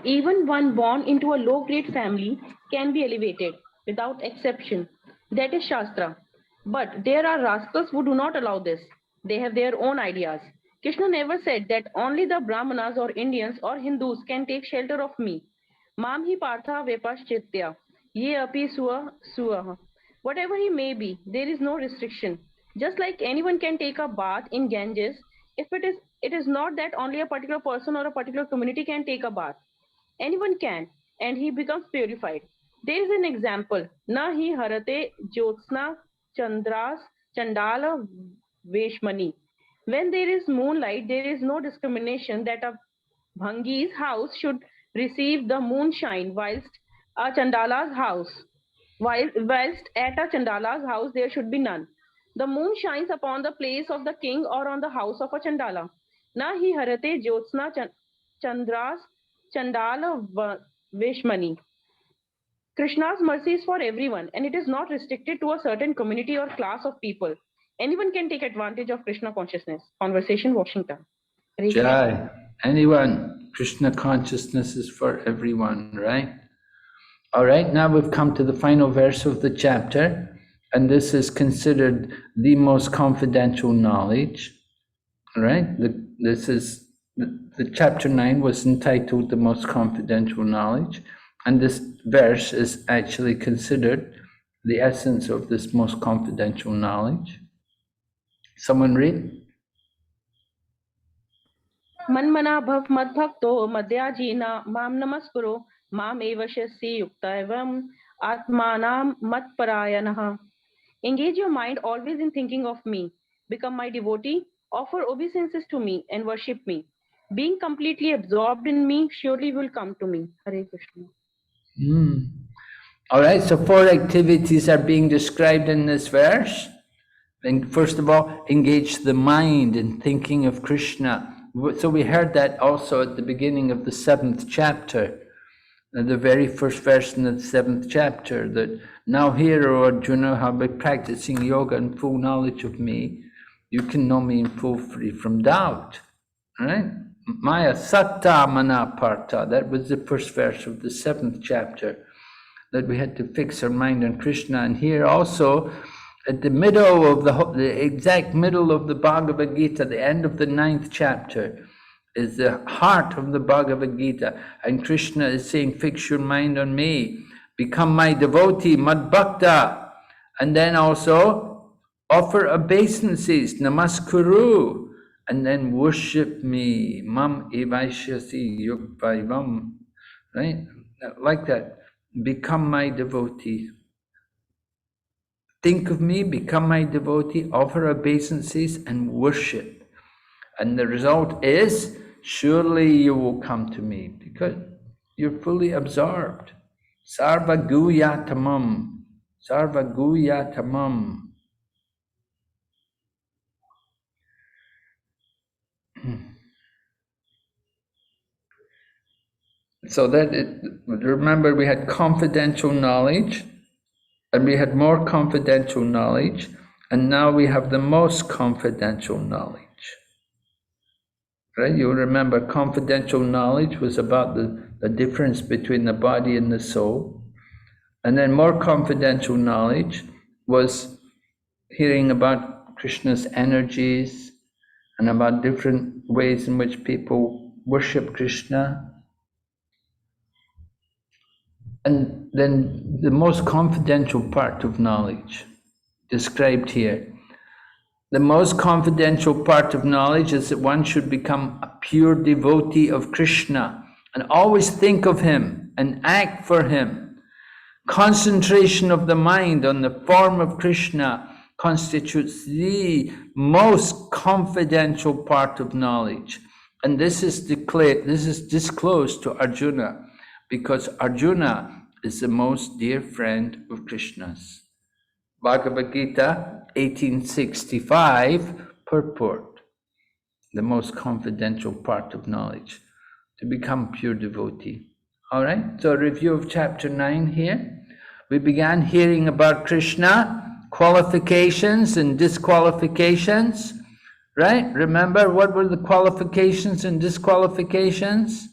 Even one born into a low-grade family can be elevated without exception. That is Shastra. But there are rascals who do not allow this. They have their own ideas. Krishna never said that only the Brahmanas or Indians or Hindus can take shelter of me. Mam hi partha vepaschitya, ye api suah. Whatever he may be, there is no restriction. Just like anyone can take a bath in Ganges, if it is not that only a particular person or a particular community can take a bath. Anyone can, and he becomes purified. There is an example. Na hi harate jyotsna chandras chandala veshmani. When there is moonlight, there is no discrimination that a Bhangi's house should receive the moonshine, whilst a Chandala's house, whilst at a Chandala's house there should be none. The moon shines upon the place of the king or on the house of a Chandala. Na hi harate jyotsna chandras Chandala Veshmani. Krishna's mercy is for everyone, and it is not restricted to a certain community or class of people. Anyone can take advantage of Krishna consciousness. Conversation, Washington. Jai. Anyone. Krishna consciousness is for everyone, right? All right, now we've come to the final verse of the chapter, and this is considered the most confidential knowledge. All right, this is the chapter 9 was entitled The Most Confidential Knowledge, and this verse is actually considered the essence of this most confidential knowledge. Someone read? Manmana bhav madbhakto madhyajina mam namaskuro mam evashyasi yuktaevam atmanam matparayanaha. Engage your mind always in thinking of me. Become my devotee, offer obeisances to me and worship me. Being completely absorbed in me surely will come to me. Hare Krishna. All right, so 4 activities are being described in this verse. And first of all, engage the mind in thinking of Krishna. So we heard that also at the beginning of the 7th chapter, the very first verse in the 7th chapter, that now here, O Arjuna, how by practicing yoga and full knowledge of me, you can know me in full free from doubt. Right? Maya satta manaparta, that was the first verse of the 7th chapter, that we had to fix our mind on Krishna. And here also, at the middle of the exact middle of the Bhagavad Gita, the end of the 9th chapter, is the heart of the Bhagavad Gita. And Krishna is saying, fix your mind on me, become my devotee, madbhakta. And then also, offer obeisances, namaskuru, and then worship me, mam evaishyasi yukvaivam, right? Like that, become my devotee. Think of me, become my devotee, offer obeisances, and worship. And the result is, surely you will come to me, because you're fully absorbed. Sarva guyatamam. Sarva guyatamam. So remember, we had confidential knowledge, and we had more confidential knowledge, and now we have the most confidential knowledge. Right? You'll remember confidential knowledge was about the difference between the body and the soul. And then more confidential knowledge was hearing about Krishna's energies and about different ways in which people worship Krishna. And then the most confidential part of knowledge described here. The most confidential part of knowledge is that one should become a pure devotee of Krishna and always think of him and act for him. Concentration of the mind on the form of Krishna, constitutes the most confidential part of knowledge. And this is disclosed to Arjuna, because Arjuna is the most dear friend of Krishna's. Bhagavad Gita 1865 purport, the most confidential part of knowledge, to become pure devotee. All right, so a review of chapter 9 here. We began hearing about Krishna, qualifications and disqualifications, right? Remember, what were the qualifications and disqualifications?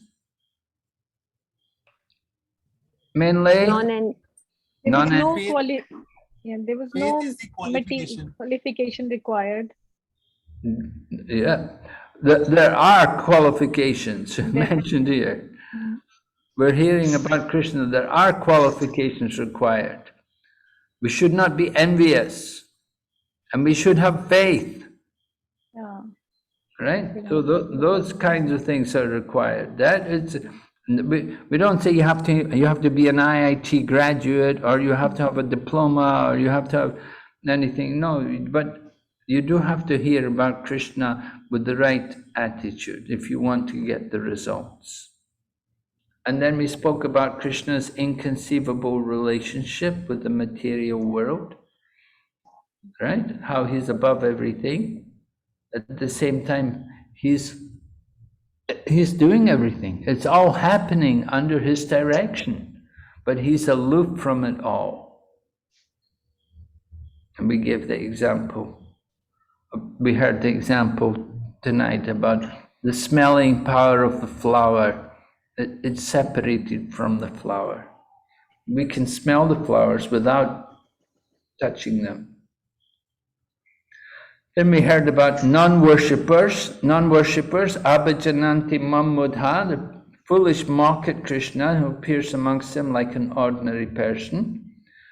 Mainly? There was no Faith- there was faith no is the qualification. qualification required. Yeah, there are qualifications mentioned here. We're hearing about Krishna. There are qualifications required. We should not be envious, and we should have faith. Yeah. Right? So those kinds of things are required. That is, we don't say you have to be an IIT graduate, or you have to have a diploma, or you have to have anything. No, but you do have to hear about Krishna with the right attitude if you want to get the results. And then we spoke about Krishna's inconceivable relationship with the material world, right? How he's above everything. At the same time, he's doing everything. It's all happening under his direction, but he's aloof from it all. And we gave the example. We heard the example tonight about the smelling power of the flower. It's separated from the flower. We can smell the flowers without touching them. Then we heard about non-worshippers, abhijananti mammudha, the foolish mock at Krishna who appears amongst them like an ordinary person.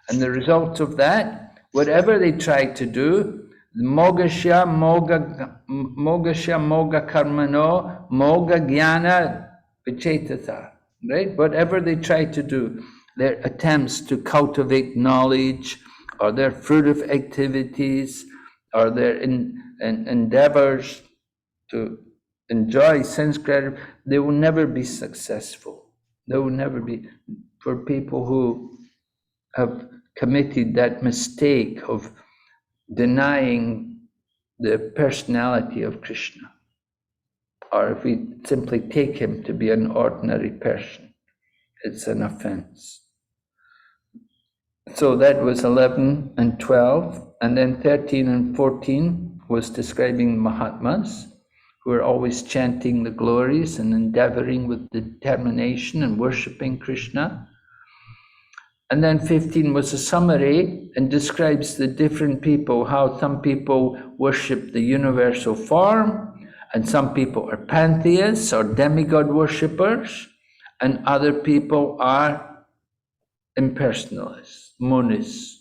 And the result of that, whatever they try to do, mogasya moga karmano, moga jnana vichetata, right? Whatever they try to do, their attempts to cultivate knowledge, or their fruitive activities, or their endeavors to enjoy sense gratification, they will never be successful. They will never be, for people who have committed that mistake of denying the personality of Krishna, or if we simply take him to be an ordinary person, it's an offense. So that was 11 and 12, and then 13 and 14 was describing Mahatmas, who are always chanting the glories and endeavoring with determination and worshipping Krishna. And then 15 was a summary and describes the different people, how some people worship the universal form, and some people are pantheists or demigod worshippers, and other people are impersonalists, monists.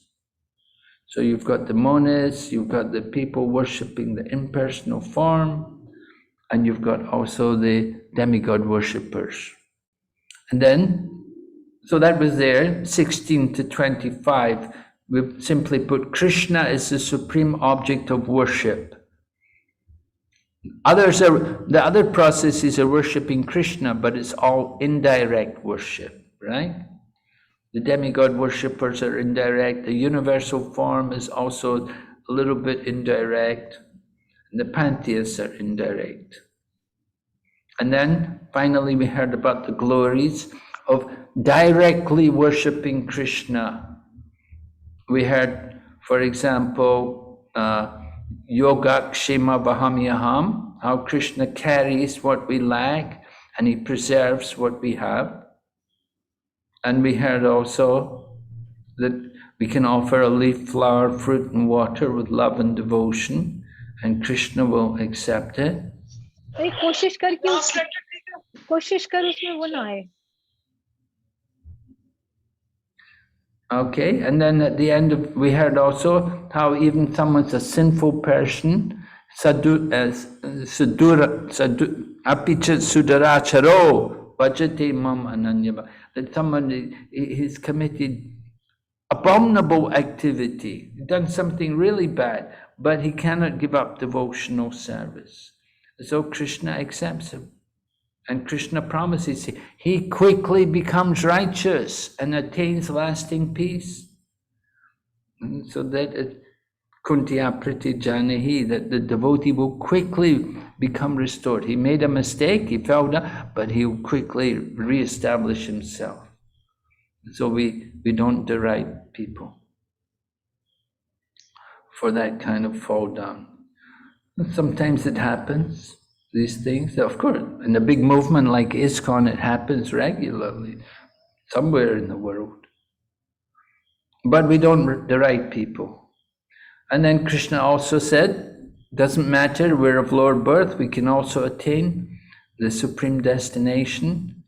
So you've got the monists, you've got the people worshipping the impersonal form, and you've got also the demigod worshippers. And then, so that was there, 16 to 25. We've simply put Krishna is the supreme object of worship. The other processes are worshipping Krishna, but it's all indirect worship, right? The demigod worshippers are indirect. The universal form is also a little bit indirect. And the pantheists are indirect. And then finally we heard about the glories of directly worshipping Krishna. We heard, for example, Yoga Kshema Vahamyaham, how Krishna carries what we lack and he preserves what we have. And we heard also that we can offer a leaf, flower, fruit and water with love and devotion, and Krishna will accept it. कोशिश कर उसमें वो ना आए. Okay, and then at the end of, we heard also how even someone's a sinful person, apichat sudaracharo vajate mam ananyava, that someone he's committed abominable activity, done something really bad, but he cannot give up devotional service. So Krishna accepts him. And Krishna promises he quickly becomes righteous and attains lasting peace. And so that is Kuntiya Priti Janahi, that the devotee will quickly become restored. He made a mistake, he fell down, but he'll quickly re-establish himself. So we don't deride people for that kind of fall down. Sometimes it happens, these things. Of course, in a big movement like ISKCON, it happens regularly, somewhere in the world. But we don't deride people. And then Krishna also said, doesn't matter, we're of lower birth, we can also attain the supreme destination.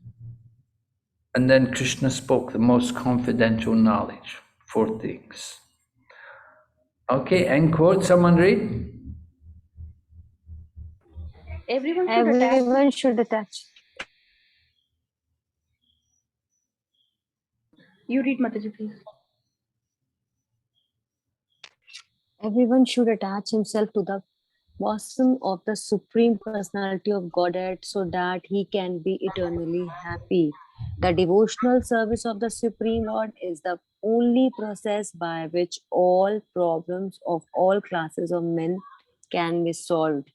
And then Krishna spoke the most confidential knowledge, 4 things. Okay, end quote, someone read? Everyone should attach. You read, Mataji, please. Everyone should attach himself to the bosom of the Supreme Personality of Godhead so that he can be eternally happy. The devotional service of the Supreme Lord is the only process by which all problems of all classes of men can be solved.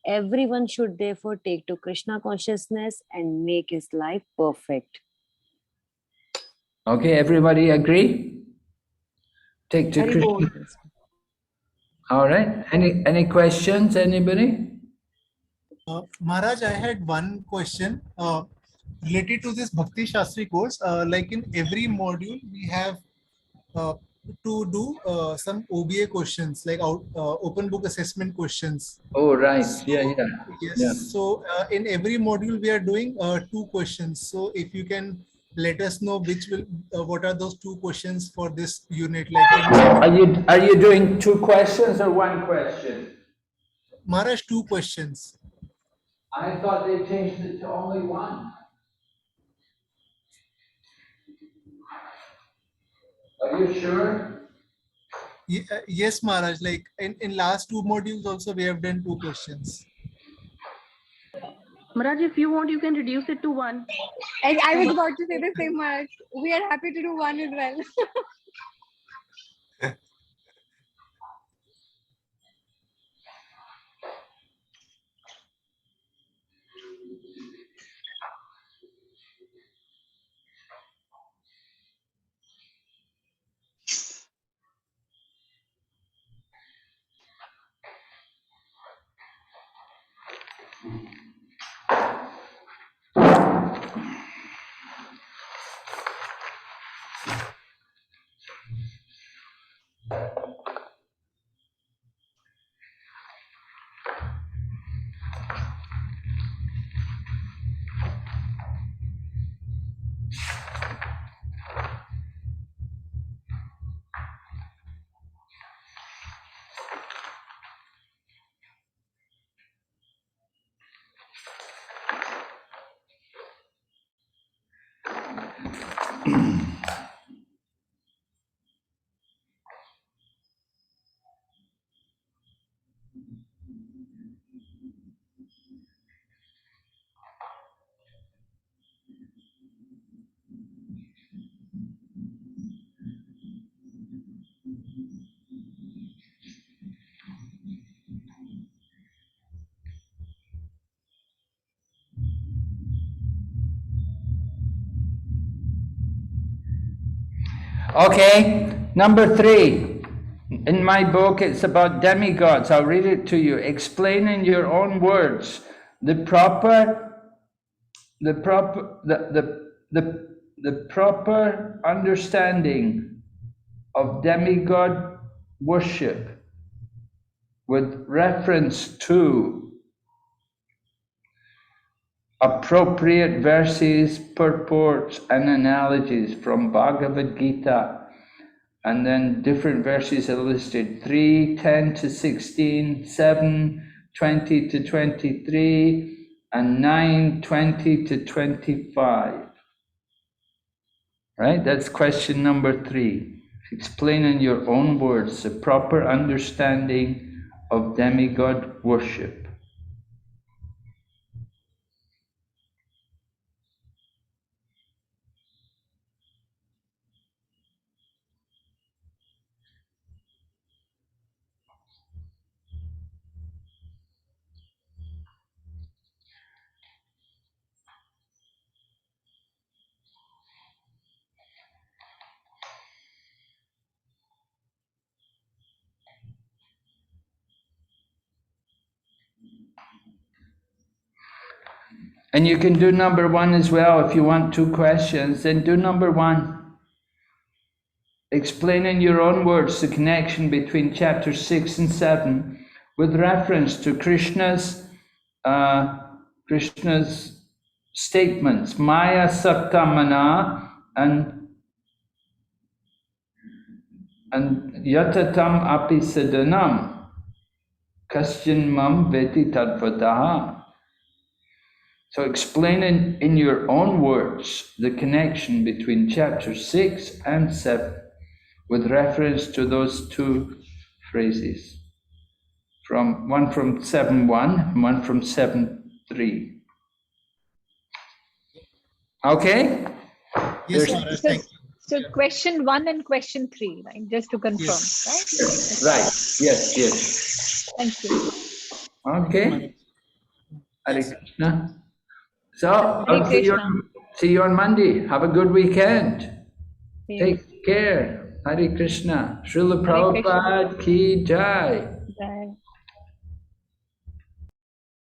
Everyone should therefore take to Krishna consciousness and make his life perfect. Okay, everybody agree? Take to Krishna. All right. Any questions, anybody? Maharaj, I had one question related to this Bhakti Sastri course. Like in every module, we have to do some OBA questions, like open book assessment questions. Oh, right. So, Yeah. yes. Yeah. So in every module, we are doing 2 questions. So if you can let us know which will, what are those 2 questions for this unit? Like are you doing 2 questions or 1 question? Maharaj, 2 questions. I thought they changed it to only 1. Are you sure? Yes, Maharaj. Like in last 2 modules also, we have done 2 questions. Maharaj, if you want, you can reduce it to 1. I was about to say the same, Maharaj. We are happy to do 1 as well. Okay, number 3. In my book, it's about demigods. I'll read it to you. Explain in your own words the proper understanding of demigod worship with reference to appropriate verses, purports, and analogies from Bhagavad Gita. And then different verses are listed: 3, 10 to 16, 7, 20 to 23, and 9, 20 to 25. Right? That's question number 3. Explain in your own words the proper understanding of demigod worship. And you can do number one as well if you want 2 questions, then do number one. Explain in your own words the connection between chapters 6 and 7 with reference to Krishna's statements, Maya Saktamana and Yatatam Api Siddhanam Kaschin Mam Veti Tadvataha. So explain in your own words the connection between chapter 6 and 7 with reference to those 2 phrases. One from 7.1 and one from 7.3. Okay? Yes, Maharaj, So, thank you. so question 1 and question 3, right? Just to confirm, Yes. right? Right. Yes. Thank you. Okay. Hare Krishna. So, Hare I'll Krishna. see you on Monday. Have a good weekend. Yeah. Take care. Hare Krishna. Srila Hare Krishna. Prabhupada ki jai. Jai.